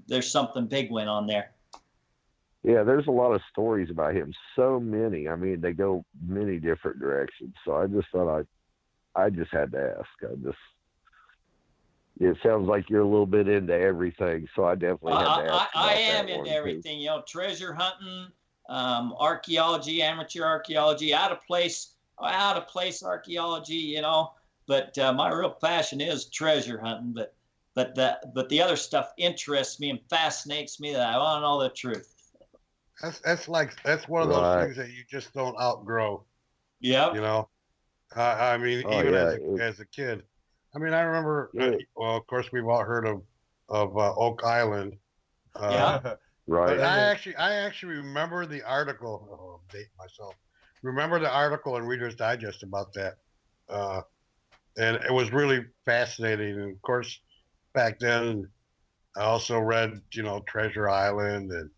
there's something big went on there. Yeah, there's a lot of stories about him. So many. I mean, they go many different directions. So I just thought I just had to ask. It sounds like you're a little bit into everything, so I definitely had to ask. I am into everything, you know, treasure hunting, archaeology, amateur archaeology, out of place archaeology, you know. But my real passion is treasure hunting. But the other stuff interests me and fascinates me. That I want to know the truth. That's one of those things that you just don't outgrow. Yeah. You know, I mean, as a kid. I mean, I remember. Well, of course, we've all heard of Oak Island. Yeah. Right. But I actually remember the article. Oh, I'm dating myself. Remember the article in Reader's Digest about that, and it was really fascinating. And of course, back then, I also read, you know, Treasure Island and,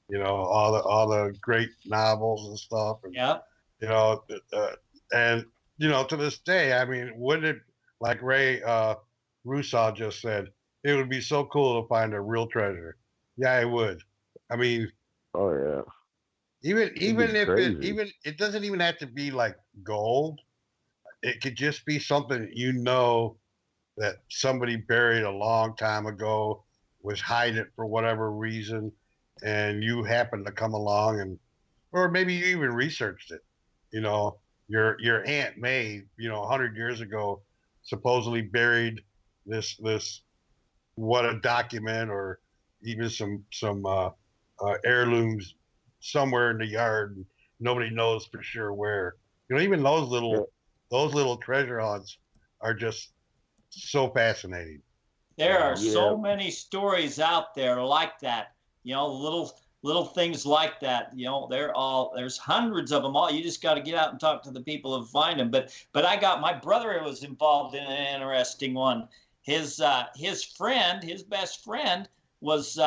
you know, all the great novels and stuff. And, yeah. You know, and you know, to this day, I mean, wouldn't it, like Ray Russo just said, it would be so cool to find a real treasure. Yeah, it would. I mean, oh yeah. Even if it doesn't even have to be like gold. It could just be something, you know, that somebody buried a long time ago, was hiding it for whatever reason, and you happened to come along and, or maybe you even researched it. You know, your Aunt May, you know, 100 years ago, supposedly buried this what a document or even some heirlooms somewhere in the yard. And nobody knows for sure where. You know, even those little treasure hunts are just so fascinating. There are so many stories out there like that. You know, little things like that. You know, there's hundreds of them all. You just got to get out and talk to the people and find them. But my brother was involved in an interesting one. His best friend was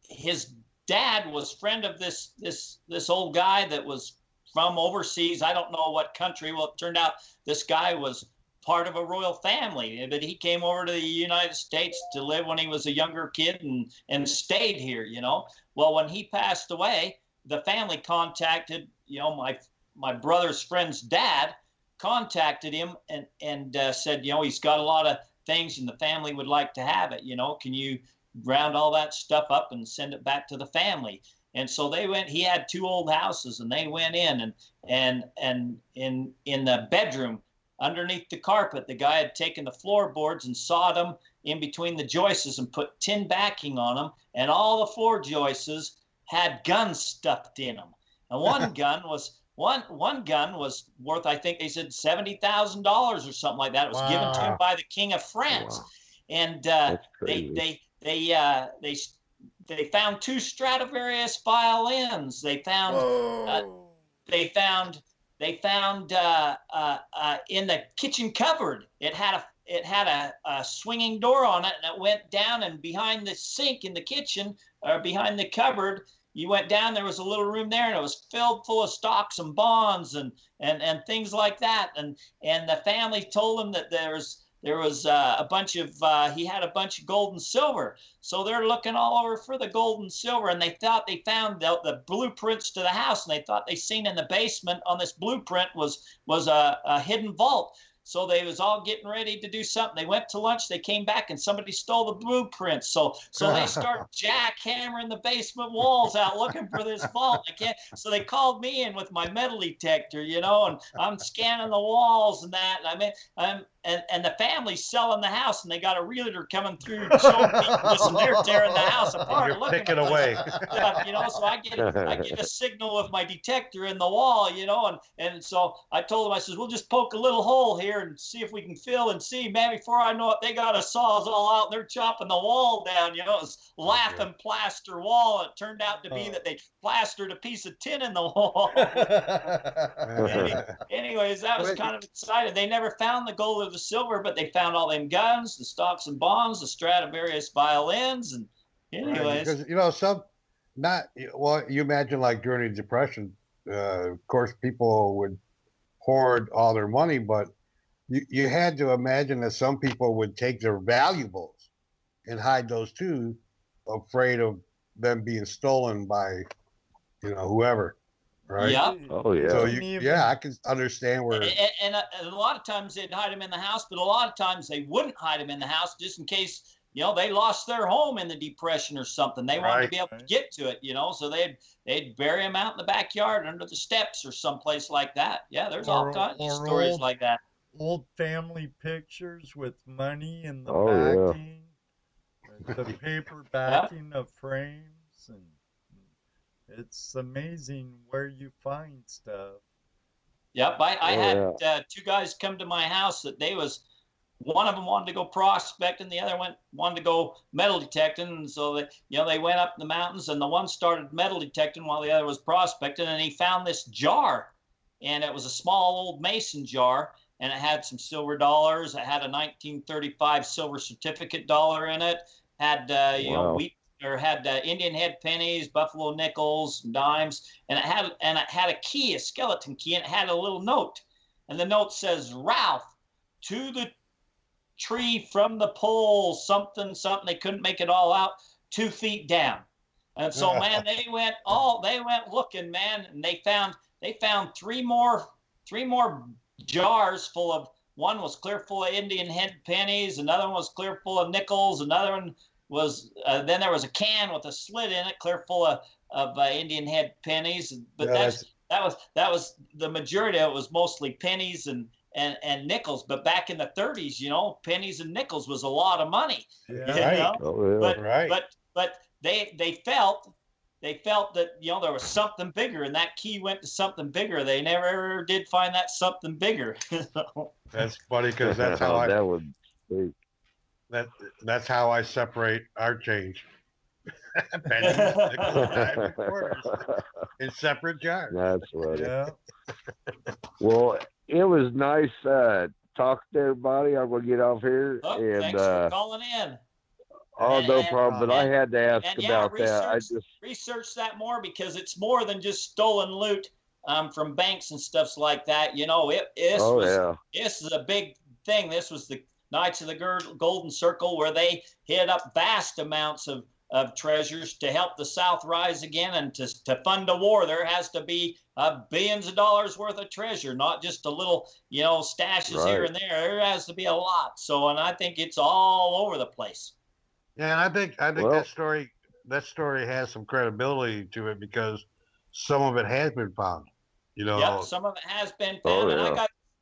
his dad was friend of this old guy that was from overseas. I don't know what country. Well, it turned out this guy was part of a royal family, but he came over to the United States to live when he was a younger kid and stayed here, you know. Well, when he passed away, the family contacted, you know, my brother's friend's dad contacted him and said, you know, he's got a lot of things and the family would like to have it, you know, can you round all that stuff up and send it back to the family? And so they went. He had two old houses, and they went in and in the bedroom, underneath the carpet, the guy had taken the floorboards and sawed them in between the joists and put tin backing on them, and all the floor joists had guns stuffed in them. And one gun was worth, I think they said $70,000 or something like that. It was given to him by the King of France, and they found two Stradivarius violins. They found in the kitchen cupboard. It had a swinging door on it, and it went down. And behind the sink in the kitchen, or behind the cupboard, you went down. There was a little room there, and it was filled full of stocks and bonds and things like that. And the family told him that there was a bunch of he had a bunch of gold and silver. So they're looking all over for the gold and silver, and they thought they found the blueprints to the house, and they thought they seen in the basement on this blueprint was a hidden vault. So they was all getting ready to do something. They went to lunch. They came back, and somebody stole the blueprints. So they start jackhammering the basement walls out looking for this vault. So they called me in with my metal detector, you know, and I'm scanning the walls and that. And I mean, and the family's selling the house, and they got a realtor coming through showing people this, and they're tearing the house apart. You're picking away. You know, so I get a signal with my detector in the wall, you know, and so I told them, I says, we'll just poke a little hole here and see if we can feel and see. Man, before I know it, they got a sawzall out and they're chopping the wall down, you know. It was laughing plaster wall. It turned out to be that they plastered a piece of tin in the wall. Anyways, that was kind of exciting. They never found the gold or the silver, but they found all them guns, the stocks and bonds, the Stradivarius violins, and anyways. Right, because, you know, you imagine like during the Depression, of course, people would hoard all their money, but you had to imagine that some people would take their valuables and hide those too, afraid of them being stolen by, whoever, right? Yeah. Oh yeah. So I can understand where. And a lot of times they'd hide them in the house, but a lot of times they wouldn't hide them in the house just in case, they lost their home in the Depression or something. They wanted to be able to get to it, so they'd bury them out in the backyard under the steps or someplace like that. Yeah, there's all kinds of stories like that. Old family pictures with money in the Oh, backing, the paper backing of frames, and it's amazing where you find stuff. Yep, I had 2 guys come to my house that one of them wanted to go prospecting, the other wanted to go metal detecting, and so they went up in the mountains, and the one started metal detecting while the other was prospecting, and he found this jar, and it was a small old mason jar, and it had some silver dollars. It had a 1935 silver certificate dollar in it. Had wheat, or had Indian head pennies, buffalo nickels, dimes, and it had a key, a skeleton key, and it had a little note, and the note says, "Ralph, to the tree from the pole, something. They couldn't make it all out, 2 feet down." And so, man, they went looking, man, and they found three more jars full of. One was clear full of Indian head pennies. Another one was clear full of nickels. Another one was then there was a can with a slit in it, clear full of Indian head pennies. But that was the majority of it was mostly pennies and nickels. But back in the 30s, pennies and nickels was a lot of money. Yeah. But they felt that there was something bigger, and that key went to something bigger. They never did find that something bigger. That's funny because that's how that's how I separate our change. Pennies, nickels, dimes, and quarters in separate jars. That's funny. Yeah. Well, it was nice talking to everybody. I'm gonna get off here. And thanks for calling in. Oh, no problem. But I had to ask about that. Research that more, because it's more than just stolen loot from banks and stuff like that. This is a big thing. This was the Knights of the Golden Circle, where they hid up vast amounts of treasures to help the South rise again, and to fund a war. There has to be billions of dollars worth of treasure, not just a little, stashes here and there. There has to be a lot. So, and I think it's all over the place. Yeah, and I think that story has some credibility to it, because some of it has been found. Yep, some of it has been found, and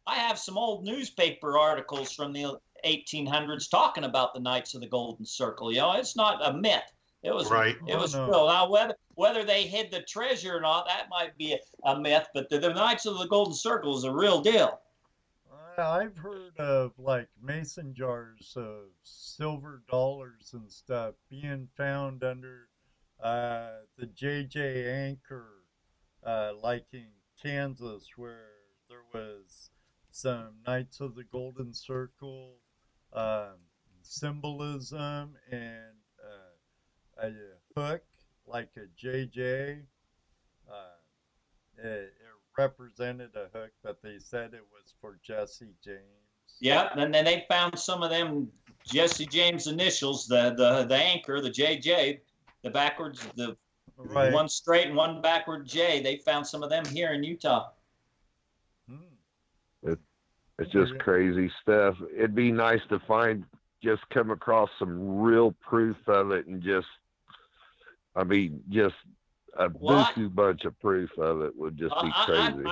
I have some old newspaper articles from the 1800s talking about the Knights of the Golden Circle. It's not a myth. It was real. Now, whether they hid the treasure or not, that might be a myth. But the Knights of the Golden Circle is a real deal. I've heard of mason jars of silver dollars and stuff being found under the JJ Anchor, like in Kansas, where there was some Knights of the Golden Circle symbolism, and a hook like a JJ. It represented a hook, but they said it was for Jesse James. Yep, and then they found some of them Jesse James initials, the anchor, the JJ, the backwards, one straight and one backward J. They found some of them here in Utah. It's just crazy stuff. It'd be nice to come across some real proof of it, and just a buku bunch of proof of it would just be crazy.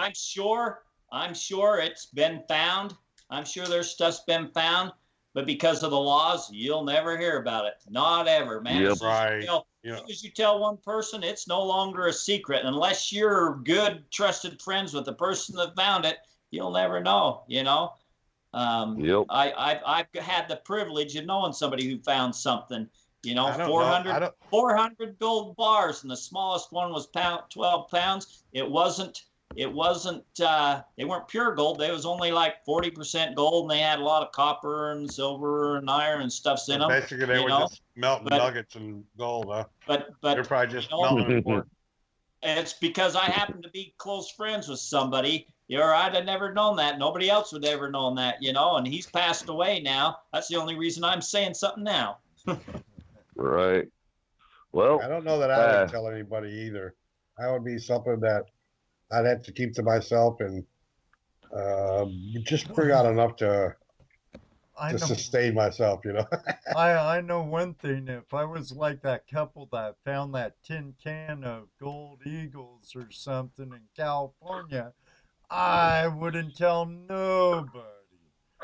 I'm sure it's been found. I'm sure there's stuff's been found, but because of the laws, you'll never hear about it. Not ever, man. Yep. As soon as you tell one person, it's no longer a secret. Unless you're good, trusted friends with the person that found it, you'll never know, Yep. I've had the privilege of knowing somebody who found something. 400 gold bars, and the smallest one was 12 pounds. It wasn't. They weren't pure gold. They was only like 40% gold, and they had a lot of copper and silver and iron and stuffs in them. Basically, they were just melting nuggets and gold, huh? But they're probably just melting it. It's because I happen to be close friends with somebody. I'd have never known that. Nobody else would have ever known that, and he's passed away now. That's the only reason I'm saying something now. Right. Well, I don't know that I would tell anybody either. That would be something that I'd have to keep to myself and just bring out enough to sustain myself, you know. I know one thing. If I was like that couple that found that tin can of gold eagles or something in California, I wouldn't tell nobody.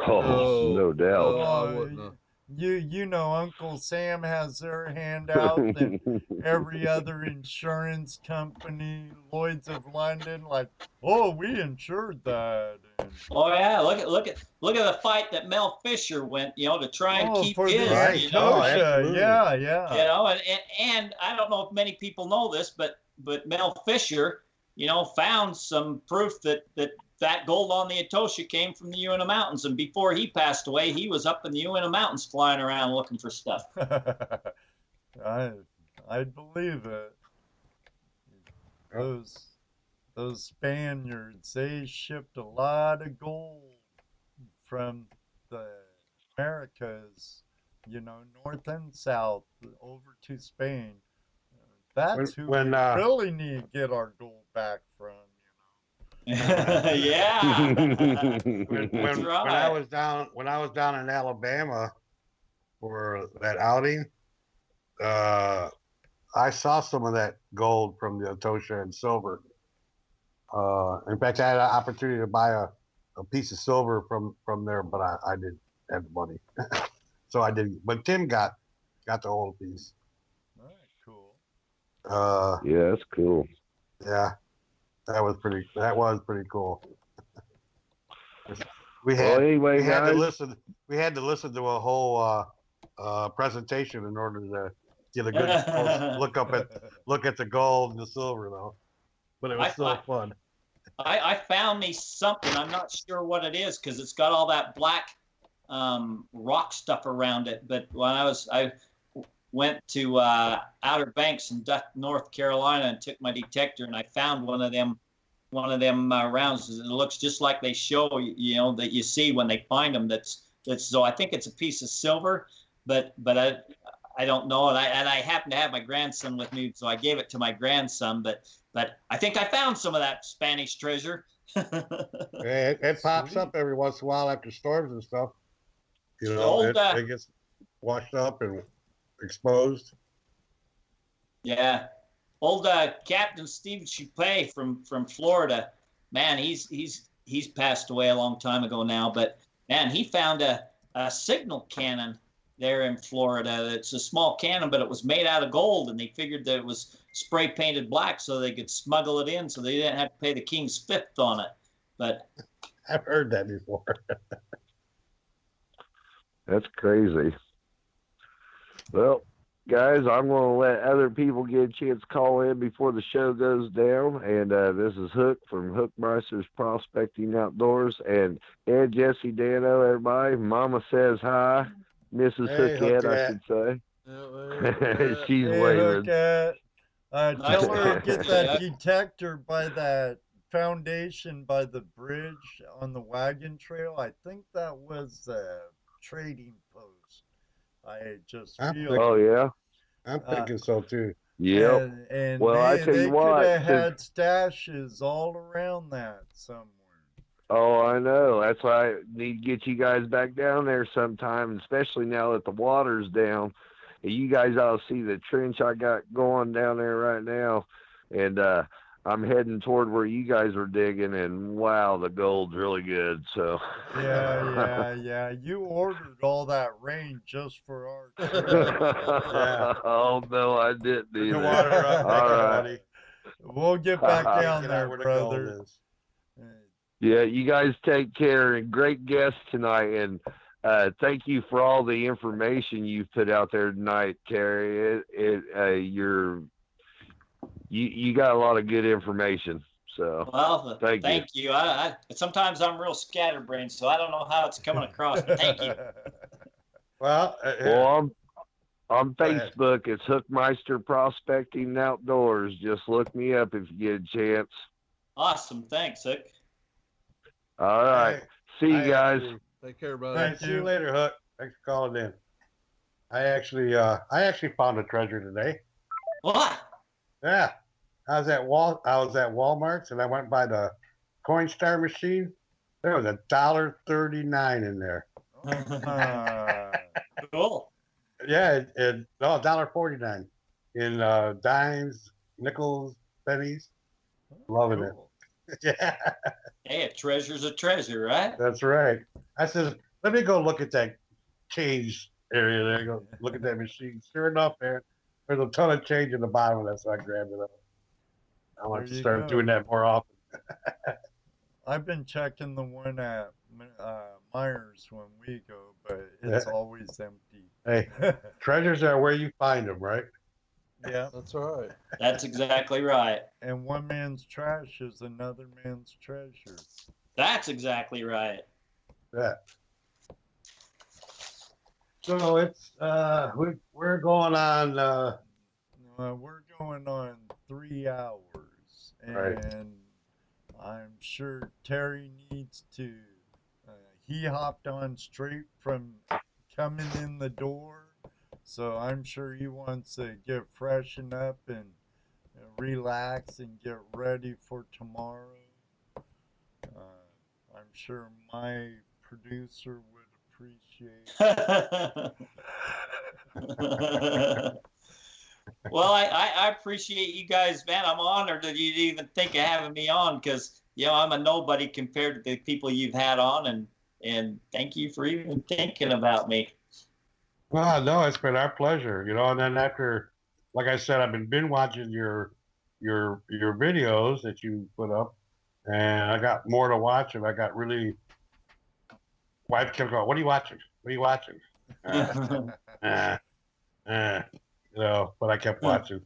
Oh, no doubt. I wouldn't. You know Uncle Sam has their hand out, and every other insurance company, Lloyd's of London, like, oh, we insured that. And, Oh yeah, look at the fight that Mel Fisher went, to try and keep for his, the Atosha, yeah. and I don't know if many people know this, but Mel Fisher, found some proof that gold on the Atosha came from the Uinta Mountains, and before he passed away, he was up in the Uinta Mountains flying around looking for stuff. I'd believe it. Those Spaniards, they shipped a lot of gold from the Americas, north and south, over to Spain. That's who we really need to get our gold back from. Yeah. when I was down in Alabama for that outing, I saw some of that gold from the Atosha and silver. In fact, I had an opportunity to buy a piece of silver from there, but I didn't have the money, so I didn't. But Tim got the whole piece. All right, cool. Yeah, that's cool. Yeah. That was pretty cool. We had to listen to a whole presentation in order to get a good look at the gold and the silver, though. But it was still fun. I found me something. I'm not sure what it is because it's got all that black rock stuff around it. But when I went to Outer Banks in North Carolina and took my detector, and I found one of them rounds. It looks just like they show, that you see when they find them. That's so I think it's a piece of silver, but I don't know. And I happen to have my grandson with me, so I gave it to my grandson. But I think I found some of that Spanish treasure. It pops up every once in a while after storms and stuff. It gets washed up and exposed. Yeah, old Captain Steve Chupay from Florida, man, he's passed away a long time ago now. But man, he found a signal cannon there in Florida. It's a small cannon, but it was made out of gold, and they figured that it was spray painted black so they could smuggle it in, so they didn't have to pay the King's Fifth on it. But I've heard that before. That's crazy. Well, guys, I'm going to let other people get a chance to call in before the show goes down. And this is Hook from Hookmeister's Prospecting Outdoors. And Ed, Jesse, Dano, everybody. Mama says hi. Mrs. Hookette, I should say. She's waving. Tell her to get that detector by that foundation by the bridge on the wagon trail. I think that was a trading post. I just feel. Oh, yeah? I'm thinking so, too. Yeah. And well, I tell you what. They could have had stashes all around that somewhere. Oh, I know. That's why I need to get you guys back down there sometime, especially now that the water's down. You guys ought to see the trench I got going down there right now. And I'm heading toward where you guys were digging, and wow, the gold's really good. So yeah. You ordered all that rain just for our trip. Oh no, I didn't either. The water up, all right. buddy. We'll get back down there, brother. Yeah, you guys take care, and great guests tonight, and thank you for all the information you've put out there tonight, Terry. You got a lot of good information. So well, thank you. I sometimes I'm real scatterbrained, so I don't know how it's coming across. But thank you. Well, on Facebook, it's Hookmeister Prospecting Outdoors. Just look me up if you get a chance. Awesome, thanks, Hook. All right, see you guys. Take care, buddy. Thank you. See you later, Hook. Thanks for calling in. I actually found a treasure today. What? Yeah, I was at Walmart's and I went by the Coinstar machine. There was $1.39 in there. Cool. Yeah, no, $1.49 in dimes, nickels, pennies. Loving it. Yeah, Hey, a treasure's a treasure, right? that's right. I said, let me go look at that change area there. Go look at that machine. Sure enough, man, there's a ton of change in the bottom of that, so I grabbed it up. I want to start doing that more often. I've been checking the one at Myers when we go, but it's always empty. Hey, treasures are where you find them, right? Yeah, that's right. That's exactly right. And one man's trash is another man's treasure. That's exactly right. Yeah. So it's we're going on. We're going on 3 hours, and Right. I'm sure Terry needs to. He hopped on straight from coming in the door. So I'm sure he wants to get freshened up and relax and get ready for tomorrow. I'm sure my producer would appreciate Well, I appreciate you guys, man. I'm honored that you'd even think of having me on because, I'm a nobody compared to the people you've had on, and thank you for even thinking about me. Well, no, it's been our pleasure, And then after, like I said, I've been binge watching your videos that you put up, and I got more to watch, and I got really. Wife kept going, "What are you watching? What are you watching?" But I kept watching.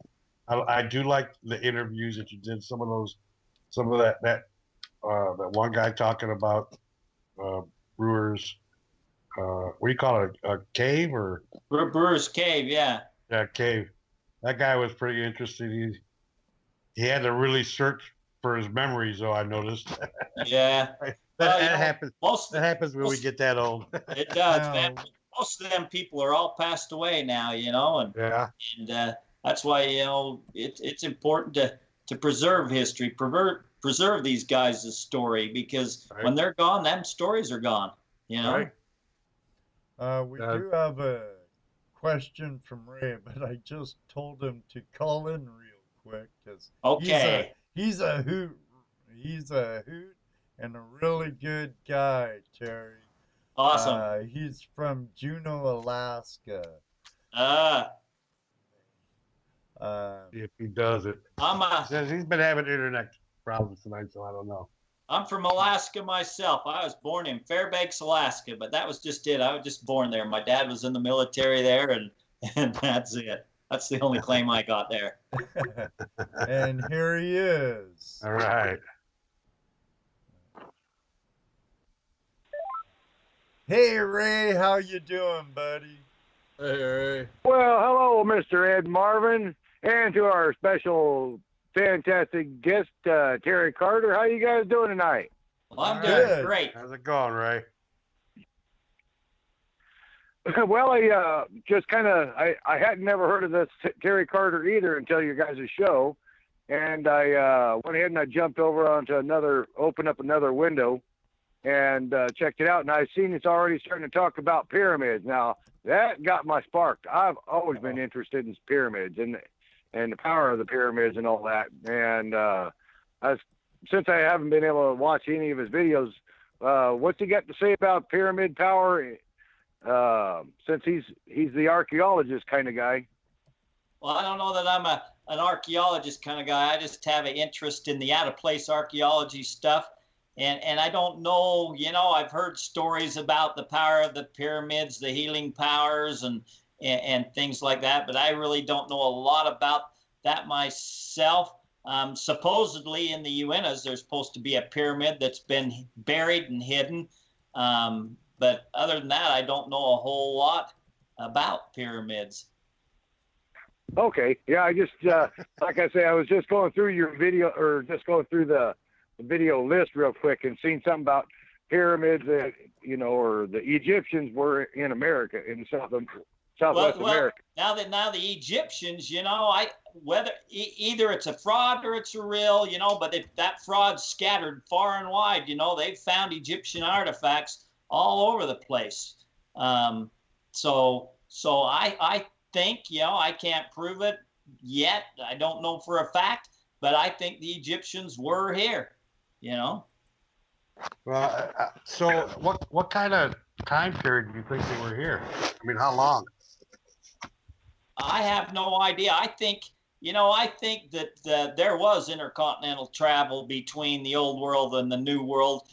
I do like the interviews that you did. Some of that one guy talking about Brewers. What do you call it? A cave or Brewer's Cave? Yeah. Yeah, cave. That guy was pretty interesting. He had to really search for his memories, though. I noticed. Yeah. that happens. That happens when we get that old. It does, man. Most of them people are all passed away now, and yeah, and that's why it's important to preserve history, preserve these guys' story because when they're gone, them stories are gone. Right. We do have a question from Ray, but I just told him to call in real quick because he's a hoot. He's a hoot and a really good guy, Terry. Awesome. He's from Juneau, Alaska. If he does it. He's been having internet problems tonight, so I don't know. I'm from Alaska myself. I was born in Fairbanks, Alaska, but that was just it. I was just born there. My dad was in the military there, and that's it. That's the only claim I got there. And here he is. All right. Hey, Ray, how you doing, buddy? Hey, Ray. Well, hello, Mr. Ed Marvin, and to our special, fantastic guest, Terry Carter. How you guys doing tonight? Well, I'm doing great. How's it going, Ray? Well, I just kind of, I hadn't never heard of this Terry Carter either until your guys' show, and I went ahead and I jumped over onto opened up another window, and checked it out, and I seen it's already starting to talk about pyramids. Now, that got my spark. I've always been interested in pyramids and the power of the pyramids and all that. And since I haven't been able to watch any of his videos, what's he got to say about pyramid power? Since he's the archaeologist kind of guy. Well, I don't know that I'm an archaeologist kind of guy. I just have an interest in the out-of-place archaeology stuff. And I don't know, I've heard stories about the power of the pyramids, the healing powers and things like that, but I really don't know a lot about that myself. Supposedly in the UNAs, there's supposed to be a pyramid that's been buried and hidden. But other than that, I don't know a whole lot about pyramids. Okay. Yeah, I just, like I say, I was just going through your video, or just going through the video list real quick and seen something about pyramids that, or the Egyptians were in America, in Southwest America. Now the Egyptians, whether either it's a fraud or it's a real, but if that fraud's scattered far and wide, they've found Egyptian artifacts all over the place. So I think, I can't prove it yet. I don't know for a fact, but I think the Egyptians were here, Well, so what kind of time period do you think they were here? I mean, how long? I have no idea. I think that there was intercontinental travel between the old world and the new world.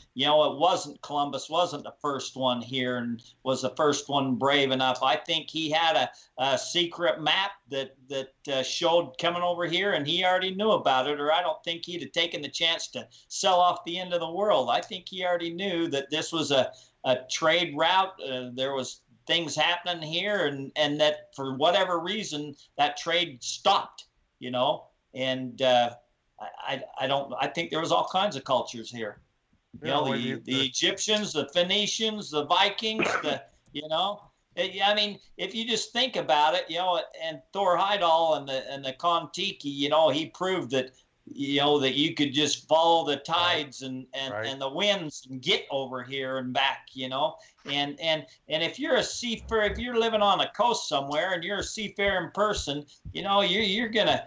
Columbus wasn't the first one here and was the first one brave enough. I think he had a secret map that showed coming over here, and he already knew about it, or I don't think he'd have taken the chance to sell off the end of the world. I think he already knew that this was a trade route. There was things happening here, and that for whatever reason that trade stopped, and I think there was all kinds of cultures here. The Egyptians, the Phoenicians, the Vikings, I mean, if you just think about it, and Thor Heyerdahl and the Kon-Tiki, he proved that that you could just follow the tides and the winds and get over here and back, and if you're a seafarer, if you're living on a coast somewhere and you're a seafaring person, you're gonna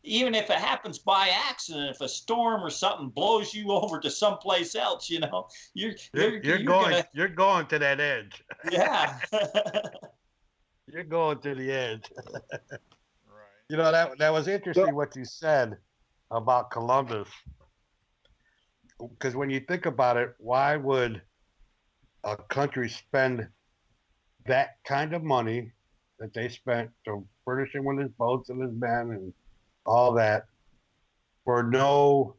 even if it happens by accident, if a storm or something blows you over to someplace else, you're going to that edge. Yeah. You're going to the edge. That was interesting what you said about Columbus, because when you think about it, why would a country spend that kind of money that they spent to furnish him with his boats and his men and all that for no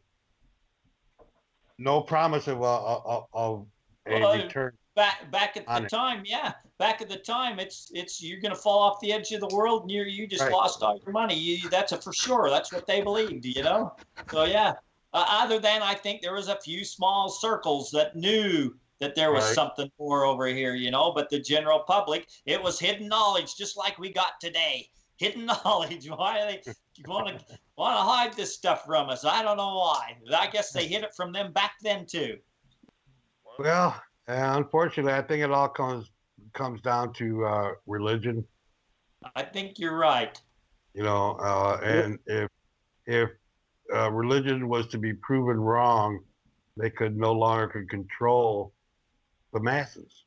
promise of a return? Back at the time, back at the time, it's you're gonna fall off the edge of the world, and you just lost all your money. That's for sure. That's what they believed, So yeah. Other than I think there was a few small circles that knew that there was something more over here, but the general public, it was hidden knowledge, just like we got today. Hidden knowledge. Why do they want to hide this stuff from us? I don't know why. I guess they hid it from them back then too. Well, unfortunately, I think it all comes down to religion. I think you're right. And if religion was to be proven wrong, they could no longer control the masses.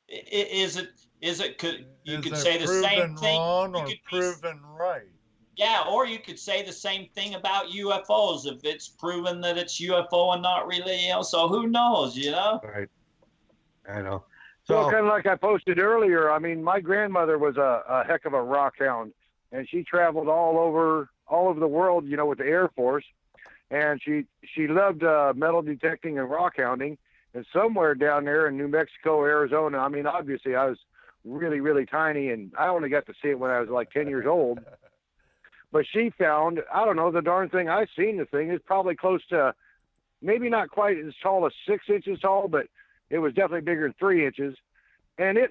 Is it? You could say the same thing. Wrong or proven right. Yeah, or you could say the same thing about UFOs if it's proven that it's UFO and not really. So who knows? Right. I know. So kind of like I posted earlier, I mean, my grandmother was a heck of a rock hound, and she traveled all over the world, with the Air Force, and she loved metal detecting and rock hounding. And somewhere down there in New Mexico, Arizona, I mean, obviously I was really, really tiny, and I only got to see it when I was like 10 years old. But she found, I don't know, the darn thing I seen, the thing is probably close to, maybe not quite as tall as 6 inches tall, but it was definitely bigger than 3 inches. And I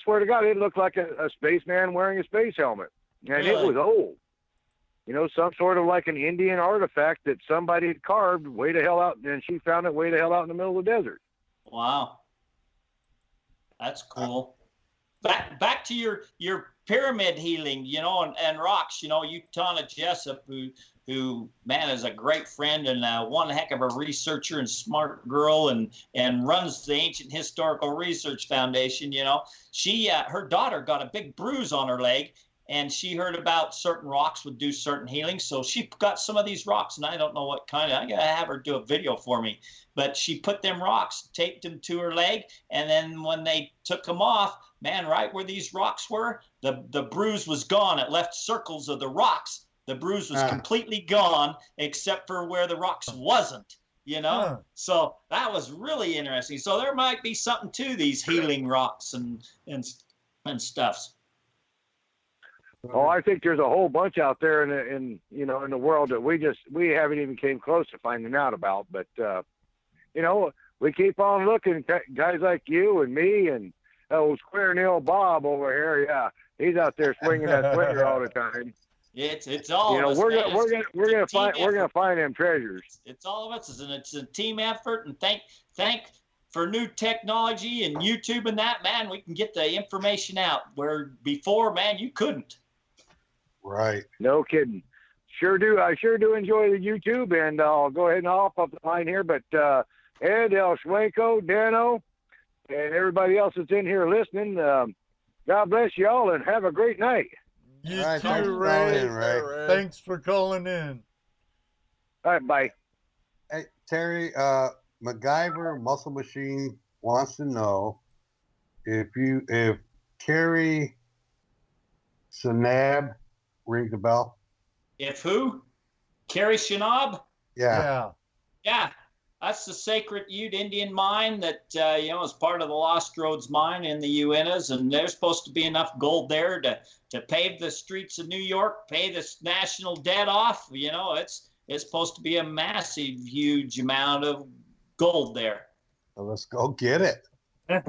swear to God, it looked like a spaceman wearing a space helmet. And really? It was old. Some sort of like an Indian artifact that somebody had carved way the hell out, and she found it way the hell out in the middle of the desert. Wow. That's cool. Back to your pyramid healing, and rocks, Utana Jessup, who man is a great friend and one heck of a researcher and smart girl, and runs the Ancient Historical Research Foundation. She her daughter got a big bruise on her leg, and she heard about certain rocks would do certain healing, so she got some of these rocks, and I don't know what kind of. I gotta have her do a video for me, but she put them rocks, taped them to her leg, and then when they took them off, man, right where these rocks were, the bruise was gone. It left circles of the rocks. The bruise was completely gone, except for where the rocks wasn't. So that was really interesting. So there might be something to these healing rocks and stuffs. Oh, I think there's a whole bunch out there in the world that we haven't even came close to finding out about. But we keep on looking, guys like you and me and Square Nail Bob over here, yeah, he's out there swinging that swinger all the time. It's all You know, of us. man. we're gonna find them treasures. It's all of us, and it's a team effort. And thank for new technology and YouTube and that, man. We can get the information out where before, man, you couldn't. Right. No kidding. I sure do enjoy the YouTube, and I'll go ahead and hop up the line here. But Ed, El Schwenko, Dano, and everybody else that's in here listening, God bless you all, and have a great night. You All right, too, thanks for Ray. calling in, Ray. Thanks for calling in. All right, bye. Hey, Terry, MacGyver Muscle Machine wants to know if Carrie Sanab rings a bell. If who? Carrie Shanab? Yeah. Yeah. That's the Sacred Ute Indian mine that, is part of the Lost Roads mine in the Uintas. And there's supposed to be enough gold there to pave the streets of New York, pay this national debt off. It's supposed to be a massive, huge amount of gold there. Well, let's go get it. I'm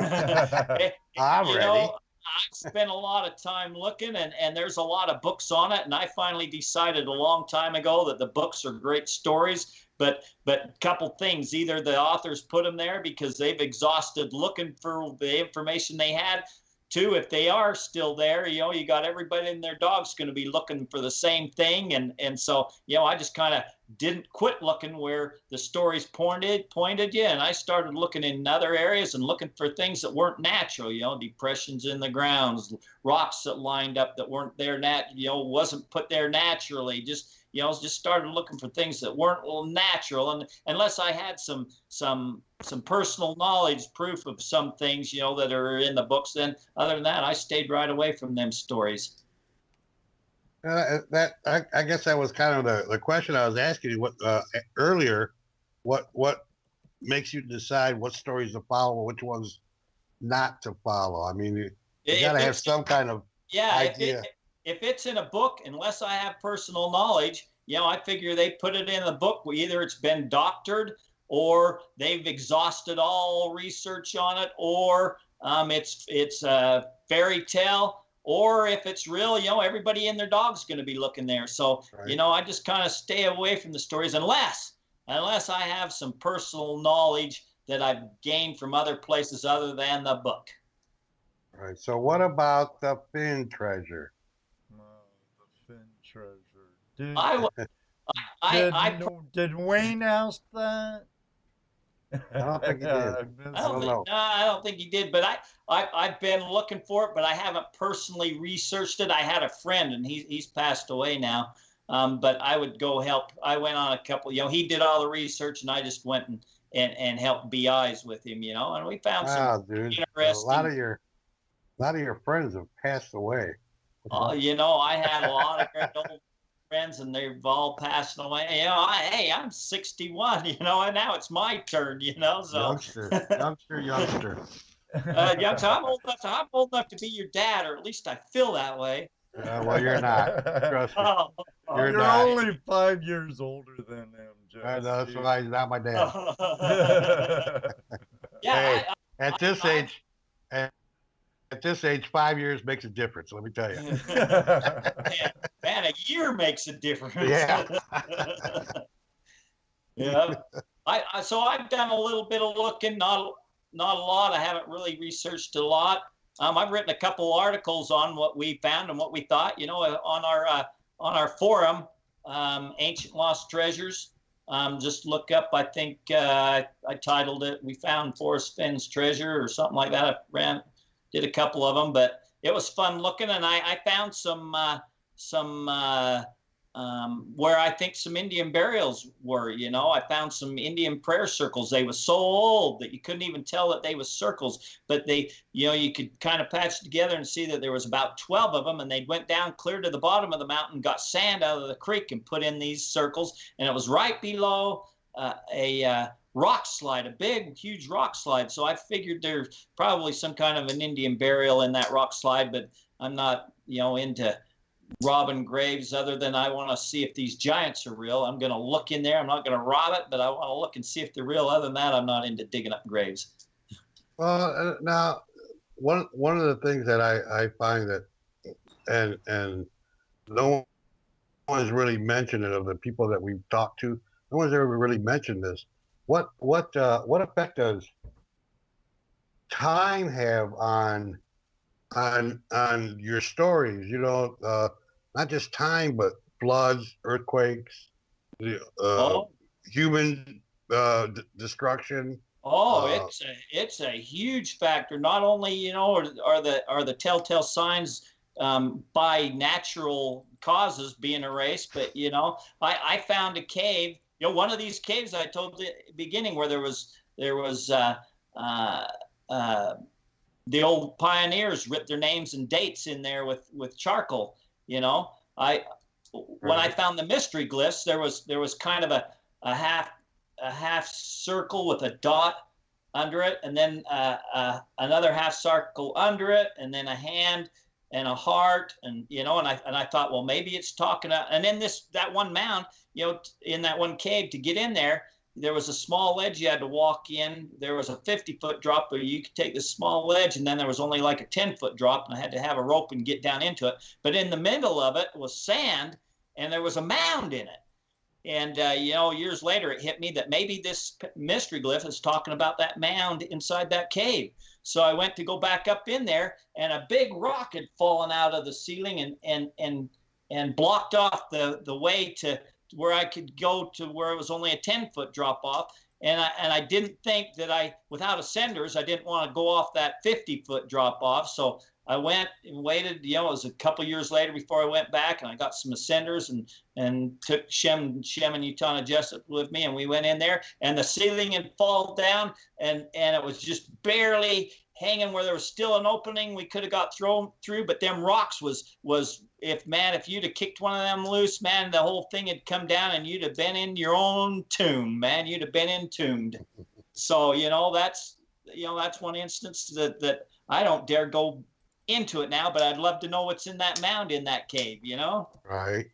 ready. I spent a lot of time looking, and there's a lot of books on it. And I finally decided a long time ago that the books are great stories. But a couple things, either the authors put them there because they've exhausted looking for the information they had. Two, if they are still there, you got everybody and their dog's going to be looking for the same thing. And so, I just kind of didn't quit looking where the stories pointed you. And I started looking in other areas and looking for things that weren't natural, depressions in the grounds, rocks that lined up that weren't there, wasn't put there naturally. Just started looking for things that weren't natural. And unless I had some personal knowledge, proof of some things, that are in the books, then other than that, I stayed right away from them stories. I guess that was kind of the question I was asking you earlier. What makes you decide what stories to follow, which ones not to follow? I mean, you got to have some kind of idea. If it's in a book, unless I have personal knowledge, I figure they put it in the book. Either it's been doctored, or they've exhausted all research on it, or it's a fairy tale, or if it's real, everybody and their dog's going to be looking there. So, right. I just kind of stay away from the stories unless I have some personal knowledge that I've gained from other places other than the book. All right. So what about the Finn treasure? The Finn treasure. Did Wayne ask that? I don't think he did. I don't think he did, but I've been looking for it, but I haven't personally researched it. I had a friend, and he's passed away now, but I would go help. I went on a couple, he did all the research, and I just went and helped be eyes with him, and we found some interesting. A lot of your friends have passed away. I had a lot of great old friends, and they've all passed away. Hey, I'm 61, and now it's my turn, so. Youngster. I'm old enough to be your dad, or at least I feel that way. Well, you're not. Trust me. You're not. only 5 years older than him, Jeff. I know, that's why he's not my dad. Yeah. At this age, 5 years makes a difference. Let me tell you. Man, a year makes a difference. Yeah. Yeah. So I've done a little bit of looking, not a lot. I haven't really researched a lot. I've written a couple articles on what we found and what we thought. On our forum, Ancient Lost Treasures. Just look up. I think I titled it "We Found Forrest Finn's Treasure" or something like that. I did a couple of them, but it was fun looking, and I found some where I think some Indian burials were. I found some Indian prayer circles. They were so old that you couldn't even tell that they were circles, but they, you could kind of patch together and see that there was about 12 of them, and they went down clear to the bottom of the mountain, got sand out of the creek, and put in these circles, and it was right below a rock slide, a big, huge rock slide. So I figured there's probably some kind of an Indian burial in that rock slide, but I'm not, into robbing graves other than I want to see if these giants are real. I'm going to look in there. I'm not going to rob it, but I want to look and see if they're real. Other than that, I'm not into digging up graves. Well, now, one of the things that I find that, and no one has really mentioned it of the people that we've talked to. No one's ever really mentioned this. What effect does time have on your stories? You know, not just time, but floods, earthquakes, human destruction. Oh, it's a huge factor. Not only, you know, are the telltale signs by natural causes being erased, but you know, I found a cave. You know, one of these caves I told the beginning where there was the old pioneers writ their names and dates in there with charcoal. You know, when I found the mystery glyphs, there was kind of a half circle with a dot under it, and then another half circle under it, and then a hand and a heart, and you know, and I thought, well, maybe it's talking about. And then that one mound, you know, in that one cave, to get in there was a small ledge you had to walk in. There was a 50-foot drop where you could take this small ledge, and then there was only like a 10-foot drop, and I had to have a rope and get down into it. But in the middle of it was sand, and there was a mound in it. And, you know, years later, it hit me that maybe this mystery glyph is talking about that mound inside that cave. So I went to go back up in there, and a big rock had fallen out of the ceiling and blocked off the way to where I could go to where it was only a 10-foot drop off. And I didn't think that without ascenders, I didn't want to go off that 50-foot drop off. So I went and waited, you know, it was a couple years later before I went back, and I got some ascenders and took Shem and Utana Jessup with me, and we went in there, and the ceiling had fallen down, and it was just barely hanging where there was still an opening we could have got thrown through, but them rocks was if you'd have kicked one of them loose, man, the whole thing had come down, and you'd have been in your own tomb, man. You'd have been entombed. So, you know, that's one instance that I don't dare go into it now, but I'd love to know what's in that mound in that cave, you know? Right.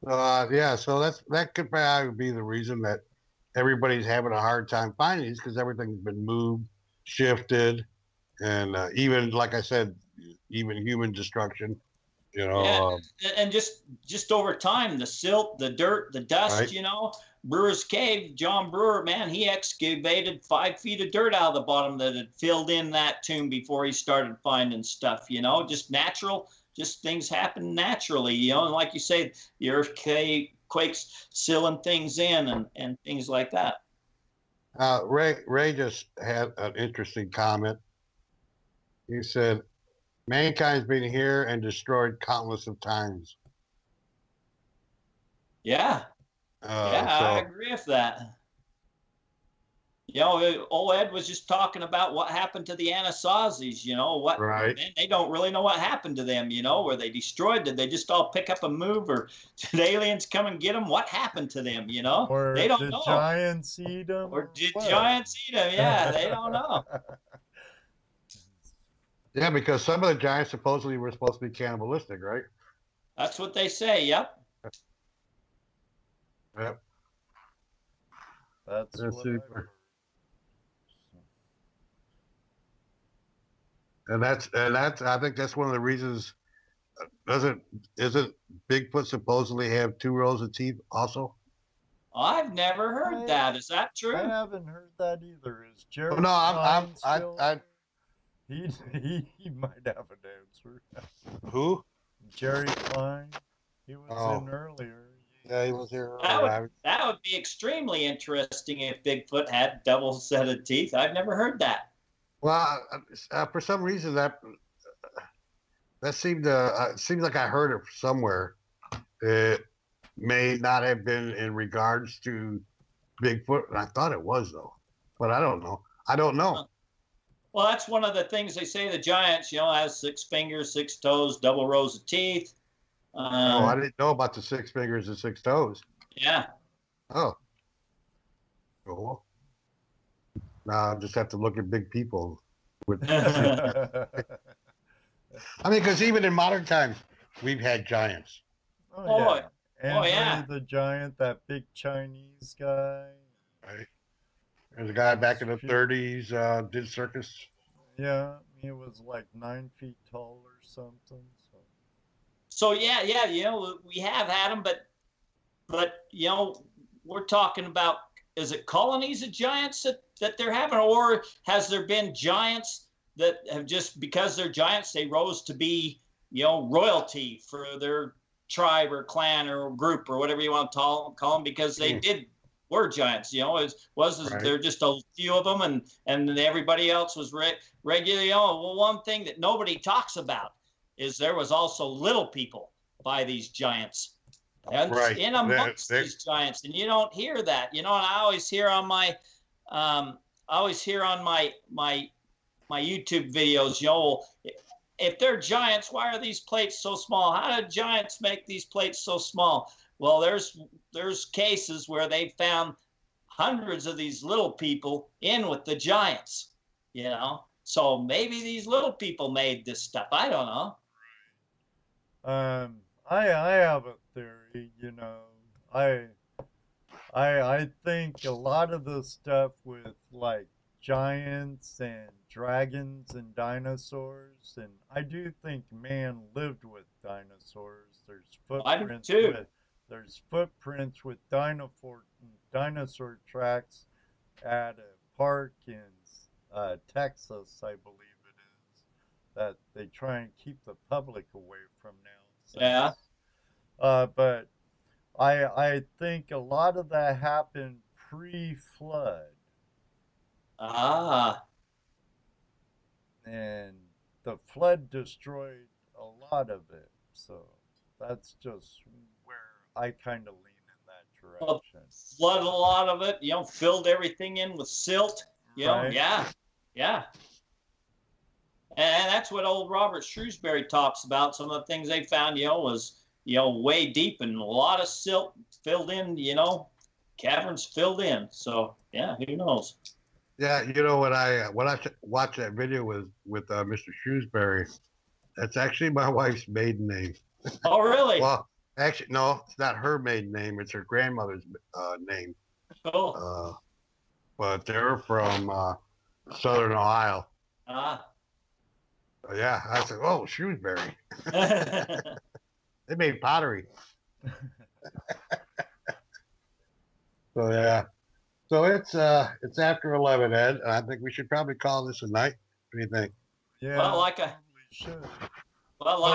Yeah, so that could probably be the reason that everybody's having a hard time finding these, because everything's been moved, shifted, and even, like I said, even human destruction, you know. Yeah, and just over time, the silt, the dirt, the dust, right. You know. Brewer's Cave, John Brewer, man, he excavated 5 feet of dirt out of the bottom that had filled in that tomb before he started finding stuff, you know, just natural, just things happen naturally, you know, and like you say, the earthquakes sealing things in and things like that. Ray just had an interesting comment. He said, mankind's been here and destroyed countless of times. Yeah. I agree with that. You know, old Ed was just talking about what happened to the Anasazis, you know, right. They don't really know what happened to them, you know, were they destroyed? Did they just all pick up and move, or did aliens come and get them? What happened to them, you know? Or they don't know. Did giants eat them? Or did giants eat them? Yeah, they don't know. Yeah, because some of the giants supposedly were supposed to be cannibalistic, right? That's what they say, yep. Yep. That's super. And that's I think that's one of the reasons. Isn't Bigfoot supposedly have 2 rows of teeth also? I've never heard that. Is that true? I haven't heard that either. Is Jerry? No, I he might have an answer. Who? Jerry Klein. He was in earlier. Yeah, he was here. That would be extremely interesting if Bigfoot had double set of teeth. I've never heard that. Well, for some reason that seemed seems like I heard it somewhere. It may not have been in regards to Bigfoot, and I thought it was though, but I don't know. Well, that's one of the things they say. The giants, you know, has 6 fingers, 6 toes, double rows of teeth. I didn't know about the 6 fingers and 6 toes. Yeah. Oh. Cool. Now I just have to look at big people. I mean, because even in modern times, we've had giants. Oh, yeah. Andre the Giant, that big Chinese guy. Right. There's a guy back in the 30s, did circus. Yeah, he was like 9 feet tall or something. So yeah, we have had them, but we're talking about, is it colonies of giants that they're having, or has there been giants that have just, because they're giants, they rose to be royalty for their tribe or clan or group or whatever you want to call them, because they were giants. There just a few of them, and everybody else was regular. Well, one thing that nobody talks about is there was also little people by these giants, and in amongst these giants, and you don't hear that. And I always hear on my my YouTube videos, if they're giants, why are these plates so small? How did giants make these plates so small? Well, there's cases where they found hundreds of these little people in with the giants, So maybe these little people made this stuff. I don't know. I have a theory, I think a lot of the stuff with like giants and dragons and dinosaurs, and I do think man lived with dinosaurs. There's footprints with dinosaur tracks at a park in Texas, I believe it is, that they try and keep the public away from now. Yeah. But I think a lot of that happened pre-flood. Ah. And the flood destroyed a lot of it. So that's just where I kind of lean in that direction. Flooded a lot of it, filled everything in with silt. Right. Yeah. And that's what old Robert Shrewsbury talks about. Some of the things they found, was, way deep and a lot of silt filled in, caverns filled in. So, yeah, who knows? Yeah, when I watched that video with Mr. Shrewsbury, that's actually my wife's maiden name. Oh, really? Well, actually, no, it's not her maiden name. It's her grandmother's name. Oh. But they're from Southern Ohio. Ah. Yeah, I said, oh, Shrewsbury. They made pottery. So yeah. So it's after 11, Ed, and I think we should probably call this a night. What do you think? Yeah. Well, like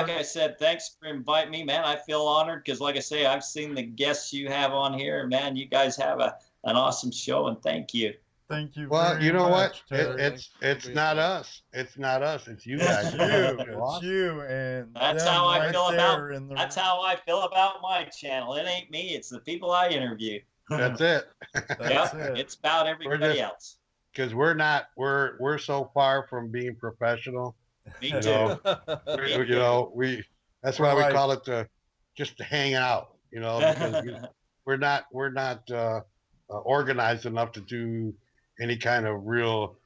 I said, thanks for inviting me, man. I feel honored because, like I say, I've seen the guests you have on here, and man, you guys have an awesome show, and thank you. Thank you. Well, you know much, what? It's not us. It's not us. It's you guys. It's you, and that's how I feel about. That's how I feel about my channel. It ain't me. It's the people I interview. That's it. It's about everybody else. Because we're so far from being professional. Me too. That's why we call it just to hang out. Because we're not organized enough to do any kind of real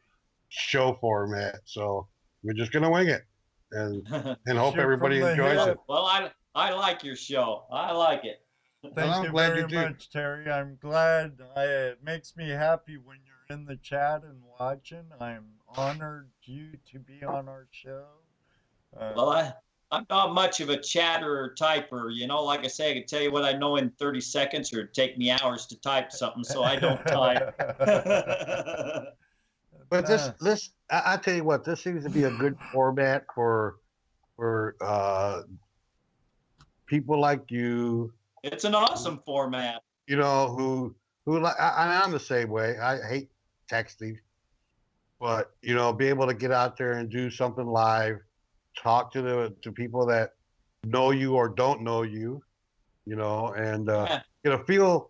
show format. So we're just gonna wing it and hope everybody enjoys it. Well, I like your show. I like it. Thank you very much, Terry. I'm glad. It makes me happy when you're in the chat and watching. I'm honored you to be on our show. Well, I'm not much of a chatter or typer. Like I say, I can tell you what I know in 30 seconds, or it'd take me hours to type something, so I don't type. But this, I tell you what, this seems to be a good format for people like you. It's an awesome format. Who I'm the same way. I hate texting, but be able to get out there and do something live, talk to people that know you or don't know you, and get a feel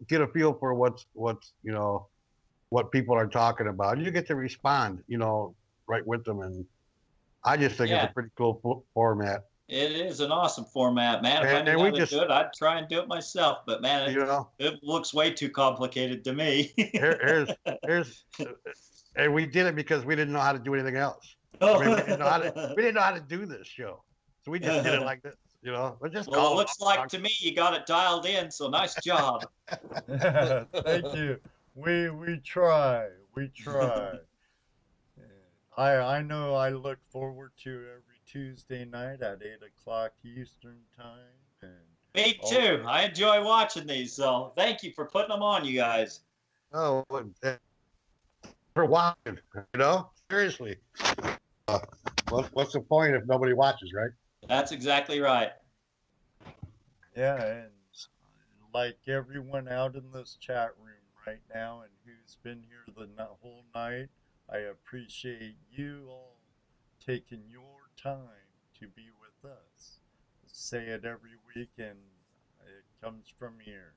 for what's what people are talking about. You get to respond, right with them, and I just think it's a pretty cool format. It is an awesome format, man. If I knew how to do it, I'd try and do it myself. But man, it looks way too complicated to me. here's, and we did it because we didn't know how to do anything else. I mean, we didn't know how to do this show, so we just did it like this. It looks like to me you got it dialed in. So nice job. Thank you. We try. I know I look forward to every Tuesday night at 8 o'clock Eastern time. And Me too. I enjoy watching these, so thank you for putting them on, you guys. Oh, for watching, seriously. What's the point if nobody watches, right? That's exactly right. Yeah, and like everyone out in this chat room right now and who's been here the whole night, I appreciate you all taking your time to be with us. Say it every week, and it comes from here,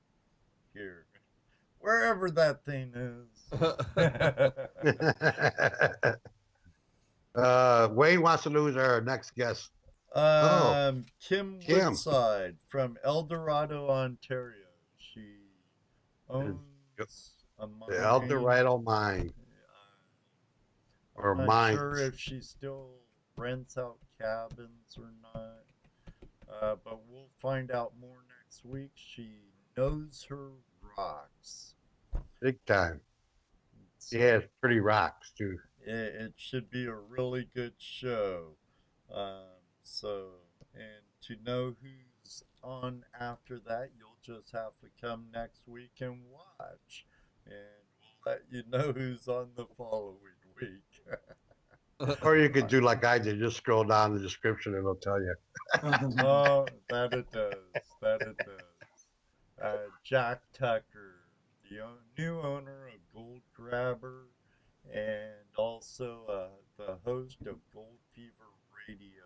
wherever that thing is. Wayne wants to lose our next guest. Kim Woodside from Eldorado, Ontario. She owns a mine. The Eldorado mine. Or I'm not mines. sure if she still rents out cabins or not, but we'll find out more next week. She knows her rocks. Big time. She has pretty rocks, too. It should be a really good show. And to know who's on after that, you'll just have to come next week and watch. And we'll let you know who's on the following week. Or you could do like I did, just scroll down the description and it'll tell you. Oh, that it does. Jack Tucker, the new owner of Gold Grabber, and also the host of Gold Fever Radio.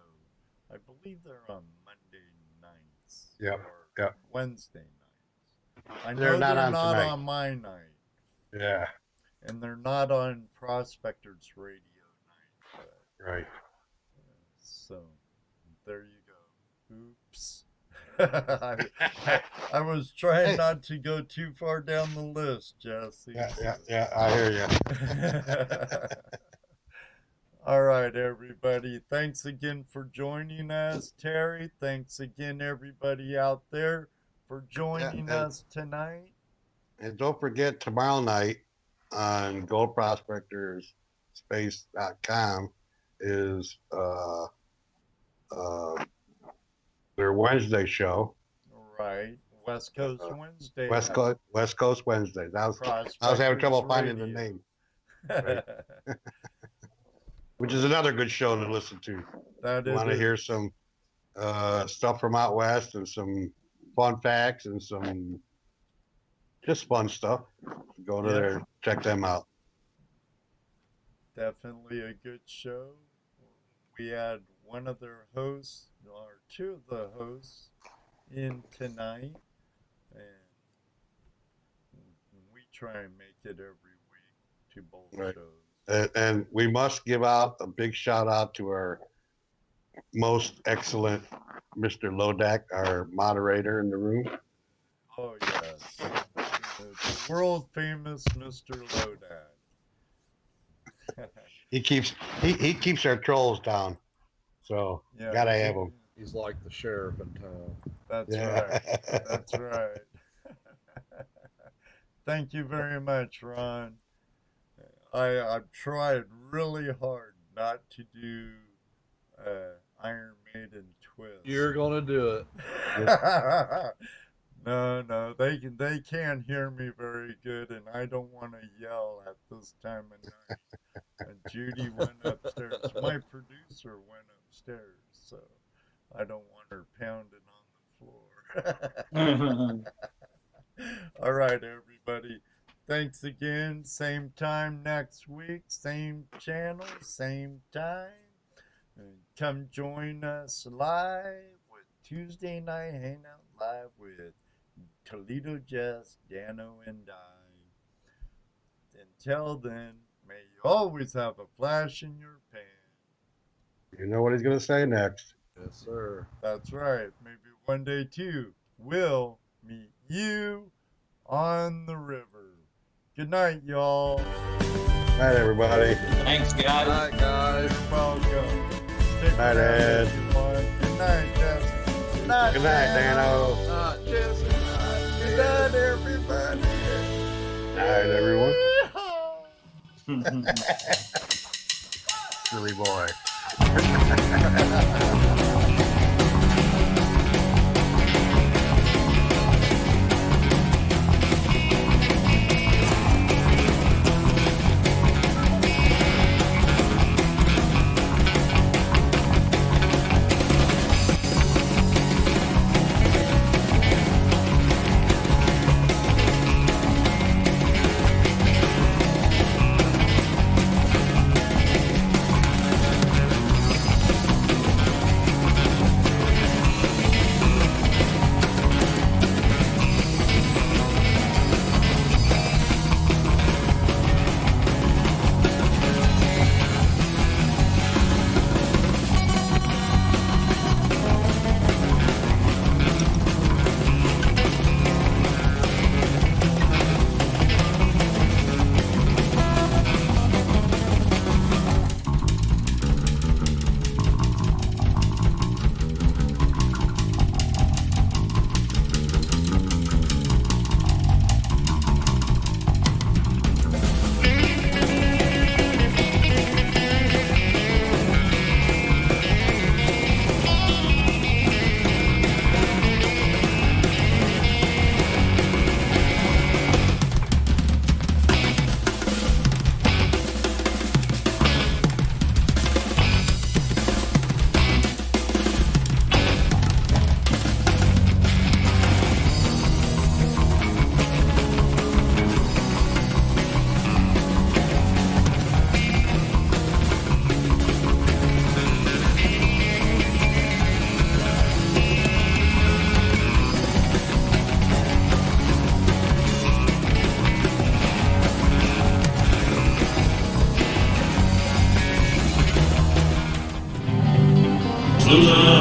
I believe they're on Monday nights. Yep. Wednesday nights. I know They're not on tonight. on my night. Yeah. And they're not on Prospectors Radio night. Right. So, there you go. Oops. I was trying not to go too far down the list, Jesse. Yeah, I hear you. All right, everybody. Thanks again for joining us, Terry. Thanks again, everybody out there, for joining us tonight. And don't forget, tomorrow night on goldprospectorspace.com is their Wednesday show. Right. West Coast Wednesday. West Coast Wednesday. I was having trouble finding the name. Right? Which is another good show to listen to. You want to hear some stuff from out west and some fun facts and some just fun stuff. Go to there, check them out. Definitely a good show. We had one of their hosts, or two of the hosts, in tonight, and we try and make it every week to both shows. And we must give out a big shout out to our most excellent Mr. Lodak, our moderator in the room. Oh, yes. The world famous Mr. Lodak. He keeps our trolls down. So, gotta have him. He's like the sheriff in town. That's right. That's right. Thank you very much, Ron. I've tried really hard not to do Iron Maiden twist. You're gonna do it. No, they can't hear me very good, and I don't want to yell at this time of night. And Judy went upstairs. My producer went upstairs, so I don't want her pounding on the floor. All right, everybody. Thanks again. Same time next week. Same channel. Same time. And come join us live with Tuesday Night Hangout Live with Toledo Jess, Dano, and I. Until then, may you always have a flash in your pan. You know what he's going to say next. Yes, sir. That's right. Maybe one day, too, we'll meet you on the river. Good night, y'all. Night, everybody. Thanks, guys. Night, guys. You're welcome. Night, Ed. Good night, Jesse. Good night, Good night, Dano. Night, Jesse. Good night, everybody. Night, everyone. Billy Boy. Losing